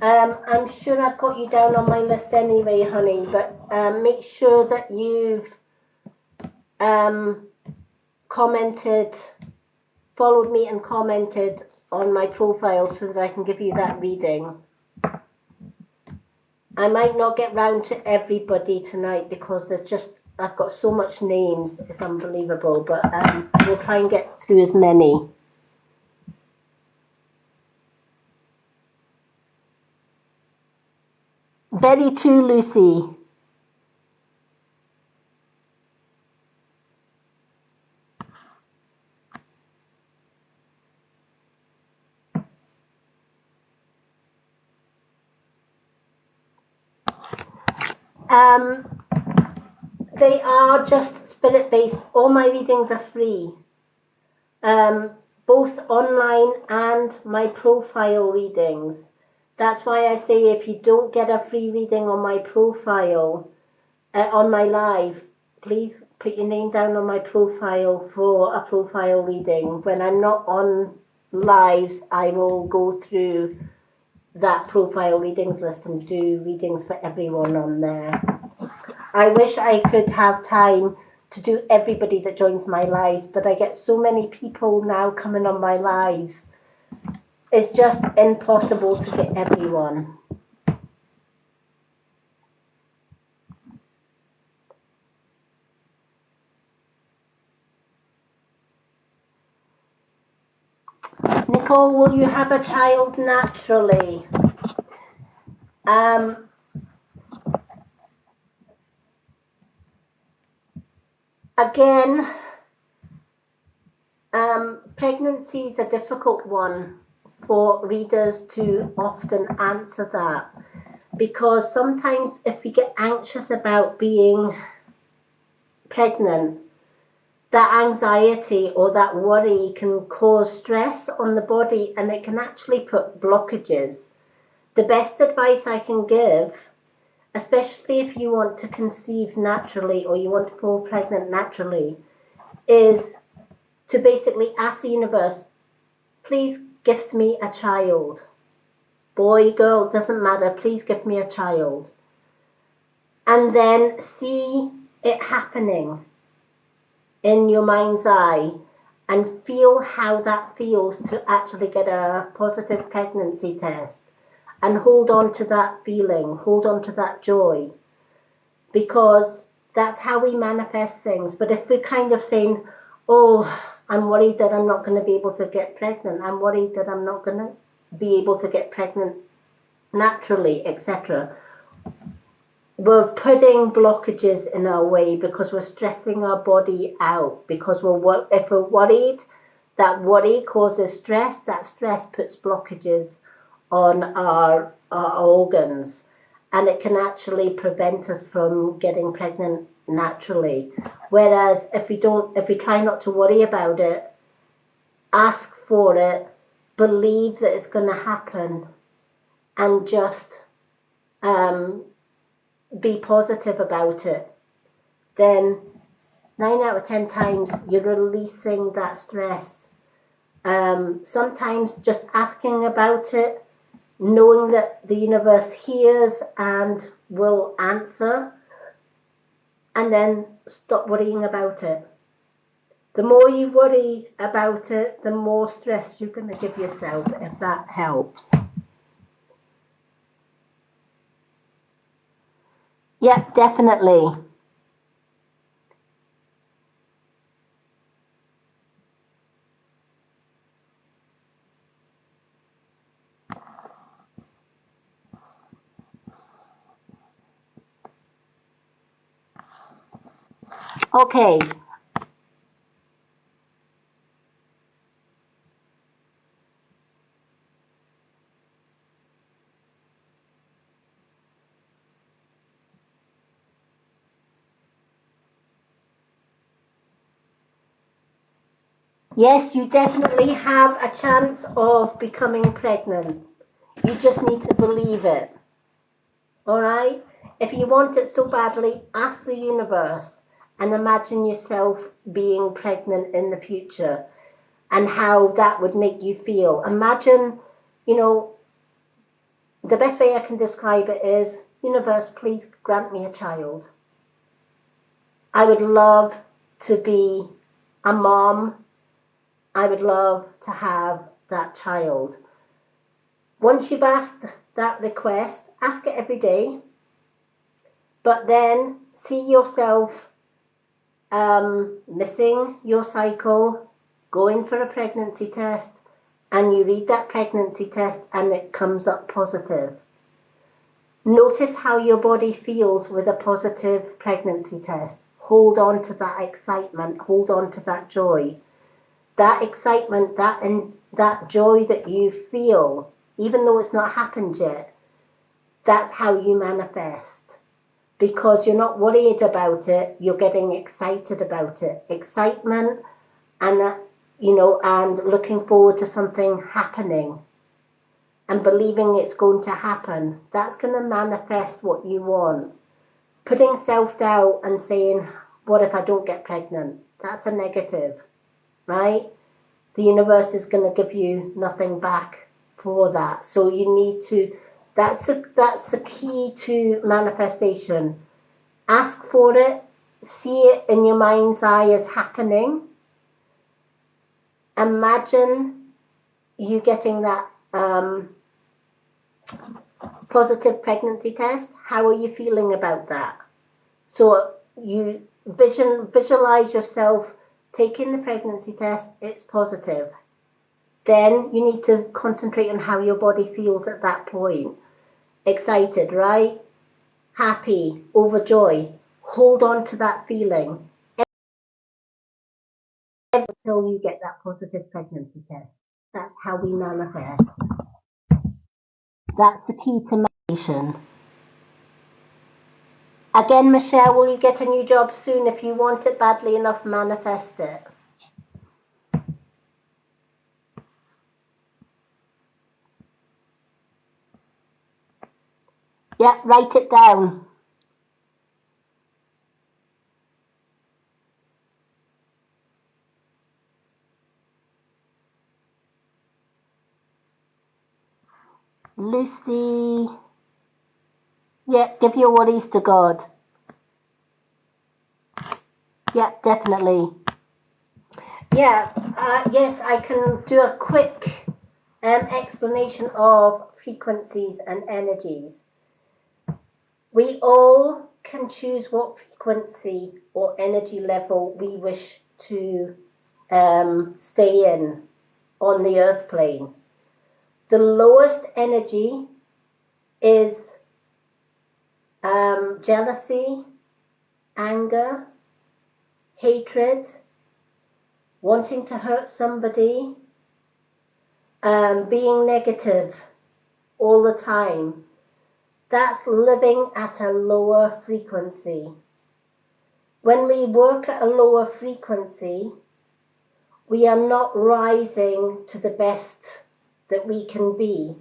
I'm sure I've got you down on my list anyway, honey, but make sure that you've commented, followed me and commented on my profile so that I can give you that reading. I might not get round to everybody tonight because I've got so much names, it's unbelievable, but we'll try and get through as many. Very true, Lucy. They are just spirit-based. All my readings are free. Both online and my profile readings. That's why I say if you don't get a free reading on my profile, on my live, please put your name down on my profile for a profile reading. When I'm not on lives, I will go through that profile readings list and do readings for everyone on there. I wish I could have time to do everybody that joins my lives, but I get so many people now coming on my lives. It's just impossible to get everyone. Nicole, will you have a child naturally? Again, pregnancy is a difficult one for readers to often answer that, because sometimes if we get anxious about being pregnant, that anxiety or that worry can cause stress on the body, and it can actually put blockages. The best advice I can give, especially if you want to conceive naturally or you want to fall pregnant naturally, is to basically ask the universe, please gift me a child. Boy, girl, doesn't matter, please give me a child. And then see it happening in your mind's eye and feel how that feels to actually get a positive pregnancy test, and hold on to that feeling, hold on to that joy, because that's how we manifest things. But if we're kind of saying, oh, I'm worried that I'm not going to be able to get pregnant, I'm worried that I'm not going to be able to get pregnant naturally, etc., we're putting blockages in our way because we're stressing our body out. Because if we're worried, that worry causes stress. That stress puts blockages on our organs, and it can actually prevent us from getting pregnant naturally. Whereas if we try not to worry about it, ask for it, believe that it's going to happen, and just be positive about it, then 9 out of 10 times you're releasing that stress. Sometimes just asking about it, knowing that the universe hears and will answer, and then stop worrying about it. The more you worry about it, the more stress you're going to give yourself, if that helps. Yep, definitely. Okay. Yes, you definitely have a chance of becoming pregnant. You just need to believe it. All right? If you want it so badly, ask the universe and imagine yourself being pregnant in the future and how that would make you feel. Imagine, the best way I can describe it is, universe, please grant me a child. I would love to be a mom. I would love to have that child. Once you've asked that request, ask it every day, but then see yourself missing your cycle, going for a pregnancy test, and you read that pregnancy test and it comes up positive. Notice how your body feels with a positive pregnancy test. Hold on to that excitement, hold on to that joy. That excitement, that joy that you feel, even though it's not happened yet, that's how you manifest. Because you're not worried about it, you're getting excited about it. Excitement and, and looking forward to something happening and believing it's going to happen. That's going to manifest what you want. Putting self-doubt and saying, what if I don't get pregnant? That's a negative, right? the universe is going to give you nothing back for that. So you need to, that's the key to manifestation. Ask for it, see it in your mind's eye as happening. Imagine you getting that positive pregnancy test. How are you feeling about that? So you visualize yourself taking the pregnancy test, it's positive. Then you need to concentrate on how your body feels at that point. Excited, right? Happy, overjoyed. Hold on to that feeling until you get that positive pregnancy test. That's how we manifest. That's the key to manifestation. Again, Michelle, will you get a new job soon? If you want it badly enough, manifest it. Yeah, write it down. Lucy, yeah, give your worries to God. Yeah, definitely. Yeah, yes, I can do a quick explanation of frequencies and energies. We all can choose what frequency or energy level we wish to stay in on the earth plane. The lowest energy is jealousy, anger, hatred, wanting to hurt somebody, being negative all the time. That's living at a lower frequency. When we work at a lower frequency, we are not rising to the best that we can be.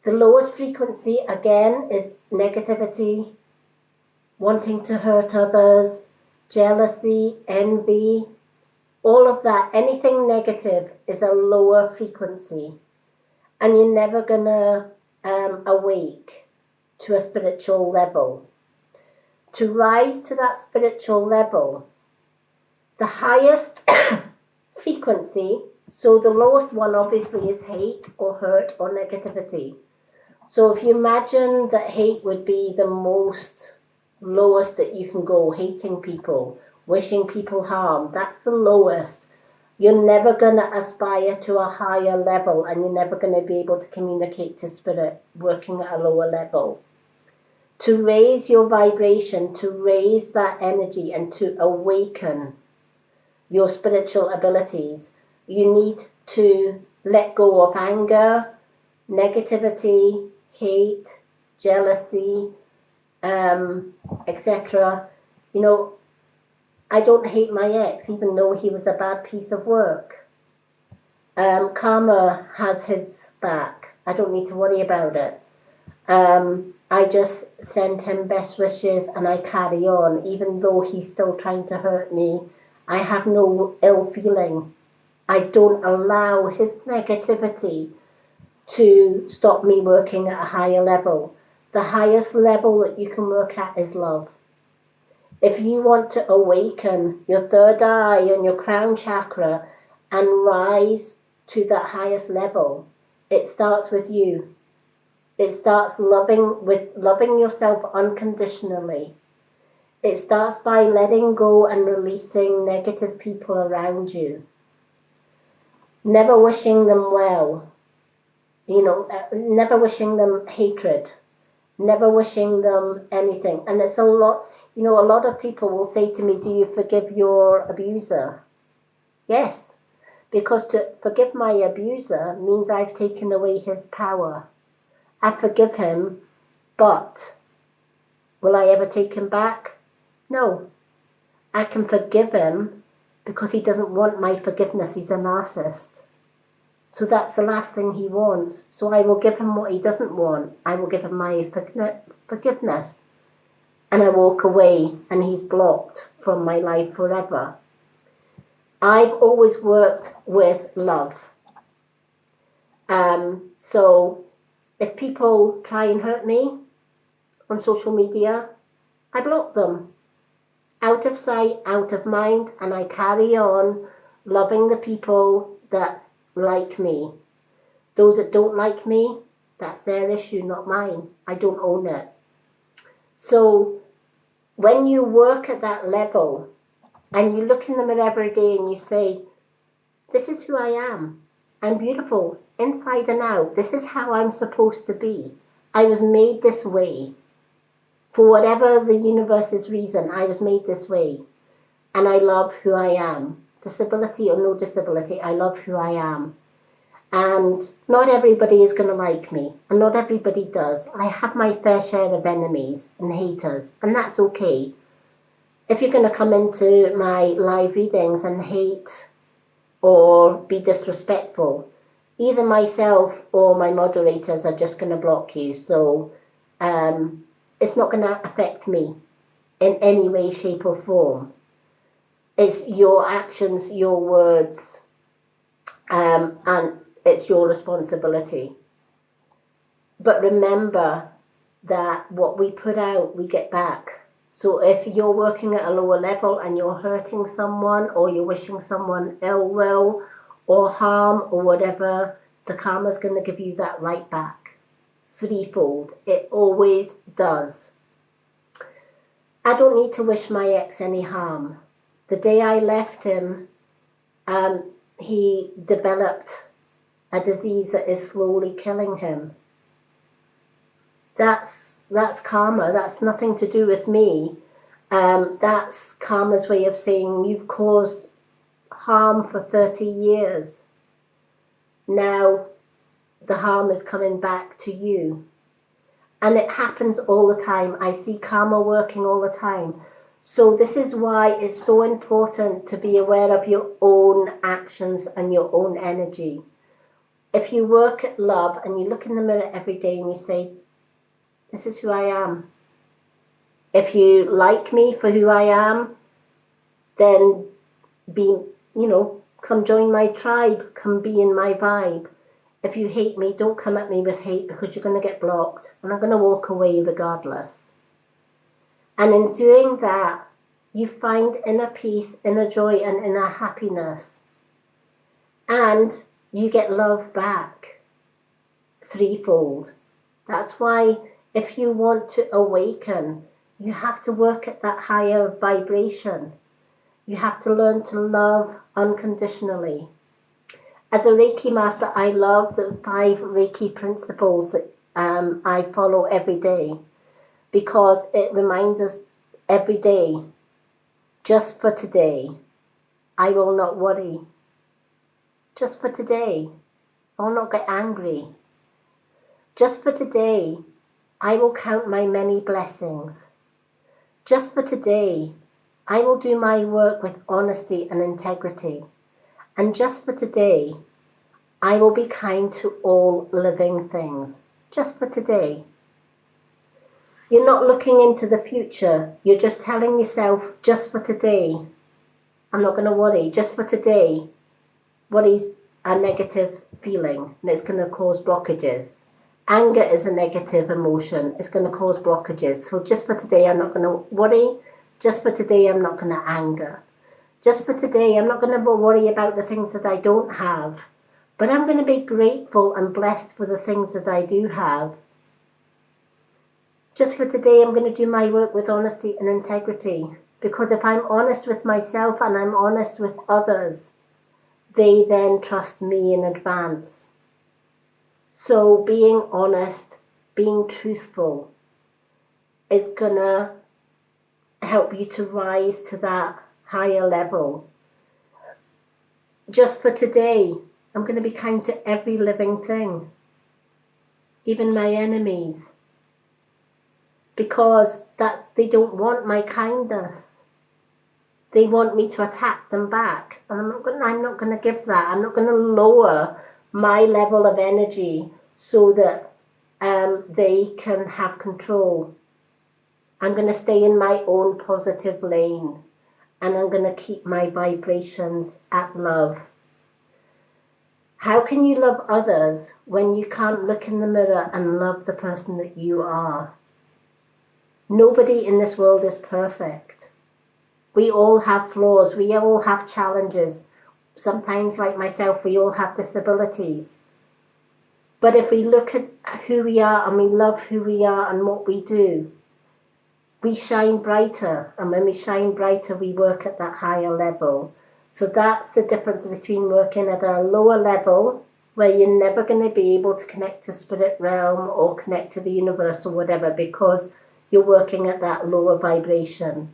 The lowest frequency, again, is negativity, wanting to hurt others, jealousy, envy, all of that. Anything negative is a lower frequency. And you're never going to awake to a spiritual level. To rise to that spiritual level, the highest frequency, so the lowest one obviously is hate or hurt or negativity. So if you imagine that hate would be the lowest that you can go, hating people, wishing people harm, that's the lowest. You're never going to aspire to a higher level, and you're never going to be able to communicate to spirit working at a lower level. To raise your vibration, to raise that energy and to awaken your spiritual abilities, you need to let go of anger, negativity, hate, jealousy, etc. You know, I don't hate my ex, even though he was a bad piece of work. Karma has his back. I don't need to worry about it. I just send him best wishes and I carry on. Even though he's still trying to hurt me, I have no ill feeling. I don't allow his negativity to stop me working at a higher level. The highest level that you can work at is love. If you want to awaken your third eye and your crown chakra and rise to that highest level, it starts with you. It starts loving yourself unconditionally. It starts by letting go and releasing negative people around you. Never wishing them well. Never wishing them hatred. Never wishing them anything. And it's a lot of people will say to me, do you forgive your abuser? Yes, because to forgive my abuser means I've taken away his power. I forgive him, but will I ever take him back? No. I can forgive him because he doesn't want my forgiveness. He's a narcissist. So that's the last thing he wants. So I will give him what he doesn't want. I will give him my forgiveness. And I walk away and he's blocked from my life forever. I've always worked with love. So if people try and hurt me on social media, I block them. Out of sight, out of mind, and I carry on loving the people that like me. Those that don't like me, that's their issue, not mine. I don't own it. So when you work at that level and you look in the mirror every day and you say, this is who I am. I'm beautiful inside and out. This is how I'm supposed to be. I was made this way. For whatever the universe's reason, I was made this way. And I love who I am. Disability or no disability, I love who I am. And not everybody is going to like me. And not everybody does. I have my fair share of enemies and haters. And that's okay. If you're going to come into my live readings and hate or be disrespectful, either myself or my moderators are just going to block you. So it's not going to affect me in any way, shape or form. It's your actions, your words, and it's your responsibility. But remember that what we put out, we get back. So if you're working at a lower level and you're hurting someone or you're wishing someone ill will or harm or whatever, the karma's going to give you that right back. Threefold. It always does. I don't need to wish my ex any harm. The day I left him, he developed a disease that is slowly killing him. That's karma. That's nothing to do with me. That's karma's way of saying you've caused harm for 30 years. Now the harm is coming back to you. And it happens all the time. I see karma working all the time. So this is why it's so important to be aware of your own actions and your own energy. If you work at love and you look in the mirror every day and you say, this is who I am. If you like me for who I am, then come join my tribe, come be in my vibe. If you hate me, don't come at me with hate because you're going to get blocked and I'm going to walk away regardless. And in doing that, you find inner peace, inner joy and inner happiness. And you get love back threefold. That's why if you want to awaken, you have to work at that higher vibration. You have to learn to love unconditionally. As a Reiki master, I love the 5 Reiki principles that I follow every day because it reminds us every day, just for today, I will not worry. Just for today, I will not get angry. Just for today, I will count my many blessings. Just for today, I will do my work with honesty and integrity. And just for today, I will be kind to all living things. Just for today. You're not looking into the future. You're just telling yourself, just for today, I'm not going to worry. Just for today, worry's a negative feeling and it's going to cause blockages. Anger is a negative emotion. It's going to cause blockages. So just for today, I'm not going to worry. Just for today, I'm not going to anger. Just for today, I'm not going to worry about the things that I don't have. But I'm going to be grateful and blessed for the things that I do have. Just for today, I'm going to do my work with honesty and integrity. Because if I'm honest with myself and I'm honest with others, they then trust me in advance. So being honest, being truthful is going to help you to rise to that higher level. Just for today, I'm going to be kind to every living thing, even my enemies, because that they don't want my kindness. They want me to attack them back, and I'm not going to give that. I'm not going to lower my level of energy so that they can have control. I'm going to stay in my own positive lane. and I'm going to keep my vibrations at love. How can you love others when you can't look in the mirror and love the person that you are? Nobody in this world is perfect. We all have flaws. We all have challenges. Sometimes, like myself, we all have disabilities. But if we look at who we are and we love who we are and what we do, we shine brighter. And when we shine brighter, we work at that higher level. So that's the difference between working at a lower level, where you're never going to be able to connect to spirit realm or connect to the universe or whatever, because you're working at that lower vibration.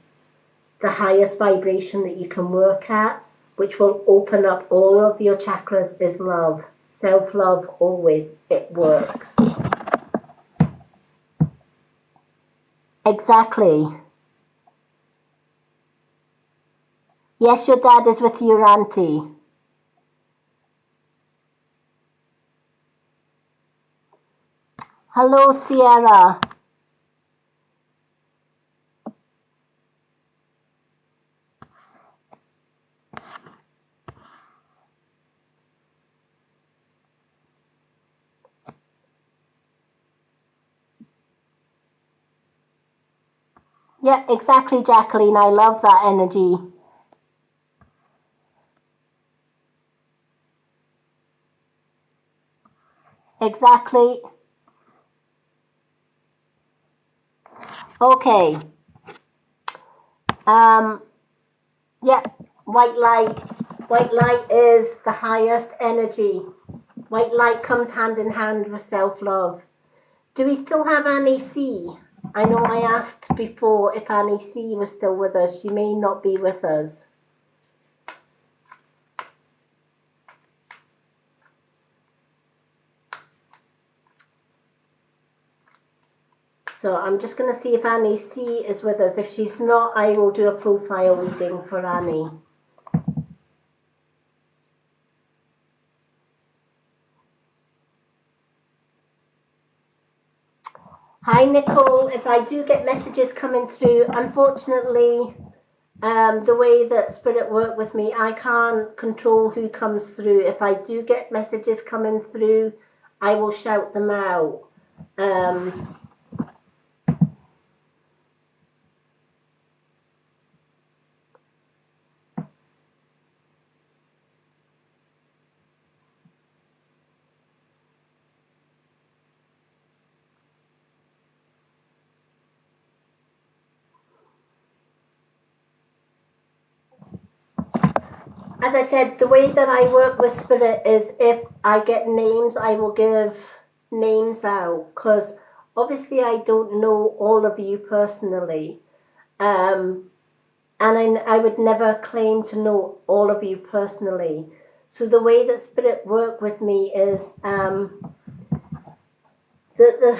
The highest vibration that you can work at, which will open up all of your chakras, is love. Self-love, always, it works. Exactly. Yes, your dad is with your auntie. Hello, Sierra. Yeah, exactly, Jacqueline. I love that energy. Exactly. Okay. Yeah, white light. White light is the highest energy. White light comes hand in hand with self-love. Do we still have Annie C? I know I asked before if Annie C was still with us. She may not be with us. So I'm just going to see if Annie C is with us. If she's not, I will do a profile reading for Annie. Hi, Nicole. If I do get messages coming through, unfortunately, the way that Spirit work with me, I can't control who comes through. If I do get messages coming through, I will shout them out. As I said, the way that I work with Spirit is if I get names, I will give names out, because obviously I don't know all of you personally. And I would never claim to know all of you personally. So the way that Spirit work with me is the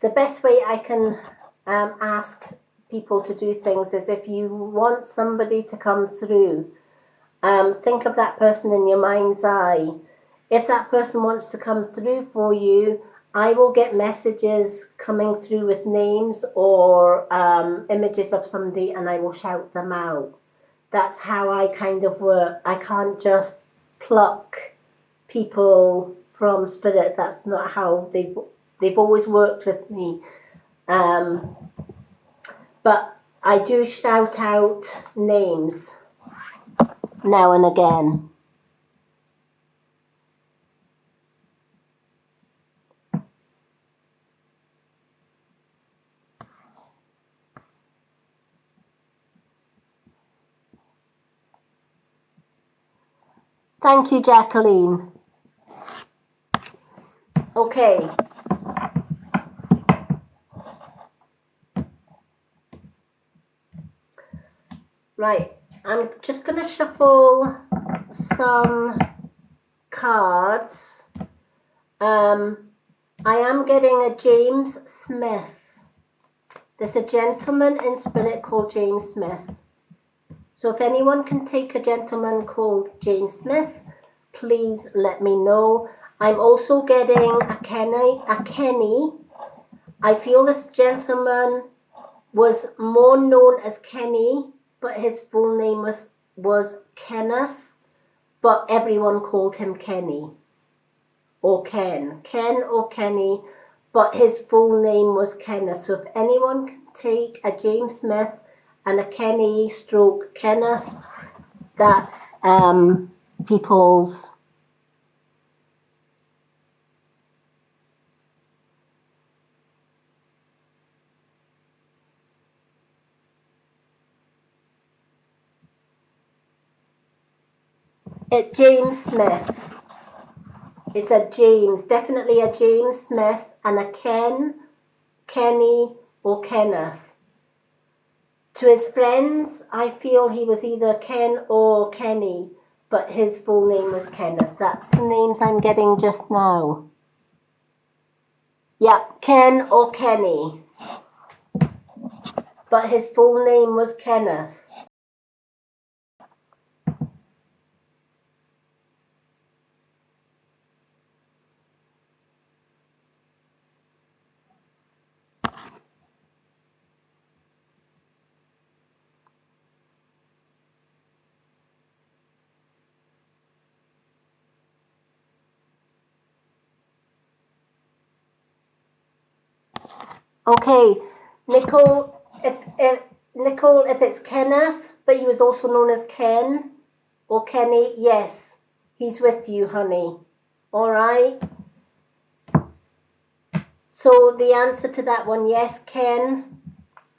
best way I can ask people to do things is, if you want somebody to come through, think of that person in your mind's eye. If that person wants to come through for you, I will get messages coming through with names or images of somebody, and I will shout them out. That's how I kind of work. I can't just pluck people from Spirit. That's not how they've always worked with me. But I do shout out names now and again. Thank you, Jacqueline. Okay. Right. I'm just going to shuffle some cards. I am getting a James Smith. There's a gentleman in Spirit called James Smith. So if anyone can take a gentleman called James Smith, please let me know. I'm also getting a Kenny. I feel this gentleman was more known as Kenny, but his full name was Kenneth, but everyone called him Kenny or Ken or Kenny, but his full name was Kenneth. So if anyone can take a James Smith and a Kenny stroke Kenneth, that's people's. It's James Smith. It's a James, definitely a James Smith, and a Ken, Kenny, or Kenneth. To his friends, I feel he was either Ken or Kenny, but his full name was Kenneth. That's the names I'm getting just now. Yeah, Ken or Kenny, but his full name was Kenneth. Okay, Nicole, if it's Kenneth, but he was also known as Ken or Kenny, yes, he's with you, honey. All right. So the answer to that one, yes, Ken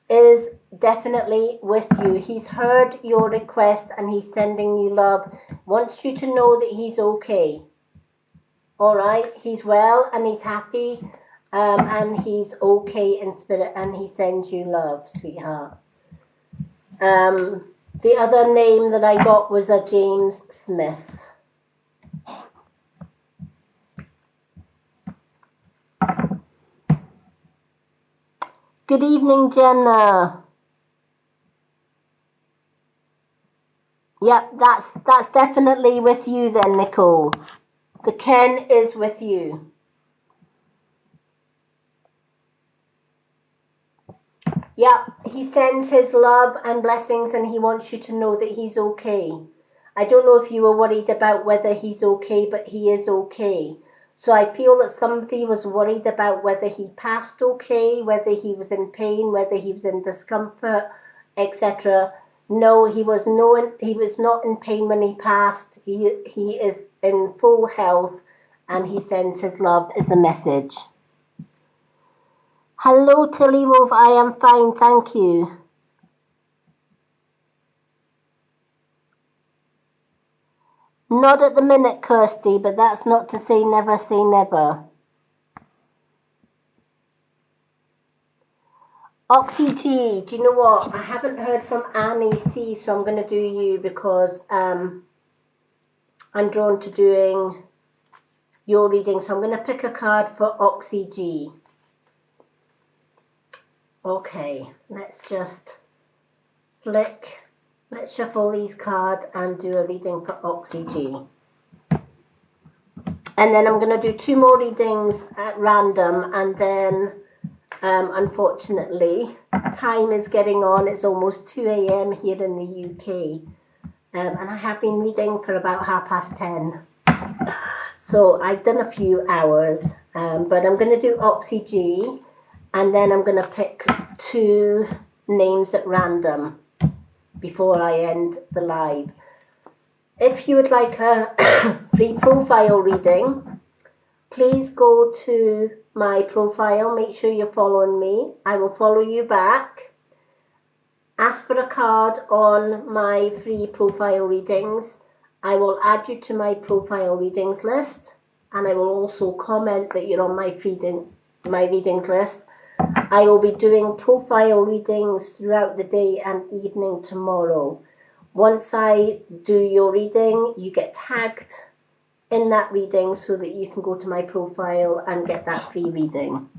is definitely with you. He's heard your request and he's sending you love. Wants you to know that he's okay. All right, he's well and he's happy. And he's okay in spirit, and he sends you love, sweetheart. The other name that I got was a James Smith. Good evening, Jenna. Yep, that's definitely with you then, Nicole. The Ken is with you. Yeah, he sends his love and blessings and he wants you to know that he's okay. I don't know if you were worried about whether he's okay, but he is okay. So I feel that somebody was worried about whether he passed okay, whether he was in pain, whether he was in discomfort, etc. No, he was not in pain when he passed. He is in full health and he sends his love as a message. Hello, Tilly Wolf. I am fine, thank you. Not at the minute, Kirsty, but that's not to say never say never. Oxy G, do you know what? I haven't heard from Annie C, so I'm going to do you because I'm drawn to doing your reading. So I'm going to pick a card for Oxy G. Okay, let's just flick. Let's shuffle these cards and do a reading for Oxy G. And then I'm going to do 2 more readings at random, and then unfortunately time is getting on. It's almost 2 a.m. here in the UK, and I have been reading for about 10:30. So I've done a few hours, but I'm going to do Oxy G, and then I'm going to pick 2 names at random before I end the live. If you would like a free profile reading, please go to my profile. Make sure you're following me. I will follow you back. Ask for a card on my free profile readings. I will add you to my profile readings list, and I will also comment that you're on my readings list. I will be doing profile readings throughout the day and evening tomorrow. Once I do your reading, you get tagged in that reading so that you can go to my profile and get that free reading.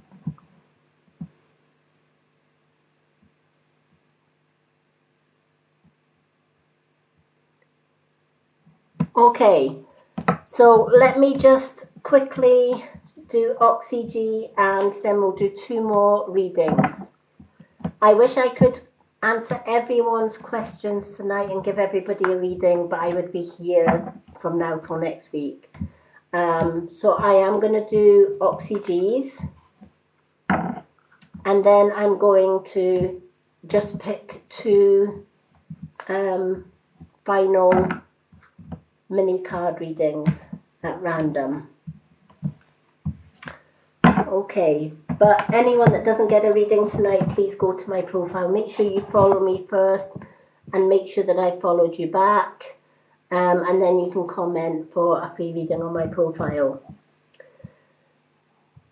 Okay, so let me just quickly do Oxy G and then we'll do 2 more readings. I wish I could answer everyone's questions tonight and give everybody a reading, but I would be here from now till next week. So I am going to do Oxy-G's, and then I'm going to just pick 2 final mini card readings at random. Okay, but anyone that doesn't get a reading tonight, please go to my profile. Make sure you follow me first and make sure that I followed you back. And then you can comment for a free reading on my profile.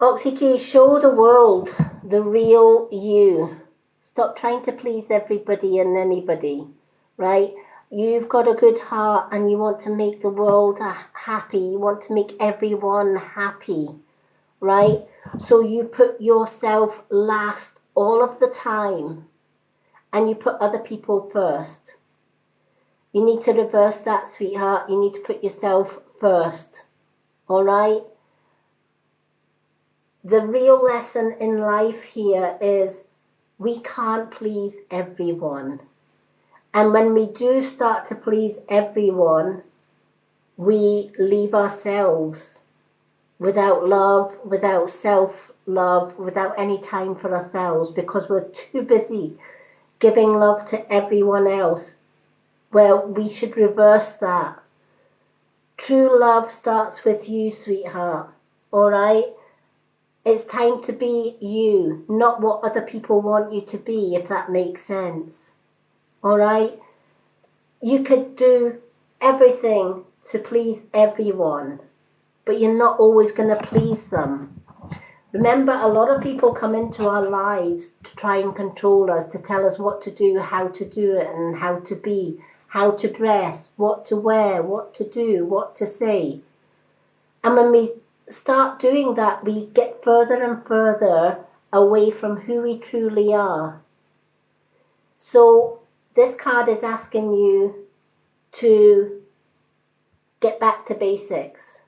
Oxy-G, show the world the real you. Stop trying to please everybody and anybody, right? You've got a good heart and you want to make the world happy. You want to make everyone happy, right? So you put yourself last all of the time and you put other people first. You need to reverse that, sweetheart. You need to put yourself first, all right? The real lesson in life here is we can't please everyone. And when we do start to please everyone, we leave ourselves without love, without self-love, without any time for ourselves because we're too busy giving love to everyone else. Well, we should reverse that. True love starts with you, sweetheart, all right? It's time to be you, not what other people want you to be, if that makes sense. All right? You could do everything to please everyone, but you're not always going to please them. Remember, a lot of people come into our lives to try and control us, to tell us what to do, how to do it, and how to be, how to dress, what to wear, what to do, what to say. And when we start doing that, we get further and further away from who we truly are. So this card is asking you to get back to basics.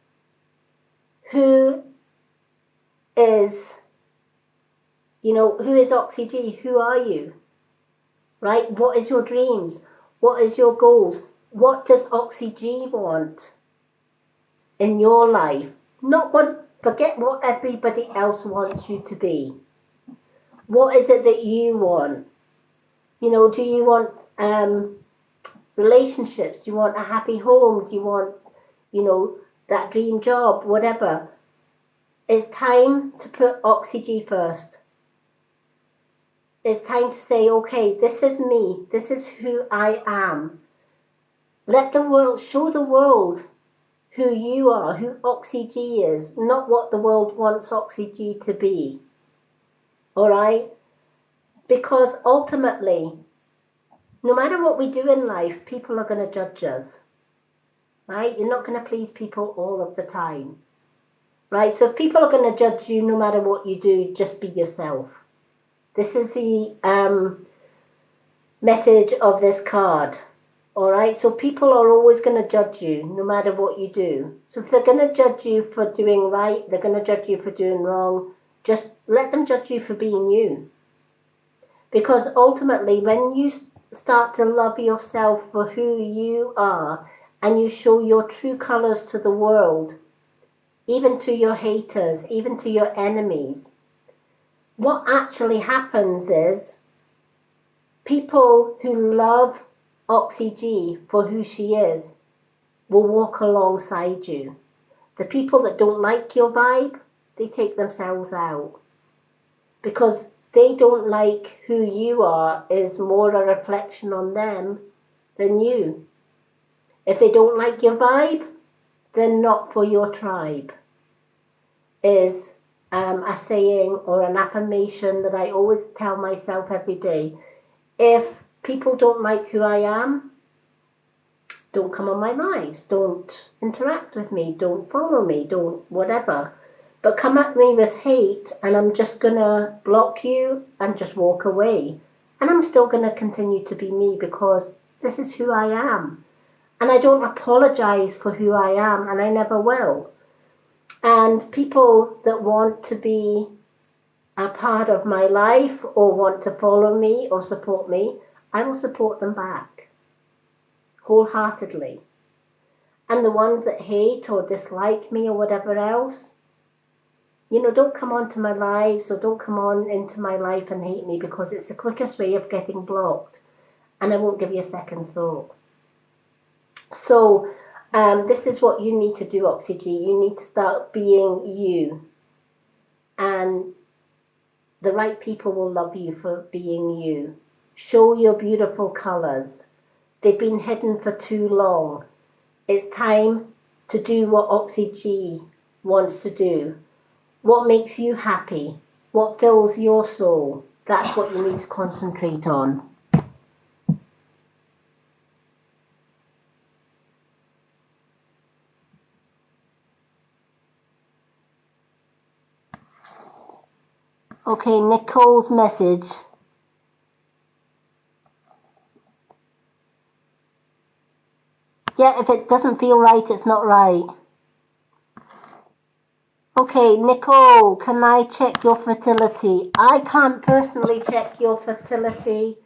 Who is Oxy-G? Who are you? Right? What is your dreams? What is your goals? What does Oxy-G want in your life? Forget what everybody else wants you to be. What is it that you want? Do you want relationships? Do you want a happy home? Do you want, that dream job? Whatever. It's time to put Oxy-G first. It's time to say, okay, this is me. This is who I am. Show the world who you are, who Oxy-G is, not what the world wants Oxy-G to be. All right? Because ultimately, no matter what we do in life, people are going to judge us. Right? You're not going to please people all of the time. Right? So if people are going to judge you no matter what you do, just be yourself. This is the message of this card. All right, so people are always going to judge you no matter what you do. So if they're going to judge you for doing right, they're going to judge you for doing wrong, just let them judge you for being you. Because ultimately, when you start to love yourself for who you are and you show your true colors to the world, even to your haters, even to your enemies, what actually happens is people who love Oxy-G for who she is will walk alongside you. The people that don't like your vibe, they take themselves out because they don't like who you are is more a reflection on them than you. If they don't like your vibe, they're not for your tribe, is a saying or an affirmation that I always tell myself every day. If people don't like who I am, don't come on my lives, don't interact with me, don't follow me, don't whatever. But come at me with hate and I'm just going to block you and just walk away. And I'm still going to continue to be me because this is who I am. And I don't apologize for who I am, and I never will. And people that want to be are part of my life or want to follow me or support me, I will support them back wholeheartedly. And the ones that hate or dislike me or whatever else, you know, don't come onto my lives or don't come on into my life and hate me, because it's the quickest way of getting blocked, and I won't give you a second thought. So this is what you need to do, Oxy G. You need to start being you, and the right people will love you for being you. Show your beautiful colours. They've been hidden for too long. It's time to do what Oxy G wants to do. What makes you happy? What fills your soul? That's what you need to concentrate on. Okay, Nicole's message. Yeah, if it doesn't feel right, it's not right. Okay, Nicole, can I check your fertility? I can't personally check your fertility,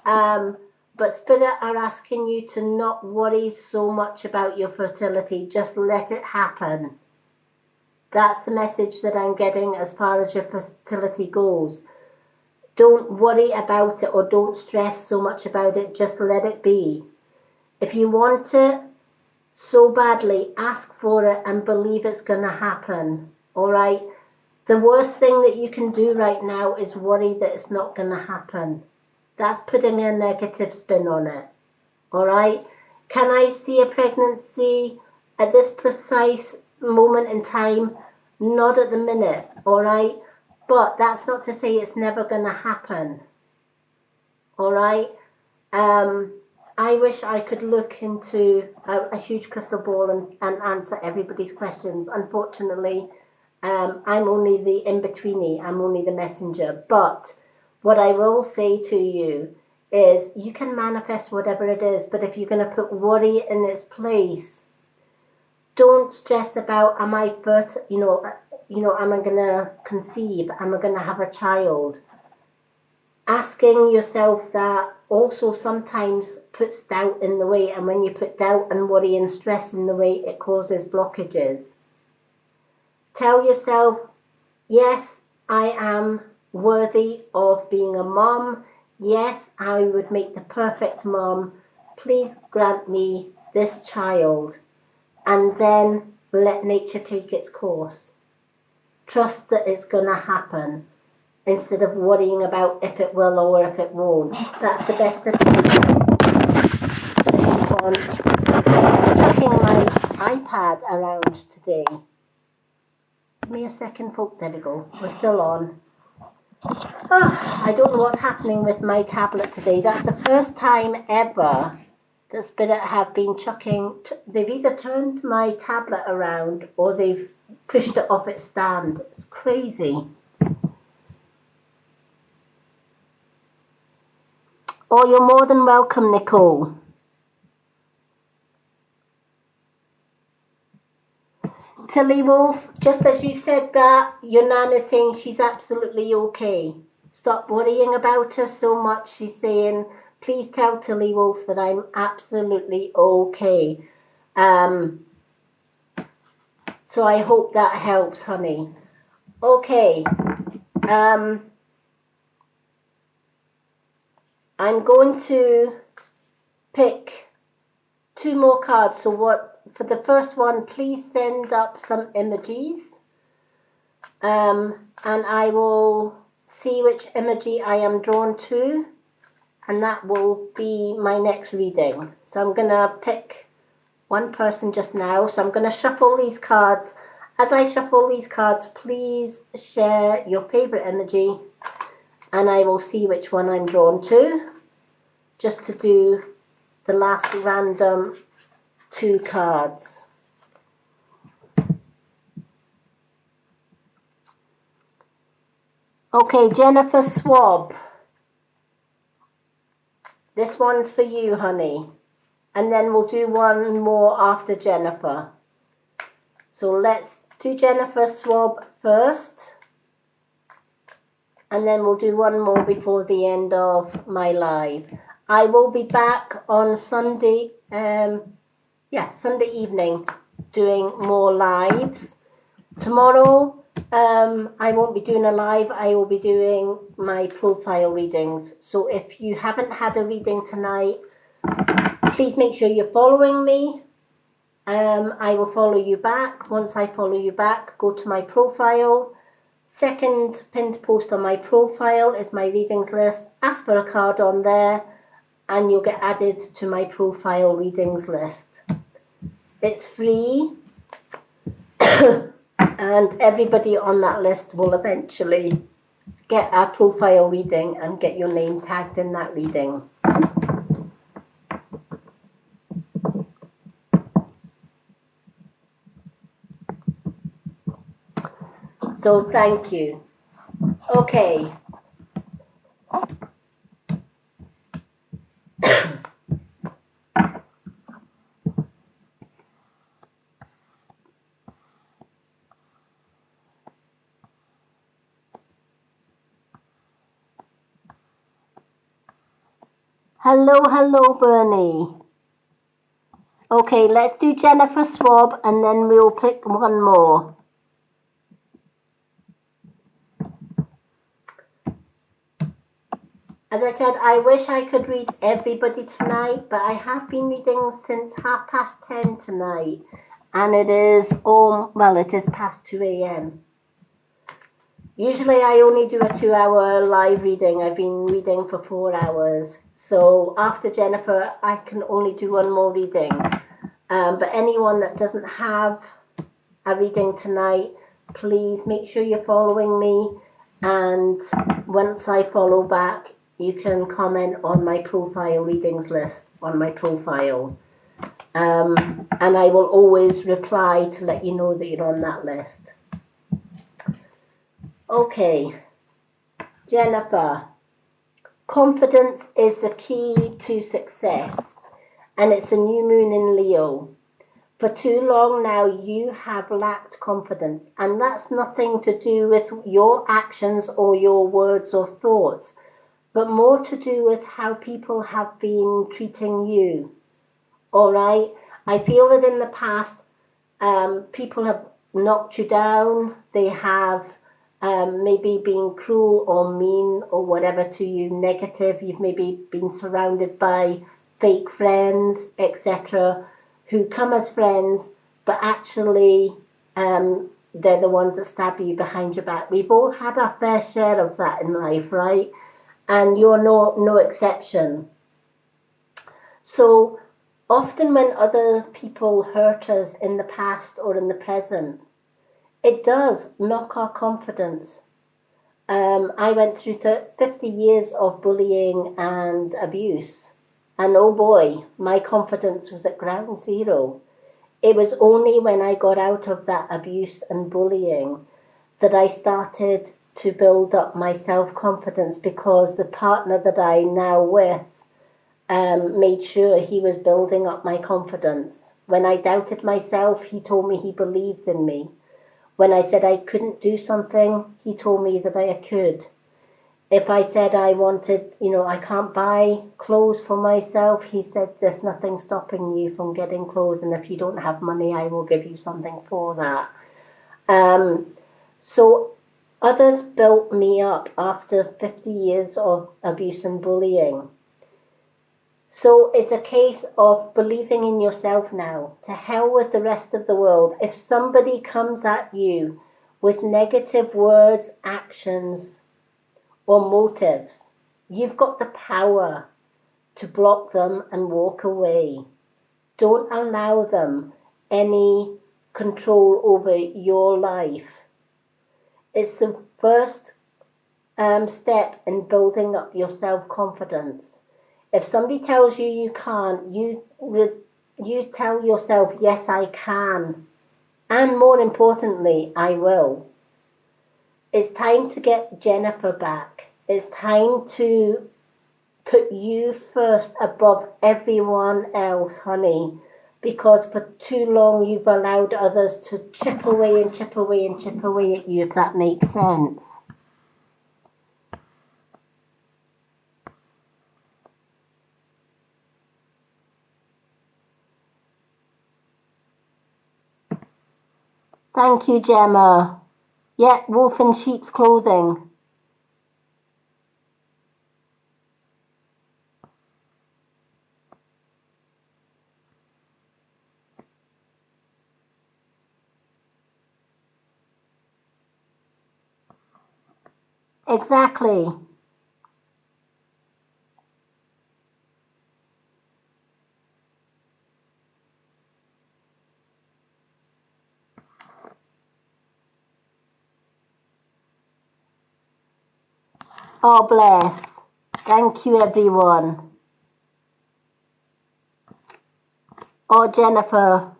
but Spirit are asking you to not worry so much about your fertility. Just let it happen. That's the message that I'm getting as far as your fertility goes. Don't worry about it or don't stress so much about it. Just let it be. If you want it so badly, ask for it and believe it's going to happen. All right? The worst thing that you can do right now is worry that it's not going to happen. That's putting a negative spin on it. All right? Can I see a pregnancy at this precise moment in time? Not at the minute. All right? But that's not to say it's never going to happen. All right? I wish I could look into a huge crystal ball and answer everybody's questions. Unfortunately, I'm only the in-betweenie. I'm only the messenger. But what I will say to you is you can manifest whatever it is, but if you're going to put worry in its place, don't stress about, am I fertile, am I going to conceive? Am I going to have a child? Asking yourself that also sometimes puts doubt in the way, and when you put doubt and worry and stress in the way, it causes blockages. Tell yourself, yes, I am worthy of being a mom. Yes, I would make the perfect mom. Please grant me this child, and then let nature take its course. Trust that it's going to happen, instead of worrying about if it will or if it won't. That's the best advice. Keep on checking my iPad around today. Give me a second, folks. There we go. We're still on. I don't know what's happening with my tablet today. That's the first time ever that Spirit have been chucking. They've either turned my tablet around or they've pushed it off its stand. It's crazy. Oh, you're more than welcome, Nicole. Tilly Wolf, just as you said that, your nan is saying she's absolutely okay. Stop worrying about her so much. She's saying, please tell Tilly Wolf that I'm absolutely okay. So I hope that helps, honey. Okay. I'm going to pick 2 more cards. So for the first one, please send up some emojis. And I will see which emoji I am drawn to. And that will be my next reading. So I'm going to pick one person just now. So I'm going to shuffle these cards. As I shuffle these cards, please share your favorite emoji. And I will see which one I'm drawn to. Just to do the last random 2 cards. Okay, Jennifer Swab. This one's for you, honey. And then we'll do one more after Jennifer. So let's do Jennifer Swab first. and then we'll do one more before the end of my live. I will be back on Sunday, Sunday evening, doing more lives. Tomorrow, I won't be doing a live. I will be doing my profile readings. So if you haven't had a reading tonight, please make sure you're following me. I will follow you back. Once I follow you back, go to my profile. Second pinned post on my profile is my readings list. Ask for a card on there, and you'll get added to my profile readings list. It's free, and everybody on that list will eventually get a profile reading and get your name tagged in that reading. So thank you. Okay. Hello, Bernie. Okay, let's do Jennifer Swab, and then we'll pick one more. As I said, I wish I could read everybody tonight, but I have been reading since 10:30 tonight, and it is past 2 a.m. Usually I only do a 2-hour live reading. I've been reading for 4 hours. So after Jennifer, I can only do one more reading. But anyone that doesn't have a reading tonight, please make sure you're following me. And once I follow back, you can comment on my profile readings list on my profile. And I will always reply to let you know that you're on that list. Okay, Jennifer, confidence is the key to success, and it's a new moon in Leo. For too long now, you have lacked confidence, and that's nothing to do with your actions or your words or thoughts, but more to do with how people have been treating you. All right, I feel that in the past, people have knocked you down. They have maybe being cruel or mean or whatever to you, negative. You've maybe been surrounded by fake friends, etc., who come as friends, but actually they're the ones that stab you behind your back. We've all had our fair share of that in life, right? And you're no exception. So often when other people hurt us in the past or in the present, it does knock our confidence. I went through 50 years of bullying and abuse. And oh boy, my confidence was at ground zero. It was only when I got out of that abuse and bullying that I started to build up my self-confidence, because the partner that I now with made sure he was building up my confidence. When I doubted myself, he told me he believed in me. When I said I couldn't do something, he told me that I could. If I said I wanted, I can't buy clothes for myself, he said there's nothing stopping you from getting clothes, and if you don't have money, I will give you something for that. So others built me up after 50 years of abuse and bullying. So it's a case of believing in yourself now. To hell with the rest of the world. If somebody comes at you with negative words, actions, or motives, you've got the power to block them and walk away. Don't allow them any control over your life. It's the first step in building up your self-confidence. If somebody tells you you can't, you tell yourself, yes, I can. And more importantly, I will. It's time to get Jennifer back. It's time to put you first above everyone else, honey. Because for too long, you've allowed others to chip away and chip away and chip away at you, if that makes sense. Thank you, Gemma. Yeah, wolf in sheep's clothing. Exactly. Oh, bless. Thank you, everyone. Oh, Jennifer.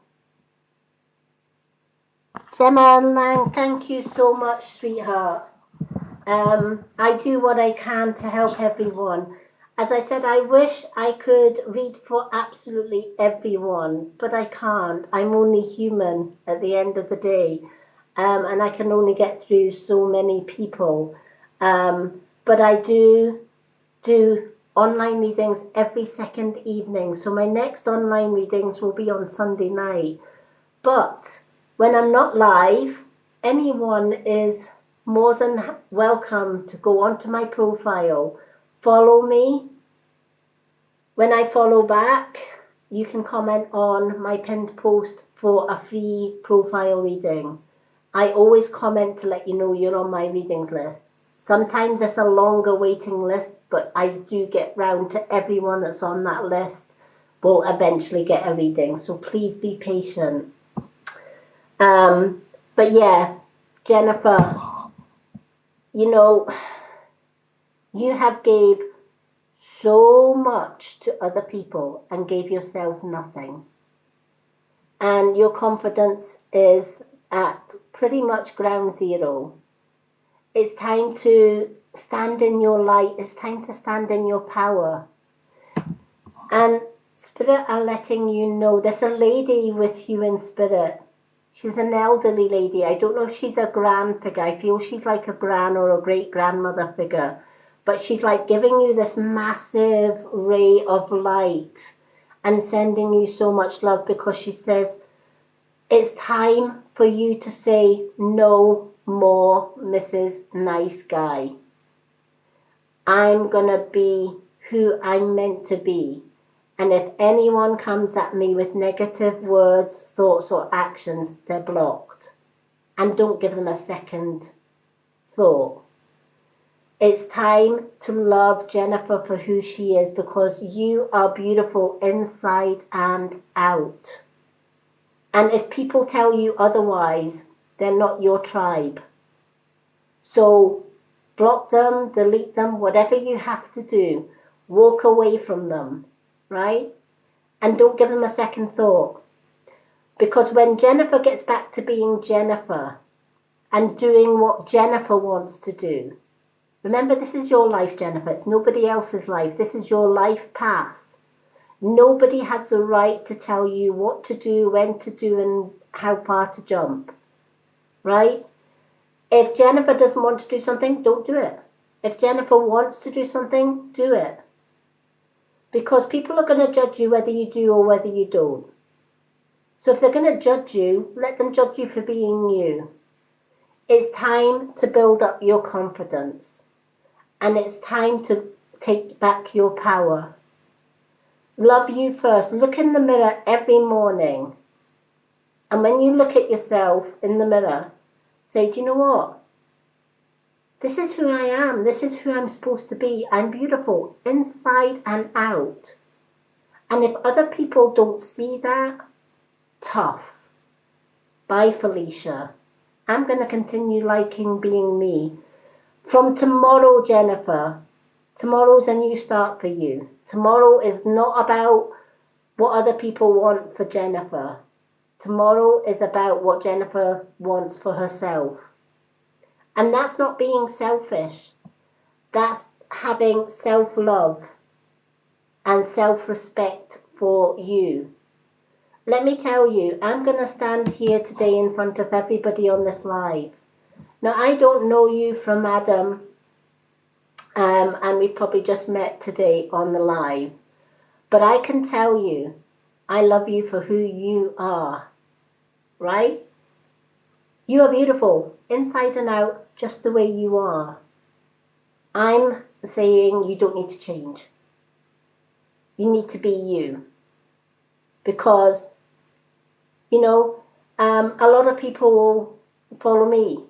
Gemma and Lang, thank you so much, sweetheart. I do what I can to help everyone. As I said, I wish I could read for absolutely everyone, but I can't. I'm only human at the end of the day, and I can only get through so many people. But I do online readings every second evening. So my next online readings will be on Sunday night. But when I'm not live, anyone is more than welcome to go onto my profile, follow me. When I follow back, you can comment on my pinned post for a free profile reading. I always comment to let you know you're on my readings list. Sometimes it's a longer waiting list, but I do get round to everyone that's on that list will eventually get a reading. So please be patient. But yeah, Jennifer, you know, you have gave so much to other people and gave yourself nothing. And your confidence is at pretty much ground zero. It's time to stand in your light. It's time to stand in your power. And Spirit are letting you know there's a lady with you in Spirit. She's an elderly lady. I don't know if she's a grand figure. I feel she's like a gran or a great-grandmother figure. But she's like giving you this massive ray of light and sending you so much love because she says, it's time for you to say no more, Mrs. Nice Guy. I'm going to be who I'm meant to be. And if anyone comes at me with negative words, thoughts, or actions, they're blocked. And don't give them a second thought. It's time to love Jennifer for who she is because you are beautiful inside and out. And if people tell you otherwise, they're not your tribe. So block them, delete them, whatever you have to do. Walk away from them, right? And don't give them a second thought. Because when Jennifer gets back to being Jennifer and doing what Jennifer wants to do, remember, this is your life, Jennifer. It's nobody else's life. This is your life path. Nobody has the right to tell you what to do, when to do, and how far to jump, right? If Jennifer doesn't want to do something, don't do it. If Jennifer wants to do something, do it. Because people are going to judge you whether you do or whether you don't. So if they're going to judge you, let them judge you for being you. It's time to build up your confidence. And it's time to take back your power. Love you first. Look in the mirror every morning. And when you look at yourself in the mirror, say, do you know what? This is who I am. This is who I'm supposed to be. I'm beautiful inside and out. And if other people don't see that, tough. Bye, Felicia. I'm going to continue liking being me. From tomorrow, Jennifer, tomorrow's a new start for you. Tomorrow is not about what other people want for Jennifer. Tomorrow is about what Jennifer wants for herself. And that's not being selfish. That's having self-love and self-respect for you. Let me tell you, I'm going to stand here today in front of everybody on this live. Now, I don't know you from Adam, and we probably just met today on the live. But I can tell you, I love you for who you are, right? You are beautiful, inside and out, just the way you are. I'm saying you don't need to change. You need to be you. Because, you know, a lot of people follow me.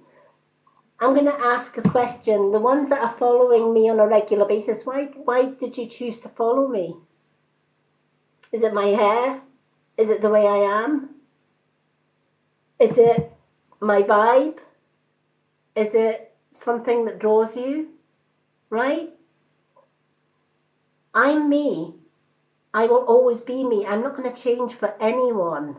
I'm going to ask a question. The ones that are following me on a regular basis, why did you choose to follow me? Is it my hair? Is it the way I am? Is it my vibe? Is it something that draws you? Right? I'm me. I will always be me. I'm not going to change for anyone.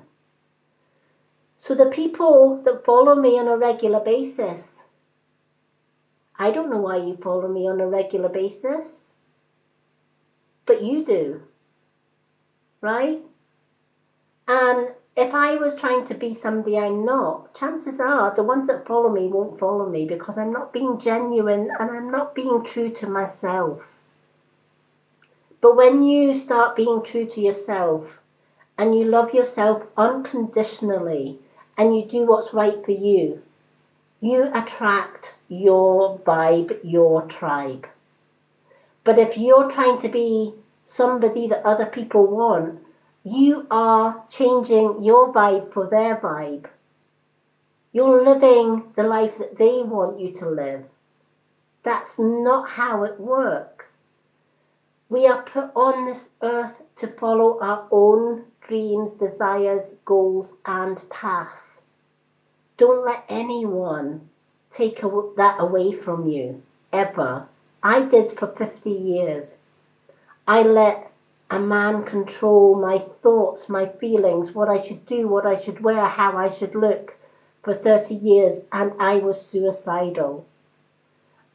So the people that follow me on a regular basis, I don't know why you follow me on a regular basis, but you do, right? And if I was trying to be somebody I'm not, chances are the ones that follow me won't follow me because I'm not being genuine and I'm not being true to myself. But when you start being true to yourself and you love yourself unconditionally and you do what's right for you, you attract your vibe, your tribe. But if you're trying to be somebody that other people want, you are changing your vibe for their vibe. You're living the life that they want you to live. That's not how it works. We are put on this earth to follow our own dreams, desires, goals, and path. Don't let anyone take that away from you, ever. I did for 50 years. I let a man control my thoughts, my feelings, what I should do, what I should wear, how I should look for 30 years, and I was suicidal.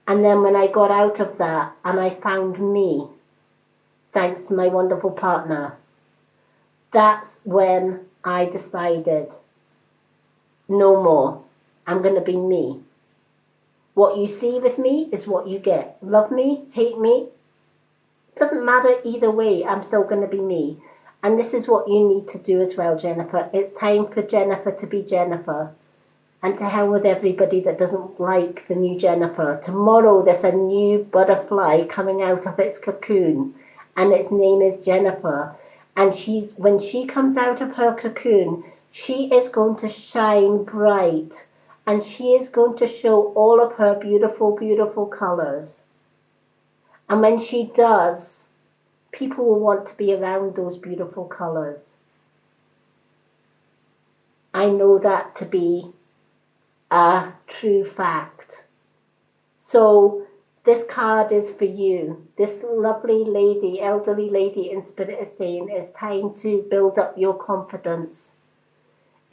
And then when I got out of that and I found me, thanks to my wonderful partner, that's when I decided, no more. I'm going to be me. What you see with me is what you get. Love me, hate me, doesn't matter either way. I'm still going to be me. And this is what you need to do as well, Jennifer. It's time for Jennifer to be Jennifer. And to hell with everybody that doesn't like the new Jennifer. Tomorrow there's a new butterfly coming out of its cocoon. And its name is Jennifer. And when she comes out of her cocoon, she is going to shine bright. And she is going to show all of her beautiful, beautiful colors. And when she does, people will want to be around those beautiful colors. I know that to be a true fact. So this card is for you. This lovely lady, elderly lady in spirit is saying it's time to build up your confidence.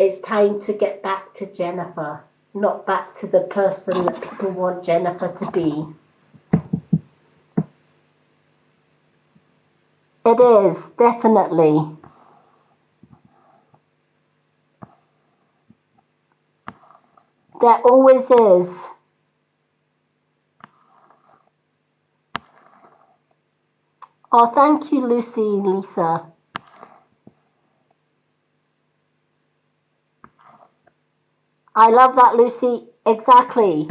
It's time to get back to Jennifer, not back to the person that people want Jennifer to be. It is, definitely. There always is. Oh, thank you, Lucy, Lisa. I love that, Lucy. Exactly.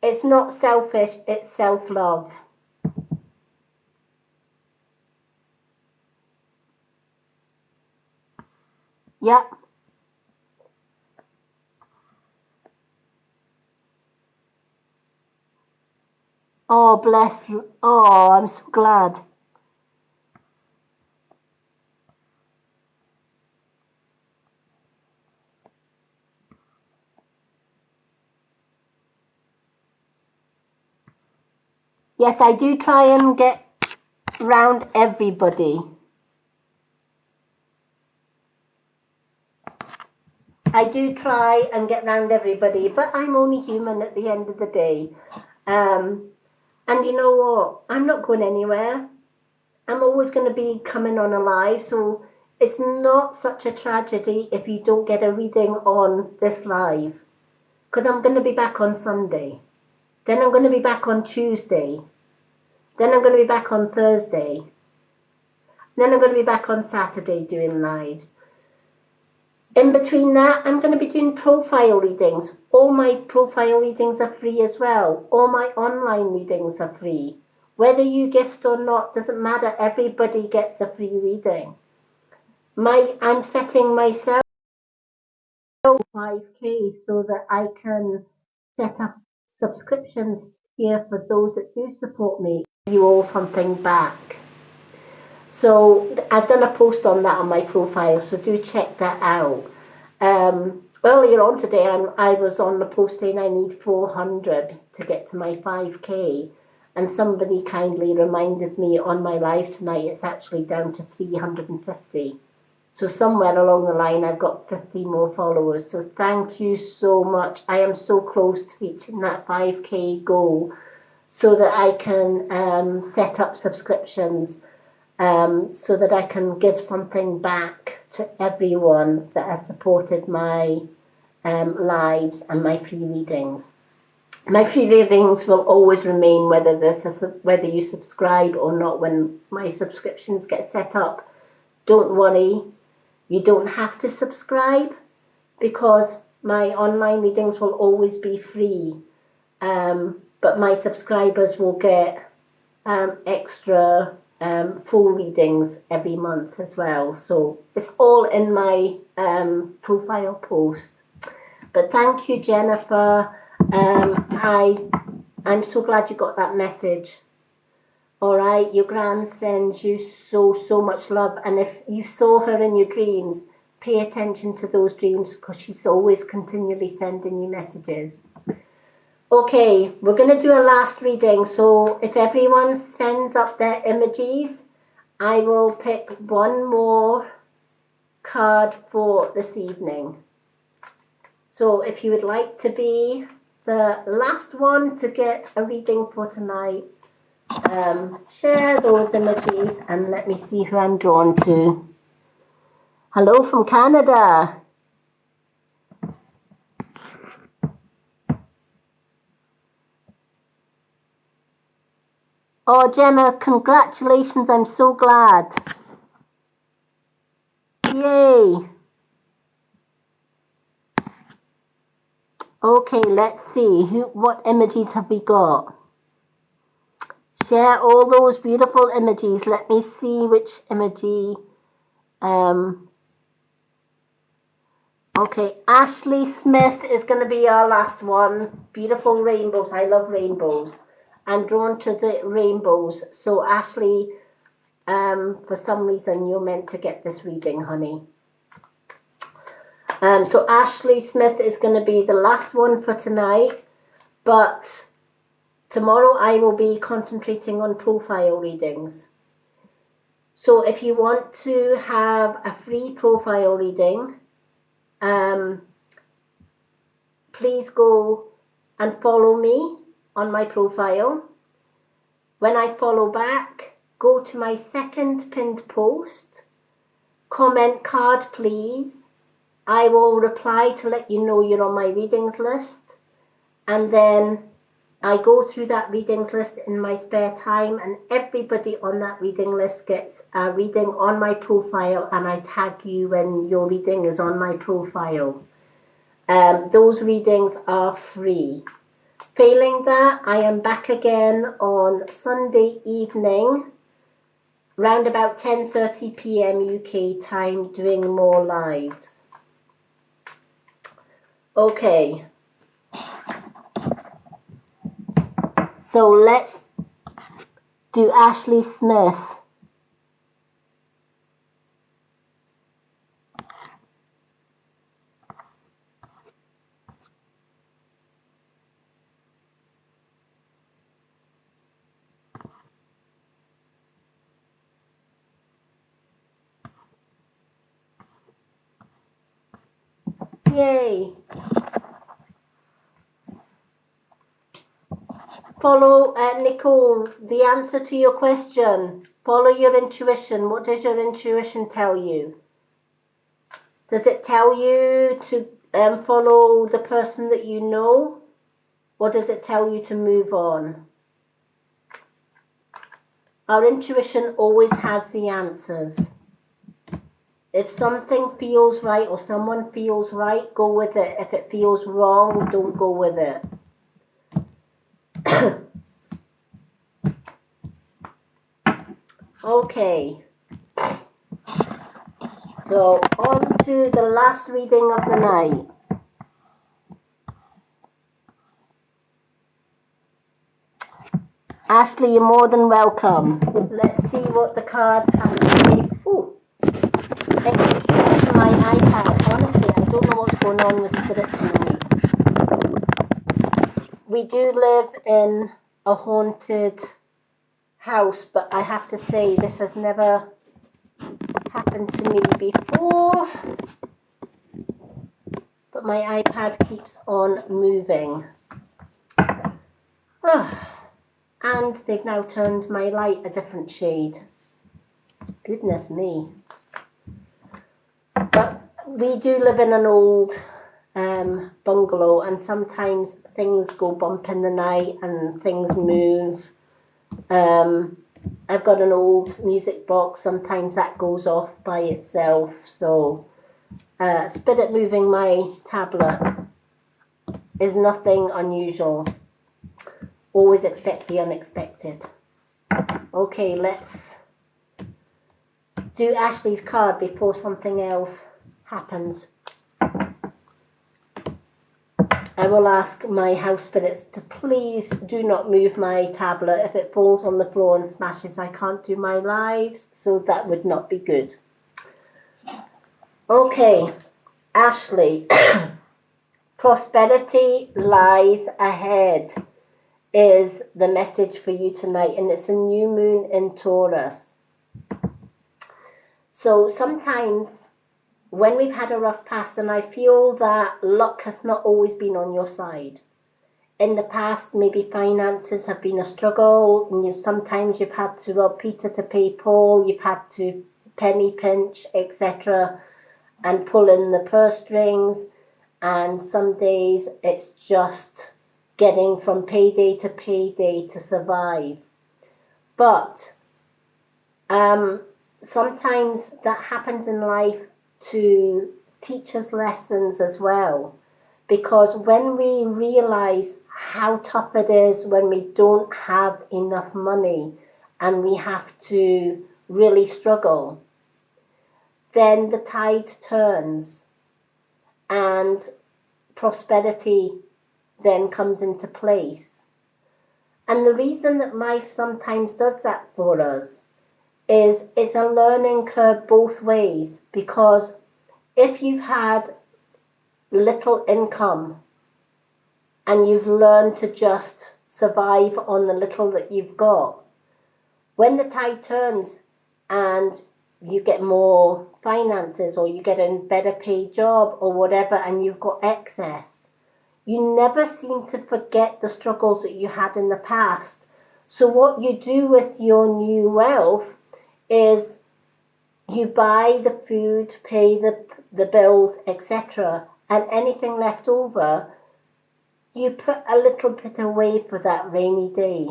It's not selfish, it's self-love. Yep. Oh, bless you. Oh, I'm so glad. Yes, I do try and get round everybody. I do try and get round everybody, but I'm only human at the end of the day. And you know what? I'm not going anywhere. I'm always going to be coming on alive, so it's not such a tragedy if you don't get a reading on this live. Because I'm going to be back on Sunday. Then I'm going to be back on Tuesday. Then I'm going to be back on Thursday. Then I'm going to be back on Saturday doing lives. In between that, I'm going to be doing profile readings. All my profile readings are free as well. All my online readings are free. Whether you gift or not, doesn't matter. Everybody gets a free reading. I'm setting myself 5K so that I can set up subscriptions here for those that do support me. You all something back. So I've done a post on that on my profile, so do check that out. Earlier on today, I was on the post saying I need 400 to get to my 5K, and somebody kindly reminded me on my live tonight it's actually down to 350. So somewhere along the line, I've got 50 more followers. So thank you so much. I am so close to reaching that 5K goal so that I can set up subscriptions, so that I can give something back to everyone that has supported my lives and my free readings. My free readings will always remain whether you subscribe or not when my subscriptions get set up. Don't worry. You don't have to subscribe because my online readings will always be free, but my subscribers will get extra full readings every month as well. So it's all in my profile post. But thank you, Jennifer. I'm so glad you got that message. All right, your gran sends you so much love, and if you saw her in your dreams, pay attention to those dreams because she's always continually sending you messages. Okay, we're going to do a last reading, so if everyone sends up their emojis, I will pick one more card for this evening. So if you would like to be the last one to get a reading for tonight, share those emojis and let me see who I'm drawn to. Hello from Canada. Oh, Gemma, congratulations. I'm so glad. Yay. Okay, let's see. What emojis have we got? Share all those beautiful emojis. Let me see which emoji. Okay, Ashley Smith is going to be our last one. Beautiful rainbows. I love rainbows. I'm drawn to the rainbows. So Ashley, for some reason, you're meant to get this reading, honey. So Ashley Smith is going to be the last one for tonight. But tomorrow I will be concentrating on profile readings. So if you want to have a free profile reading, please go and follow me on my profile. When I follow back, go to my second pinned post, comment card please. I will reply to let you know you're on my readings list, and then I go through that readings list in my spare time, and everybody on that reading list gets a reading on my profile, and I tag you when your reading is on my profile. Those readings are free. Failing that, I am back again on Sunday evening, round about 10:30 p.m. UK time, doing more lives. Okay. So let's do Ashley Smith. Yay. Follow, Nicole, the answer to your question. Follow your intuition. What does your intuition tell you? Does it tell you to follow the person that you know? Or does it tell you to move on? Our intuition always has the answers. If something feels right or someone feels right, go with it. If it feels wrong, don't go with it. Okay. So on to the last reading of the night. Ashley, you're more than welcome. Let's see what the card has to say. Ooh. Excuse my iPad. Honestly, I don't know what's going on with Spirit tonight. We do live in a haunted house, but I have to say this has never happened to me before. But my iPad keeps on moving. And they've now turned my light a different shade. Goodness me. But we do live in an old bungalow, and sometimes things go bump in the night and things move. I've got an old music box. Sometimes that goes off by itself. So Spirit moving my tablet is nothing unusual. Always expect the unexpected. Okay, let's do Ashley's card before something else happens. I will ask my house spirits to please do not move my tablet. If it falls on the floor and smashes, I can't do my lives, so that would not be good. Okay, Ashley. Prosperity lies ahead is the message for you tonight, and it's a new moon in Taurus. So sometimes when we've had a rough past, and I feel that luck has not always been on your side. In the past, maybe finances have been a struggle, and sometimes you've had to rob Peter to pay Paul, you've had to penny pinch, etc., and pull in the purse strings, and some days it's just getting from payday to survive. But sometimes that happens in life to teach us lessons as well, because when we realize how tough it is when we don't have enough money and we have to really struggle, then the tide turns and prosperity then comes into place. And the reason that life sometimes does that for us is it's a learning curve both ways, because if you've had little income and you've learned to just survive on the little that you've got, when the tide turns and you get more finances or you get a better paid job or whatever and you've got excess, you never seem to forget the struggles that you had in the past. So what you do with your new wealth is you buy the food, pay the bills, etc., and anything left over, you put a little bit away for that rainy day.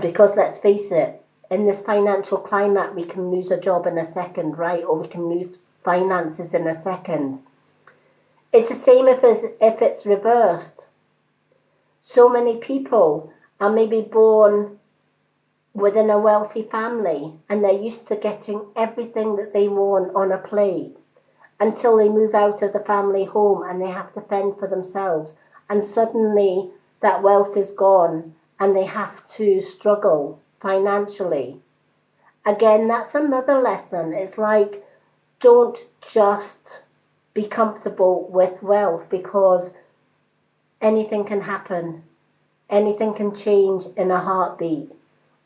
Because let's face it, in this financial climate, we can lose a job in a second, right? Or we can lose finances in a second. It's the same if it's reversed. So many people are maybe born within a wealthy family and they're used to getting everything that they want on a plate until they move out of the family home and they have to fend for themselves, and suddenly that wealth is gone and they have to struggle financially. Again, that's another lesson. It's like, don't just be comfortable with wealth, because anything can happen. Anything can change in a heartbeat.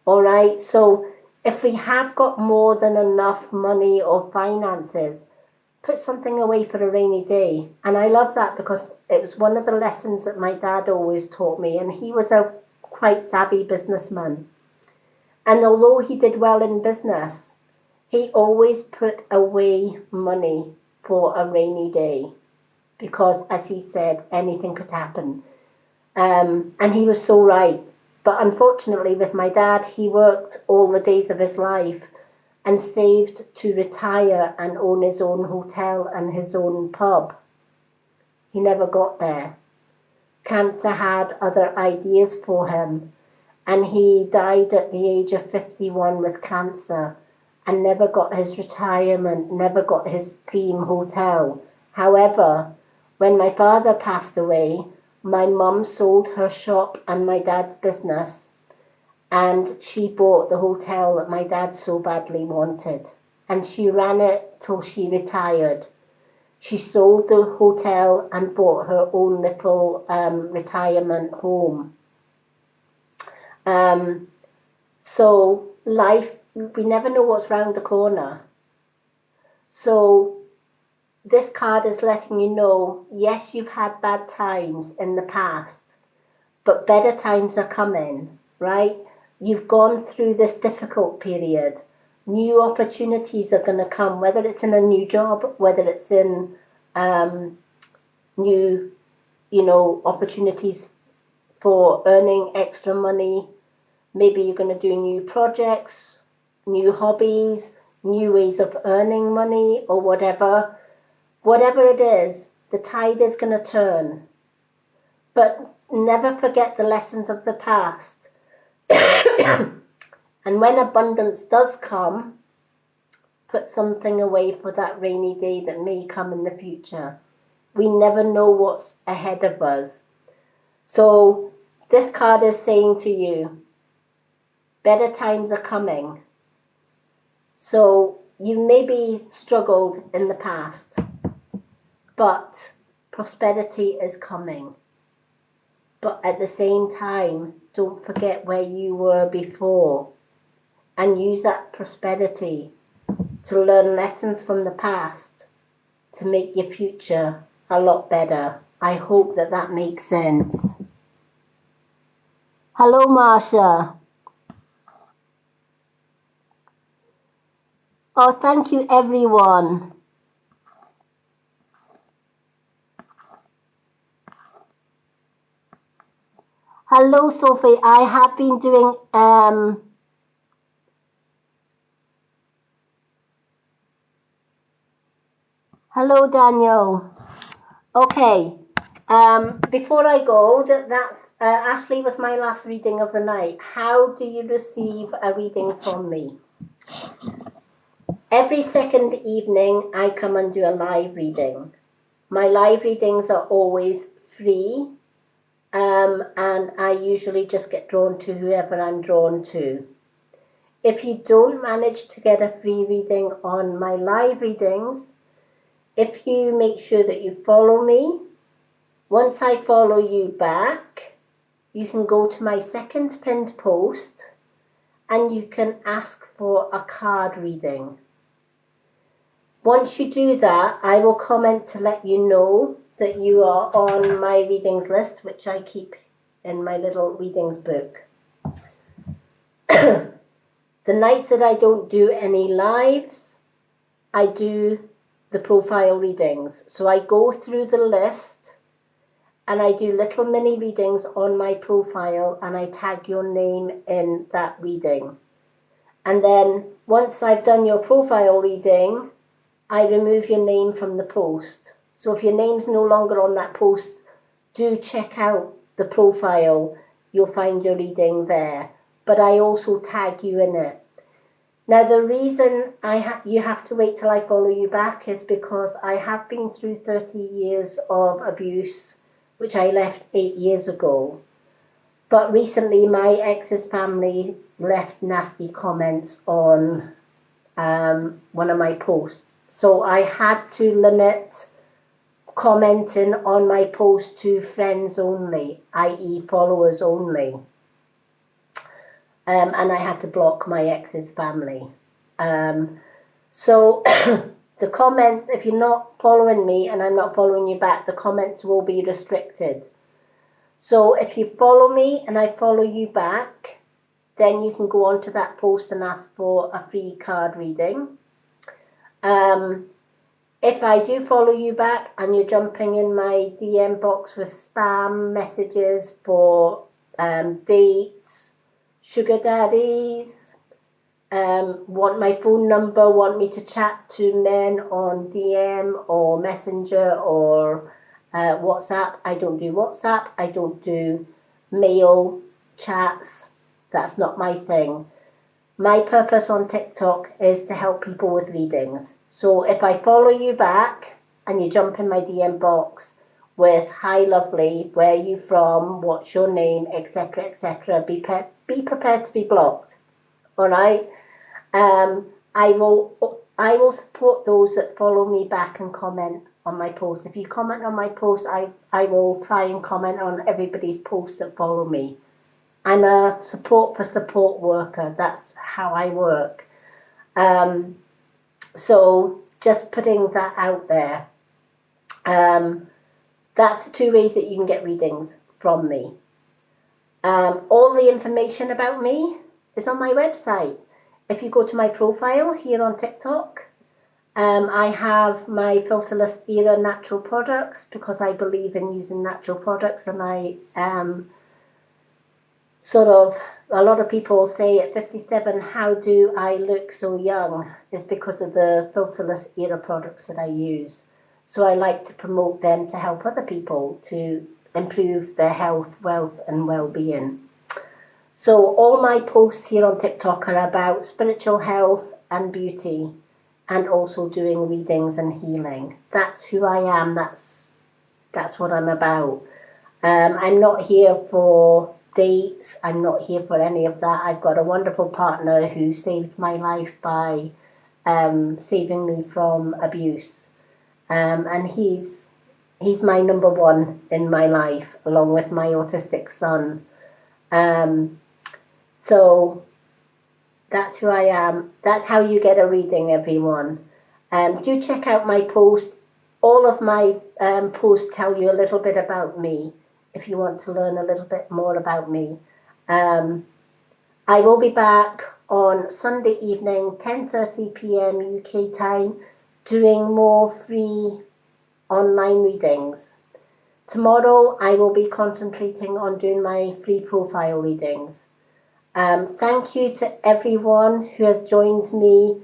All right, so if we have got more than enough money or finances, put something away for a rainy day. And I love that because it was one of the lessons that my dad always taught me, and he was a quite savvy businessman. And although he did well in business, he always put away money for a rainy day, because, as he said, anything could happen. And he was so right. But unfortunately, with my dad, he worked all the days of his life, and saved to retire and own his own hotel and his own pub. He never got there. Cancer had other ideas for him, and he died at the age of 51 with cancer and never got his retirement, never got his dream hotel. However, when my father passed away, my mum sold her shop and my dad's business, and she bought the hotel that my dad so badly wanted. And she ran it till she retired. She sold the hotel and bought her own little retirement home. So life, we never know what's round the corner. So this card is letting you know, yes, you've had bad times in the past, but better times are coming, right? You've gone through this difficult period. New opportunities are going to come, whether it's in a new job, whether it's in new, opportunities for earning extra money. Maybe you're going to do new projects, new hobbies, new ways of earning money or whatever. Whatever it is, the tide is going to turn. But never forget the lessons of the past. And when abundance does come, put something away for that rainy day that may come in the future. We never know what's ahead of us. So this card is saying to you, better times are coming. So you maybe struggled in the past, but prosperity is coming. But at the same time, don't forget where you were before and use that prosperity to learn lessons from the past to make your future a lot better. I hope that makes sense. Hello, Marsha. Oh, thank you, everyone. Hello, Sophie. I have been doing hello, Daniel. Okay. Before I go, that's Ashley was my last reading of the night. How do you receive a reading from me? Every second evening, I come and do a live reading. My live readings are always free, and I usually just get drawn to whoever I'm drawn to. If you don't manage to get a free reading on my live readings, if you make sure that you follow me, once I follow you back, you can go to my second pinned post and you can ask for a card reading. Once you do that, I will comment to let you know that you are on my readings list, which I keep in my little readings book. The nights that I don't do any lives, I do the profile readings. So I go through the list and I do little mini readings on my profile and I tag your name in that reading. And then once I've done your profile reading, I remove your name from the post. So if your name's no longer on that post, do check out the profile. You'll find your reading there. But I also tag you in it. Now, the reason you have to wait till I follow you back is because I have been through 30 years of abuse, which I left 8 years ago. But recently, my ex's family left nasty comments on one of my posts. So I had to limit commenting on my post to friends only, i.e. followers only. And I had to block my ex's family. So the comments, if you're not following me and I'm not following you back, the comments will be restricted. So if you follow me and I follow you back, then you can go on to that post and ask for a free card reading. If I do follow you back and you're jumping in my DM box with spam messages for dates, sugar daddies, want my phone number, want me to chat to men on DM or Messenger or WhatsApp, I don't do WhatsApp. I don't do mail chats. That's not my thing. My purpose on TikTok is to help people with readings. So if I follow you back and you jump in my DM box with "Hi lovely, where are you from, what's your name," etc., etc., be prepared to be blocked. All right. I will support those that follow me back and comment on my post. If you comment on my post, I will try and comment on everybody's post that follow me. I'm a support for support worker. That's how I work. So just putting that out there. That's the two ways that you can get readings from me. All the information about me is on my website. If you go to my profile here on TikTok, I have my filterless era natural products because I believe in using natural products, and I a lot of people say at 57, how do I look so young? It's because of the filterless era products that I use. So I like to promote them to help other people to improve their health, wealth, and well-being. So all my posts here on TikTok are about spiritual health and beauty, and also doing readings and healing. That's who I am. That's what I'm about. I'm not here for dates. I'm not here for any of that. I've got a wonderful partner who saved my life by saving me from abuse. And he's my number one in my life, along with my autistic son. So that's who I am. That's how you get a reading, everyone. Do check out my post. All of my posts tell you a little bit about me, if you want to learn a little bit more about me. I will be back on Sunday evening, 10:30 p.m. UK time, doing more free online readings. Tomorrow, I will be concentrating on doing my free profile readings. Thank you to everyone who has joined me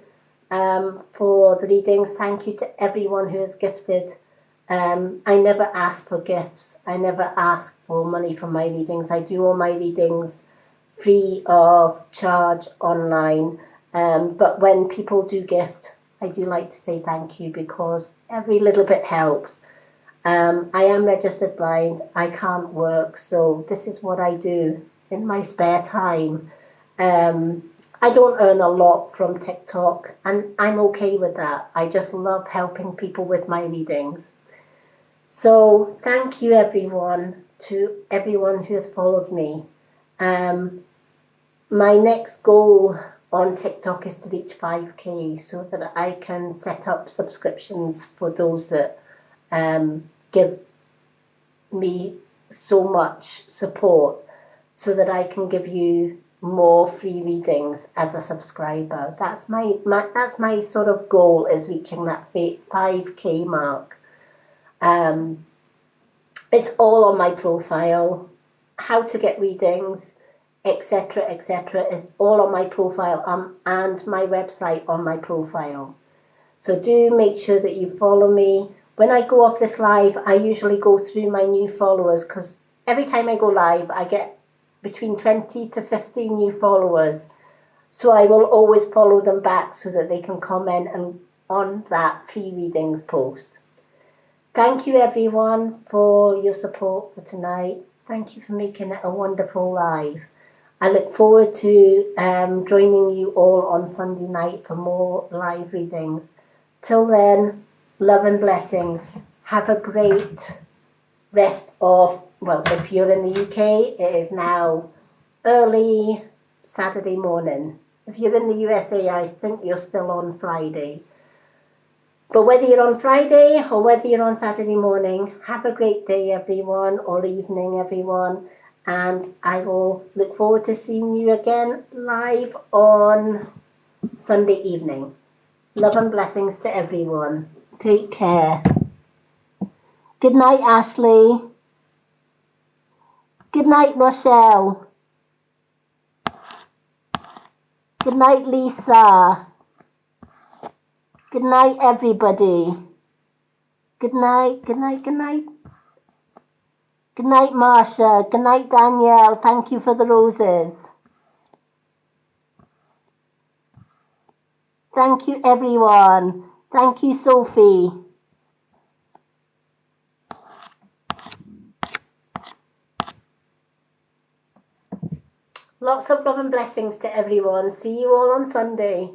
for the readings. Thank you to everyone who has gifted. I never ask for gifts. I never ask for money for my readings. I do all my readings free of charge online. But when people do gift, I do like to say thank you, because every little bit helps. I am registered blind. I can't work, so this is what I do in my spare time. I don't earn a lot from TikTok, and I'm okay with that. I just love helping people with my readings. So thank you, everyone, to everyone who has followed me. My next goal on TikTok is to reach 5K so that I can set up subscriptions for those that give me so much support, so that I can give you more free readings as a subscriber. That's my sort of goal, is reaching that 5K mark. It's all on my profile. How to get readings, etc., etc., is all on my profile, and my website on my profile. So do make sure that you follow me. When I go off this live, I usually go through my new followers, because every time I go live, I get between 20 to 50 new followers. So I will always follow them back so that they can comment on that free readings post. Thank you, everyone, for your support for tonight. Thank you for making it a wonderful live. I look forward to joining you all on Sunday night for more live readings. Till then, love and blessings. Have a great rest of, well, if you're in the UK, it is now early Saturday morning. If you're in the USA, I think you're still on Friday. But whether you're on Friday or whether you're on Saturday morning, have a great day, everyone, or evening, everyone. And I will look forward to seeing you again live on Sunday evening. Love and blessings to everyone. Take care. Good night, Ashley. Good night, Rochelle. Good night, Lisa. Good night, everybody. Good night, good night, good night. Good night, Marsha. Good night, Danielle. Thank you for the roses. Thank you, everyone. Thank you, Sophie. Lots of love and blessings to everyone. See you all on Sunday.